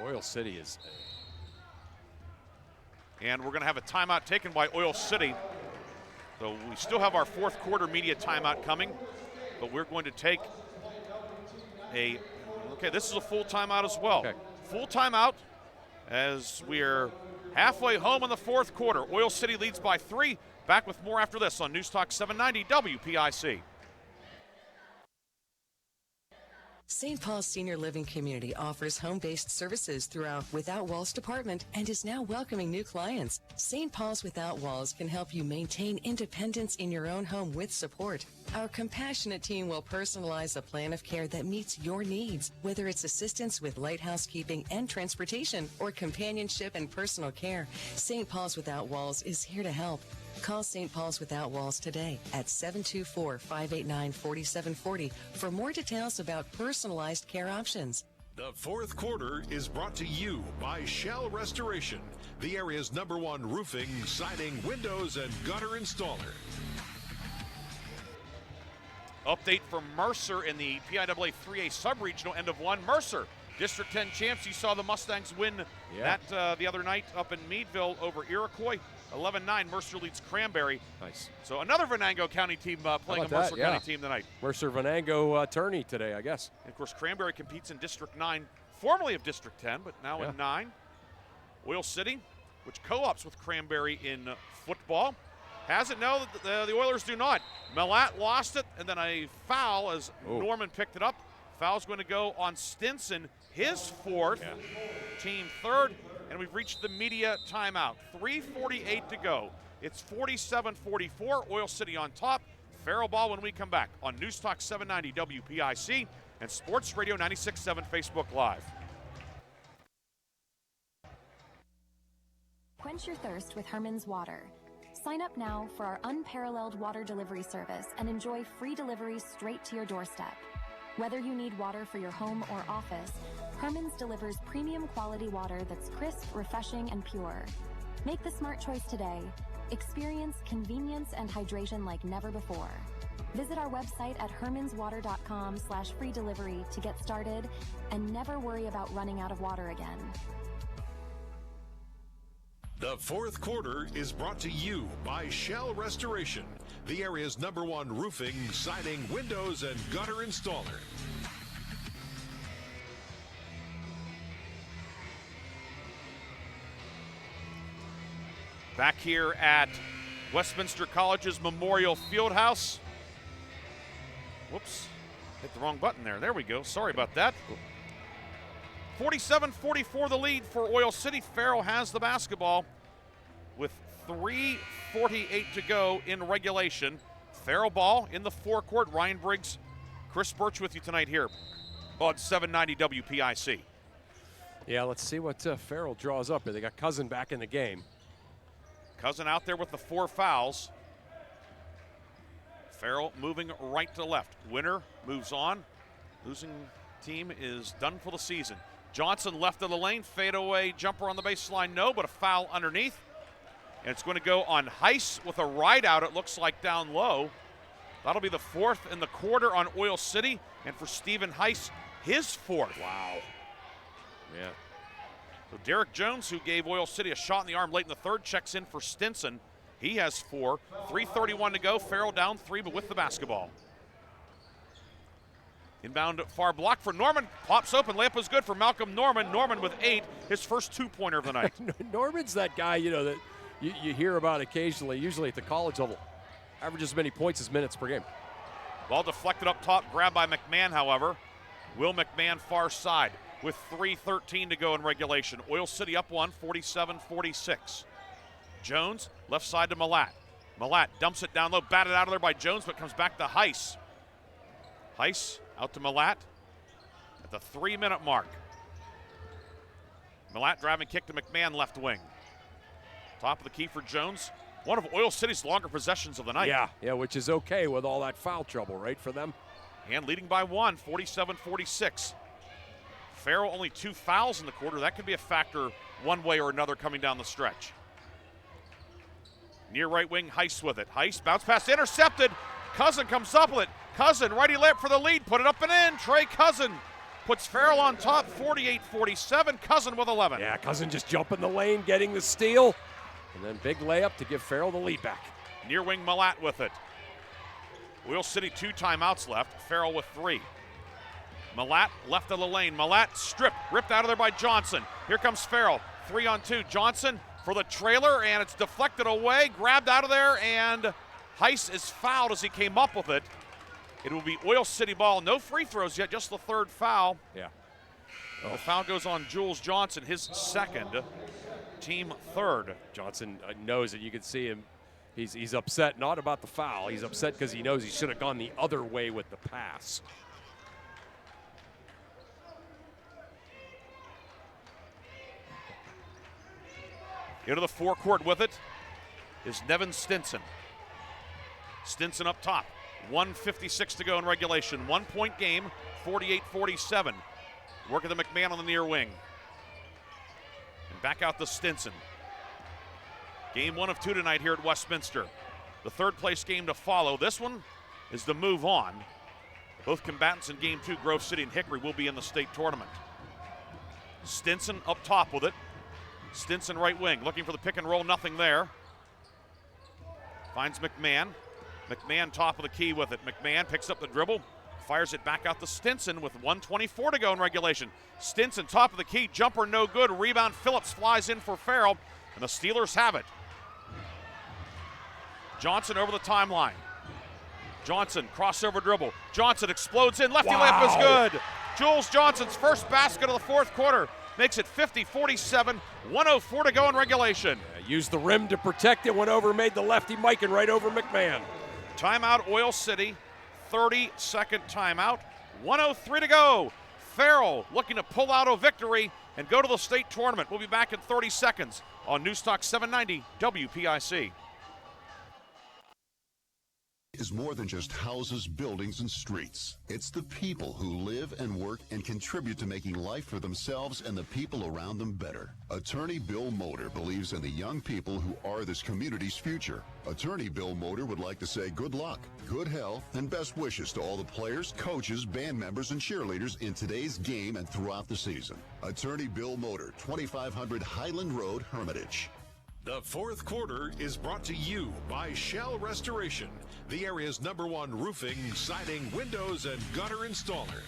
Oil City is... And we're going to have a timeout taken by Oil City. So we still have our fourth quarter media timeout coming, but we're going to take a... Okay, this is a full timeout as well. Okay. Full timeout as we're halfway home in the fourth quarter. Oil City leads by 3. Back with more after this on News Talk 790 WPIC. St. Paul's Senior Living Community offers home-based services throughout Without Walls department and is now welcoming new clients. St. Paul's Without Walls can help you maintain independence in your own home with support. Our compassionate team will personalize a plan of care that meets your needs, whether it's assistance with light housekeeping and transportation or companionship and personal care. St. Paul's Without Walls is here to help. Call St. Paul's Without Walls today at 724-589-4740 for more details about personalized care options. The fourth quarter is brought to you by Shell Restoration, the area's #1 roofing, siding, windows, and gutter installer. Update from Mercer in the PIAA 3A sub-regional end of one. Mercer, District 10 champs. You saw the Mustangs win that the other night up in Meadville over Iroquois. 11-9, Mercer leads Cranberry. Nice. So another Venango County team playing a Mercer County team tonight. Mercer Venango tourney today, I guess. And of course, Cranberry competes in District 9, formerly of District 10, but now in 9. Oil City, which co-ops with Cranberry in football, has it? No, the Oilers do not. Malat lost it, and then a foul as Norman picked it up. Foul's going to go on Stinson, his fourth, team third. And we've reached the media timeout. 3:48 to go. It's 47-44. Oil City on top. Farrell ball when we come back on News Talk 790 WPIC and Sports Radio 96.7 Facebook Live. Quench your thirst with Herman's Water. Sign up now for our unparalleled water delivery service and enjoy free delivery straight to your doorstep. Whether you need water for your home or office, Herman's delivers premium quality water that's crisp, refreshing, and pure. Make the smart choice today. Experience convenience and hydration like never before. Visit our website at hermanswater.com/free delivery to get started and never worry about running out of water again. The fourth quarter is brought to you by Shell Restoration, the area's #1 roofing, siding, windows, and gutter installer. Back here at Westminster College's Memorial Fieldhouse. Whoops, hit the wrong button there. There we go. Sorry about that. 47-44 the lead for Oil City. Farrell has the basketball with 3:48 to go in regulation. Farrell ball in the forecourt. Ryan Briggs, Chris Burtch with you tonight here on 790 WPIC. Yeah, let's see what Farrell draws up here. They got Cousin back in the game. Cousin out there with the 4 fouls. Farrell moving right to left. Winner moves on. Losing team is done for the season. Johnson left of the lane. Fadeaway jumper on the baseline. No, but a foul underneath. And it's going to go on Heiss with a ride out, it looks like, down low. That'll be the 4th in the quarter on Oil City. And for Stephen Heiss, his 4th. Wow. Yeah. So Derek Jones, who gave Oil City a shot in the arm late in the third, checks in for Stinson. He has 4. 3:31 to go. Farrell down 3, but with the basketball. Inbound far block for Norman. Pops open. Layup is good for Malcolm Norman. Norman with 8, his first 2-pointer of the night. Norman's that guy, that you hear about occasionally, usually at the college level. Averages as many points as minutes per game. Ball deflected up top, grabbed by McMahon, however. Will McMahon far side with 3:13 to go in regulation. Oil City up 1, 47-46. Jones, left side to Malat. Malat dumps it down low, batted out of there by Jones, but comes back to Heiss. Heiss out to Malat at the 3-minute mark. Malat driving kick to McMahon, left wing. Top of the key for Jones. One of Oil City's longer possessions of the night. Yeah, which is okay with all that foul trouble, right, for them? And leading by 1, 47-46. Farrell only 2 fouls in the quarter. That could be a factor one way or another coming down the stretch. Near right wing, Heiss with it. Heiss, bounce pass intercepted. Cousin comes up with it. Cousin, righty layup for the lead. Put it up and in. Trey Cousin puts Farrell on top, 48-47. Cousin with 11. Yeah, Cousin just jumping the lane, getting the steal. And then big layup to give Farrell the lead back. Near wing, Malat with it. Oil City 2 timeouts left. Farrell with 3. Malat left of the lane. Malat stripped, ripped out of there by Johnson. Here comes Farrell. 3-on-2. Johnson for the trailer, and it's deflected away. Grabbed out of there, and Heiss is fouled as he came up with it. It will be Oil City ball. No free throws yet, just the third foul. Yeah. The foul goes on Jules Johnson, his second, team third. Johnson knows it. You can see him. He's upset not about the foul. He's upset because he knows he should have gone the other way with the pass. Into the forecourt with it is Nevin Stinson. Stinson up top. 1:56 to go in regulation. 1 point game, 48-47. Working the McMahon on the near wing. And back out to Stinson. Game 1 of 2 tonight here at Westminster. The third place game to follow. This one is the move on. Both combatants in game 2, Grove City and Hickory, will be in the state tournament. Stinson up top with it. Stinson right wing, looking for the pick and roll, nothing there. Finds McMahon. McMahon top of the key with it. McMahon picks up the dribble, fires it back out to Stinson with 1:24 to go in regulation. Stinson top of the key, jumper no good. Rebound, Phillips flies in for Farrell, and the Steelers have it. Johnson over the timeline. Johnson, crossover dribble. Johnson explodes in, lefty layup is good. Jules Johnson's first basket of the fourth quarter makes it 50-47, 1:04 to go in regulation. Yeah, used the rim to protect it, went over, made the lefty Mikan right over McMahon. Timeout, Oil City, 30-second timeout, 1:03 to go. Farrell looking to pull out a victory and go to the state tournament. We'll be back in 30 seconds on Newstalk 790 WPIC. Is more than just houses, buildings, and streets. It's the people who live and work and contribute to making life for themselves and the people around them better. Attorney Bill Motor believes in the young people who are this community's future. Attorney Bill Motor would like to say good luck, good health, and best wishes to all the players, coaches, band members, and cheerleaders in today's game and throughout the season. Attorney Bill Motor, 2500 Highland Road, Hermitage. The fourth quarter is brought to you by Shell Restoration, the area's #1 roofing, siding, windows, and gutter installer.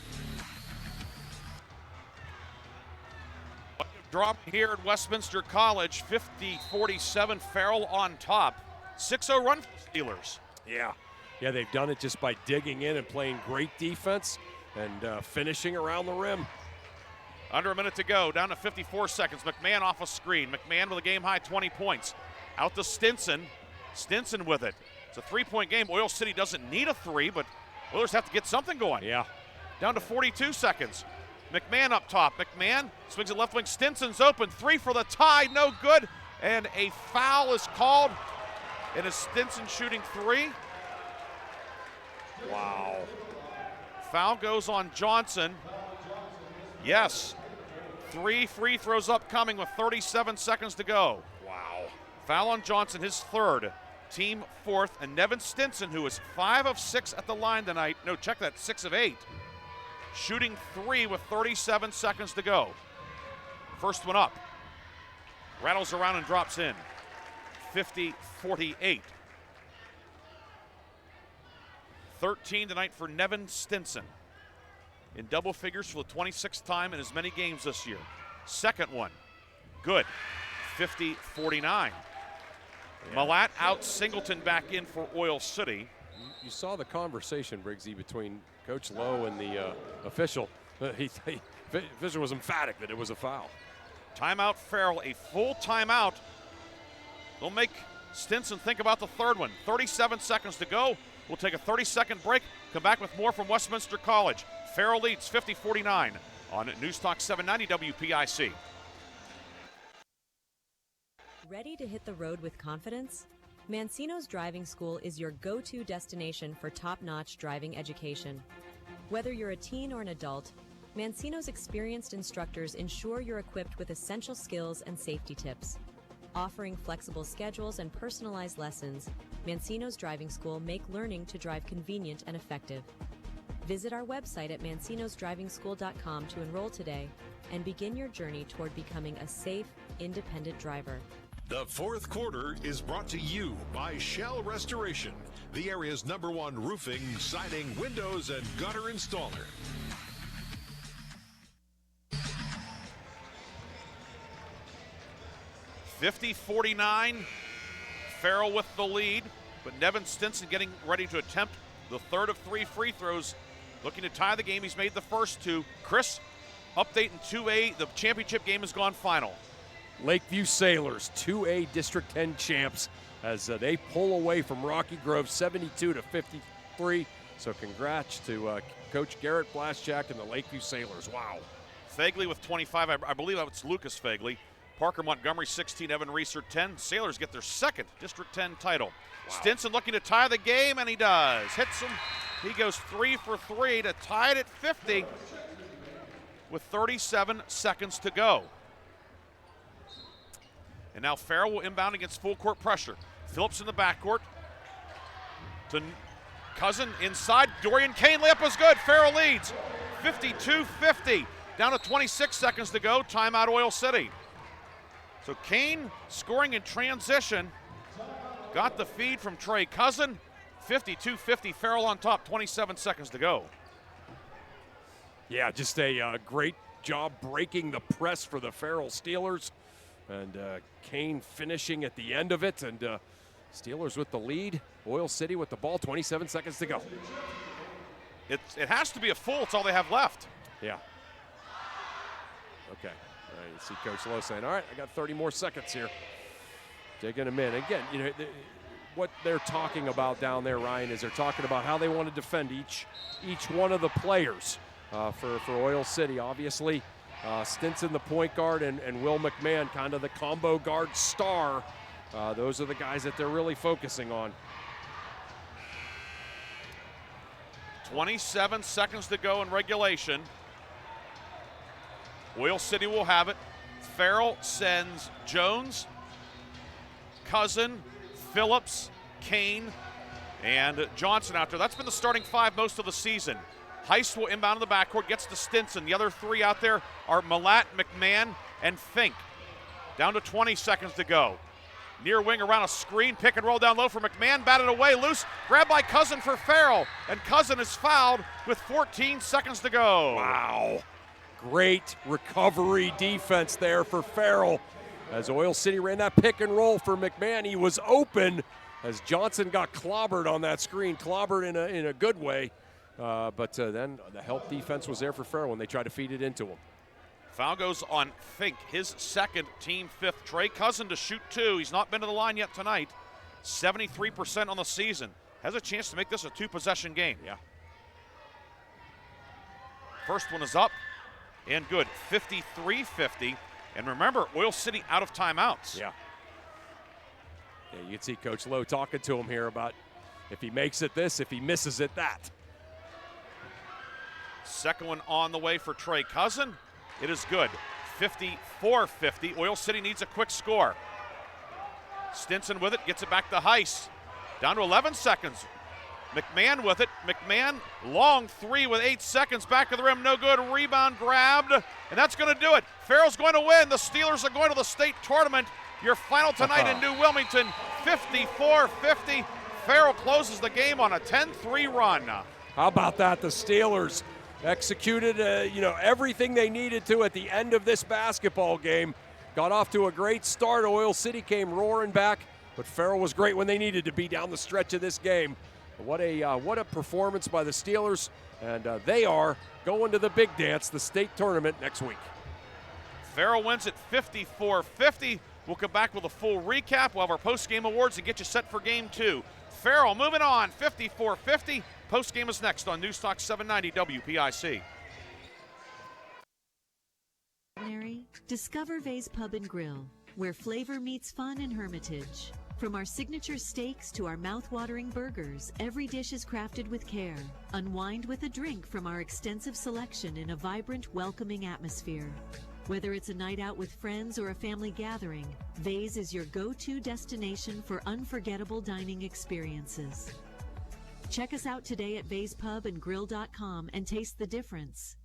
Drop here at Westminster College, 50-47, Farrell on top. 6-0 run for the Steelers. Yeah, they've done it just by digging in and playing great defense and finishing around the rim. Under a minute to go, down to 54 seconds. McMahon off a screen. McMahon with a game-high 20 points. Out to Stinson. Stinson with it. It's a three-point game. Oil City doesn't need a three, but Oilers have to get something going. Yeah. Down to 42 seconds. McMahon up top. McMahon swings it left wing. Stinson's open. Three for the tie. No good. And a foul is called. And is Stinson shooting three? Wow. Foul goes on Johnson. Yes. 3 free throws upcoming with 37 seconds to go. Wow. Foul on Johnson, his third, team fourth, and Nevin Stinson, who is 5 of 6 at the line tonight. No, check that, 6 of 8. Shooting 3 with 37 seconds to go. First one up. Rattles around and drops in. 50-48. 13 tonight for Nevin Stinson. In double figures for the 26th time in as many games this year. Second one, good, 50-49. Yeah. Malat out, Singleton back in for Oil City. You saw the conversation, Briggsy, between Coach Lowe and the official. Official was emphatic that it was a foul. Timeout Farrell, a full timeout. They'll make Stinson think about the third one. 37 seconds to go. We'll take a 30-second break, come back with more from Westminster College. Farrell leads 50-49 on Newstalk 790 WPIC. Ready to hit the road with confidence? Mancino's Driving School is your go-to destination for top-notch driving education. Whether you're a teen or an adult, Mancino's experienced instructors ensure you're equipped with essential skills and safety tips. Offering flexible schedules and personalized lessons, Mancino's Driving School make learning to drive convenient and effective. Visit our website at mancinosdrivingschool.com to enroll today and begin your journey toward becoming a safe, independent driver. The fourth quarter is brought to you by Shell Restoration, the area's #1 roofing, siding, windows, and gutter installer. $50-49, Farrell with the lead, but Nevin Stinson getting ready to attempt the third of 3 free throws, looking to tie the game. He's made the first 2. Chris, update in 2A. The championship game has gone final. Lakeview Sailors, 2A District 10 champs, as they pull away from Rocky Grove 72-53. So congrats to Coach Garrett Blaschak and the Lakeview Sailors. Wow. Fegley with 25. I believe it's Lucas Fegley. Parker Montgomery 16, Evan Reeser 10. Sailors get their second District 10 title. Wow. Stinson looking to tie the game, and he does. Hits him. He goes 3 for 3 to tie it at 50 with 37 seconds to go. And now Farrell will inbound against full court pressure. Phillips in the backcourt to Cousin inside. Dorian Kane layup is good. Farrell leads 52-50. Down to 26 seconds to go. Timeout Oil City. So Kane scoring in transition. Got the feed from Trey Cousin. 52-50. Farrell on top. 27 seconds to go. Yeah, just a great job breaking the press for the Farrell Steelers. And Kane finishing at the end of it. And Steelers with the lead. Oil City with the ball. 27 seconds to go. It has to be a full. It's all they have left. Yeah. Okay. You see Coach Lowe saying, all right, I got 30 more seconds here. Taking them in. Again, you know, what they're talking about down there, Ryan, is they're talking about how they want to defend each one of the players for Oil City. Obviously, Stinson, the point guard, and Will McMahon, kind of the combo guard star. Those are the guys that they're really focusing on. 27 seconds to go in regulation. Oil City will have it. Farrell sends Jones, Cousin, Phillips, Kane, and Johnson out there. That's been the starting 5 most of the season. Heist will inbound in the backcourt, gets to Stinson. The other 3 out there are Malat, McMahon, and Fink. Down to 20 seconds to go. Near wing around a screen, pick and roll down low for McMahon, batted away, loose, grabbed by Cousin for Farrell, and Cousin is fouled with 14 seconds to go. Wow. Great recovery defense there for Farrell. As Oil City ran that pick and roll for McMahon, he was open as Johnson got clobbered on that screen, clobbered in a good way. But then the help defense was there for Farrell when they tried to feed it into him. Foul goes on Fink, his second, team 5th. Trey Cousin to shoot 2. He's not been to the line yet tonight. 73% on the season. Has a chance to make this a 2-possession game. Yeah. First one is up and good. 53-50. And remember, Oil City out of timeouts. Yeah. Yeah, you can see Coach Lowe talking to him here about if he makes it this, if he misses it that. Second one on the way for Trey Cousin. It is good. 54-50. Oil City needs a quick score. Stinson with it, gets it back to Heiss. Down to 11 seconds. McMahon with it. McMahon, long 3 with 8 seconds. Back of the rim, no good. Rebound grabbed, and that's going to do it. Farrell's going to win. The Steelers are going to the state tournament. Your final tonight in New Wilmington, 54-50. Farrell closes the game on a 10-3 run. How about that? The Steelers executed everything they needed to at the end of this basketball game. Got off to a great start. Oil City came roaring back, but Farrell was great when they needed to be down the stretch of this game. What a performance by the Steelers, and they are going to the big dance, the state tournament, next week. Farrell wins at 54-50. We'll come back with a full recap. We'll have our post-game awards and get you set for game 2. Farrell moving on, 54-50. Post-game is next on Newstalk 790 WPIC. Discover Vay's Pub and Grill, where flavor meets fun in Hermitage. From our signature steaks to our mouth-watering burgers, every dish is crafted with care. Unwind with a drink from our extensive selection in a vibrant, welcoming atmosphere. Whether it's a night out with friends or a family gathering, Vay's is your go-to destination for unforgettable dining experiences. Check us out today at vayspubandgrill.com and taste the difference.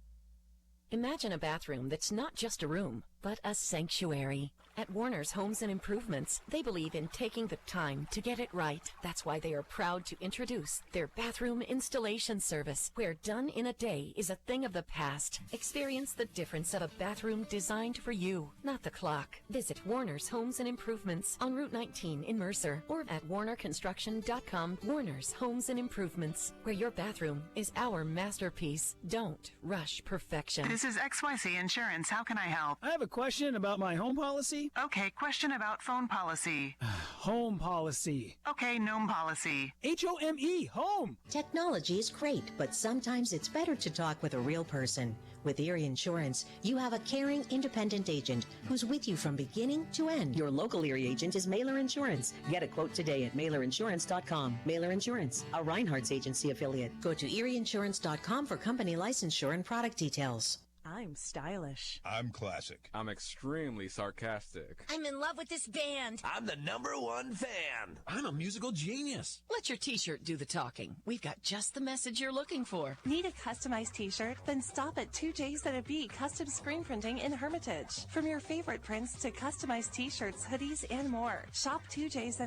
Imagine a bathroom that's not just a room, but a sanctuary. At Warner's Homes and Improvements, they believe in taking the time to get it right. That's why they are proud to introduce their bathroom installation service, where done in a day is a thing of the past. Experience the difference of a bathroom designed for you, not the clock. Visit Warner's Homes and Improvements on Route 19 in Mercer or at warnerconstruction.com. Warner's Homes and Improvements, where your bathroom is our masterpiece. Don't rush perfection. This is XYC Insurance. How can I help? I have a question about my home policy. Okay, question about phone policy. Home policy. Okay, gnome policy. HOME, home. Technology is great, but sometimes it's better to talk with a real person. With Erie Insurance, you have a caring, independent agent who's with you from beginning to end. Your local Erie agent is Mailer Insurance. Get a quote today at mailerinsurance.com. Mailer Insurance, a Reinhardt's agency affiliate. Go to erieinsurance.com for company licensure and product details. I'm stylish. I'm classic. I'm extremely sarcastic. I'm in love with this band. I'm the #1 fan. I'm a musical genius. Let your t-shirt do the talking. We've got just the message you're looking for. Need a customized t-shirt? Then stop at 2J's Custom Screen Printing in Hermitage. From your favorite prints to customized t-shirts, hoodies, and more. Shop 2J's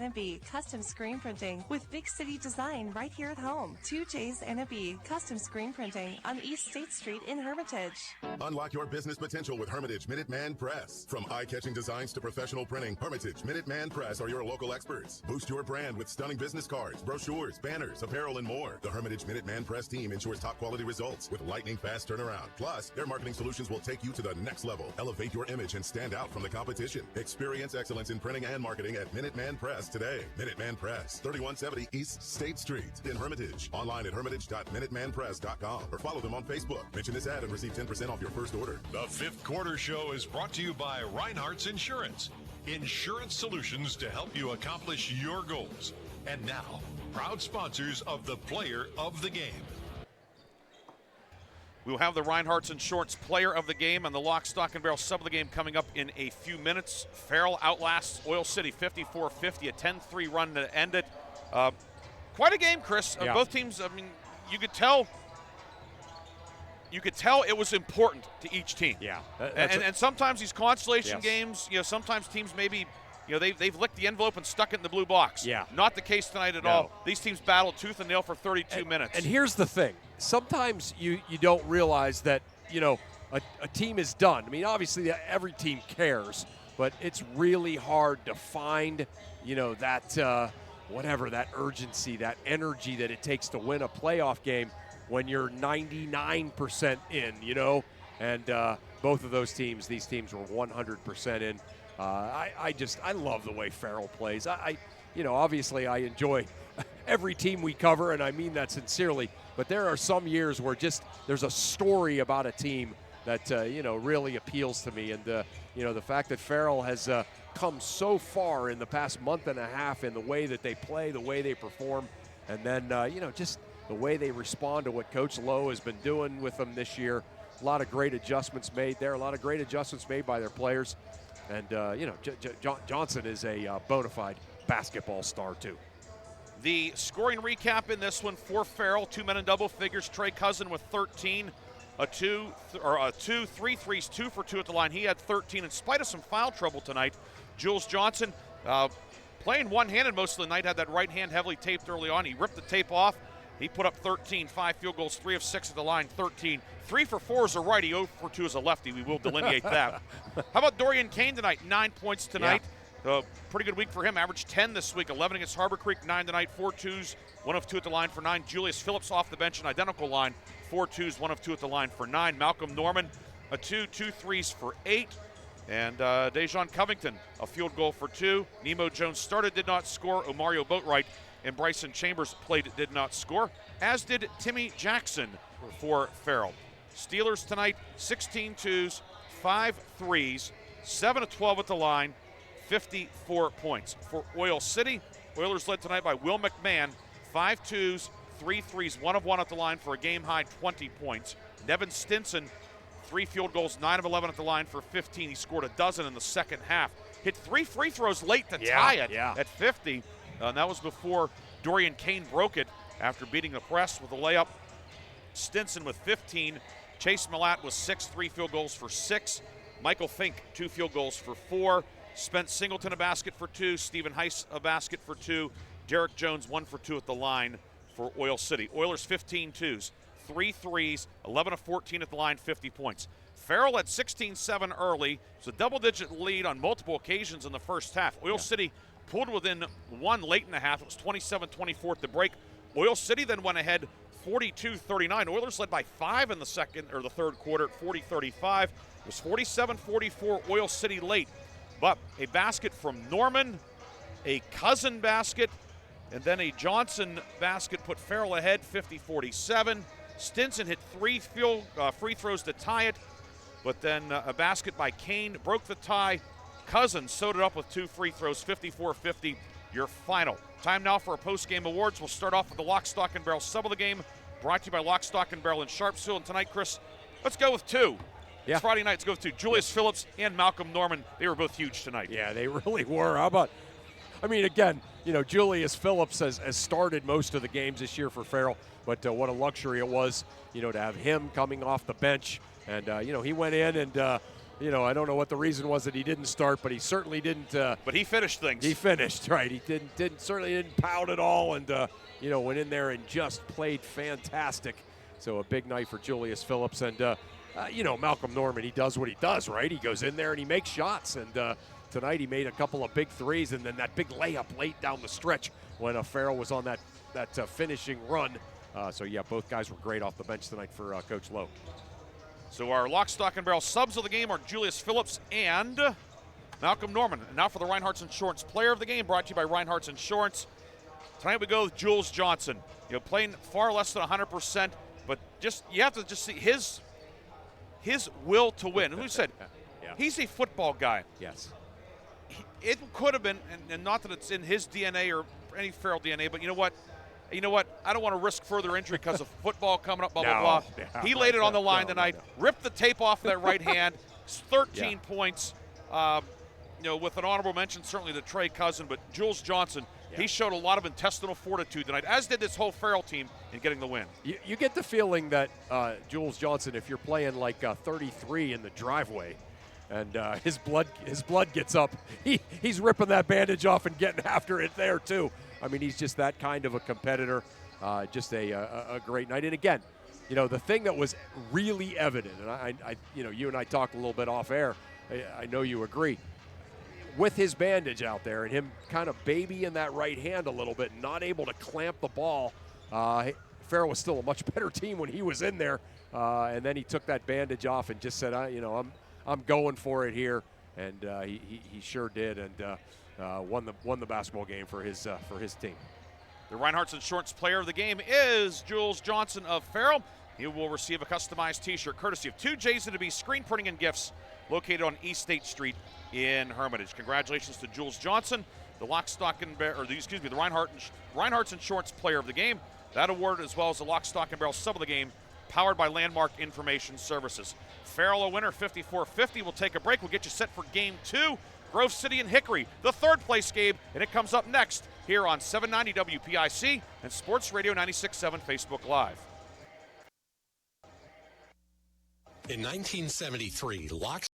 Custom Screen Printing with big city design right here at home. 2J's Custom Screen Printing on East State Street in Hermitage. Unlock your business potential with Hermitage Minuteman Press. From eye-catching designs to professional printing, Hermitage Minuteman Press are your local experts. Boost your brand with stunning business cards, brochures, banners, apparel, and more. The Hermitage Minuteman Press team ensures top-quality results with lightning-fast turnaround. Plus, their marketing solutions will take you to the next level. Elevate your image and stand out from the competition. Experience excellence in printing and marketing at Minuteman Press today. Minuteman Press, 3170 East State Street in Hermitage. Online at hermitage.minutemanpress.com or follow them on Facebook. Mention this ad and receive 10% off your first order. The Fifth Quarter Show is brought to you by Reinhardt's Insurance. Insurance solutions to help you accomplish your goals. And now, proud sponsors of the Player of the Game. We'll have the Reinhardt's Insurance Player of the Game and the Lock, Stock, and Barrel Sub of the Game coming up in a few minutes. Farrell outlasts Oil City 54-50, a 10-3 run to end it. Quite a game, Chris. Yeah. Both teams, I mean, you could tell it was important to each team. Yeah. And sometimes these consolation Yes. games, sometimes teams maybe, they've licked the envelope and stuck it in the blue box. Yeah. Not the case tonight at all. These teams battled tooth and nail for 32 minutes. And here's the thing. Sometimes you don't realize that, a team is done. I mean, obviously every team cares, but it's really hard to find, that that urgency, that energy that it takes to win a playoff game when you're 99% in, and both of these teams were 100% in. I love the way Farrell plays. Obviously I enjoy every team we cover, and I mean that sincerely, but there are some years where there's a story about a team that, really appeals to me. And, the fact that Farrell has come so far in the past month and a half in the way that they play, the way they perform, and then, just the way they respond to what Coach Lowe has been doing with them this year. A lot of great adjustments made there, a lot of great adjustments made by their players. And, Johnson is a bona fide basketball star, too. The scoring recap in this one for Farrell, 2 men in double figures. Trey Cousin with 13, three threes, 2 for 2 at the line. He had 13 in spite of some foul trouble tonight. Jules Johnson playing one-handed most of the night, had that right hand heavily taped early on. He ripped the tape off. He put up 13, 5 field goals, 3 of 6 at the line, 13. 3 for 4 as a righty, 0 for 2 as a lefty. We will delineate that. How about Dorian Kane tonight? 9 points tonight. Yeah. Pretty good week for him. Averaged 10 this week, 11 against Harbor Creek, 9 tonight, 4 twos, 1 of 2 at the line for 9. Julius Phillips off the bench, an identical line, 4 twos, 1 of 2 at the line for 9. Malcolm Norman, a 2 threes for 8. And Dejon Covington, a field goal for 2. Nemo Jones started, did not score. Omario Boatwright and Bryson Chambers played, did not score, as did Timmy Jackson for Farrell. Steelers tonight, 16 twos, 5 threes, 7 of 12 at the line, 54 points. For Oil City, Oilers led tonight by Will McMahon, 5 twos, 3 threes, 1 of 1 at the line for a game-high 20 points. Nevin Stinson, 3 field goals, 9 of 11 at the line for 15. He scored a dozen in the second half. Hit 3 free throws late to tie it at 50. And that was before Dorian Kane broke it after beating the press with a layup. Stinson with 15. Chase Millat with 6, 3 field goals for 6. Michael Fink, 2 field goals for 4. Spence Singleton a basket for 2. Stephen Heiss a basket for 2. Derek Jones 1 for 2 at the line for Oil City. Oilers 15 twos, 3 threes, 11 of 14 at the line, 50 points. Farrell had 16-7 early. It's a double-digit lead on multiple occasions in the first half. Oil City pulled within 1 late in the half. It was 27-24 at the break. Oil City then went ahead 42-39. Oilers led by 5 in the third quarter at 40-35. It was 47-44 Oil City late. But a basket from Norman, a Cousin basket, and then a Johnson basket put Farrell ahead 50-47. Stinson hit 3 free throws to tie it, but then a basket by Kane broke the tie. Cousins sewed it up with 2 free throws, 54-50, your final. Time now for our post-game awards. We'll start off with the Lock, Stock, and Barrel sub of the game, brought to you by Lock, Stock, and Barrel in Sharpsville. And tonight, Chris, let's go with 2. Yeah. It's Friday night. Let's go with 2. Julius Phillips and Malcolm Norman. They were both huge tonight. Yeah, they really were. How about, I mean, again, Julius Phillips has started most of the games this year for Farrell, but what a luxury it was, to have him coming off the bench. And, he went in and, I don't know what the reason was that he didn't start, but he certainly didn't. But he finished things. He finished, right. He certainly didn't pout at all and, went in there and just played fantastic. So a big night for Julius Phillips. And, Malcolm Norman, he does what he does, right? He goes in there and he makes shots. And tonight he made a couple of big threes and then that big layup late down the stretch when Farrell was on that finishing run. Both guys were great off the bench tonight for Coach Lowe. So our Lock, Stock, and Barrel subs of the game are Julius Phillips and Malcolm Norman. And now for the Reinhardt's Insurance Player of the Game, brought to you by Reinhardt's Insurance. Tonight we go with Jules Johnson. Playing far less than 100%, but you have to just see his will to win. Who said he's a football guy? Yes. It could have been, and not that it's in his DNA or any Farrell DNA, but you know what? I don't want to risk further injury because of football coming up, blah, blah, blah. Yeah, he laid it on the line tonight, ripped the tape off that right hand, 13 points, with an honorable mention certainly to Trey Cousin, but Jules Johnson, he showed a lot of intestinal fortitude tonight, as did this whole Farrell team in getting the win. You get the feeling that Jules Johnson, if you're playing like 33 in the driveway, and his blood gets up, he's ripping that bandage off and getting after it there too. I mean, he's just that kind of a competitor. Just a great night. And again, the thing that was really evident, and I you and I talked a little bit off air. I know you agree. With his bandage out there and him kind of babying that right hand a little bit, not able to clamp the ball, Farrell was still a much better team when he was in there. And then he took that bandage off and just said, I'm going for it here, and he sure did, and won the basketball game for his team. The Reinhardt's Insurance Player of the Game is Jules Johnson of Farrell. He will receive a customized T-shirt courtesy of 2 J's to be Screen Printing and Gifts, located on East State Street in Hermitage. Congratulations to Jules Johnson, the the Reinhardt's Insurance Player of the Game. That award, as well as the Lock, Stock, and Barrel sub of the game, powered by Landmark Information Services. Farrell a winner, 54-50. We'll take a break. We'll get you set for Game 2. Grove City and Hickory, the third-place game, and it comes up next here on 790 WPIC and Sports Radio 96.7 Facebook Live. In 1973, Lock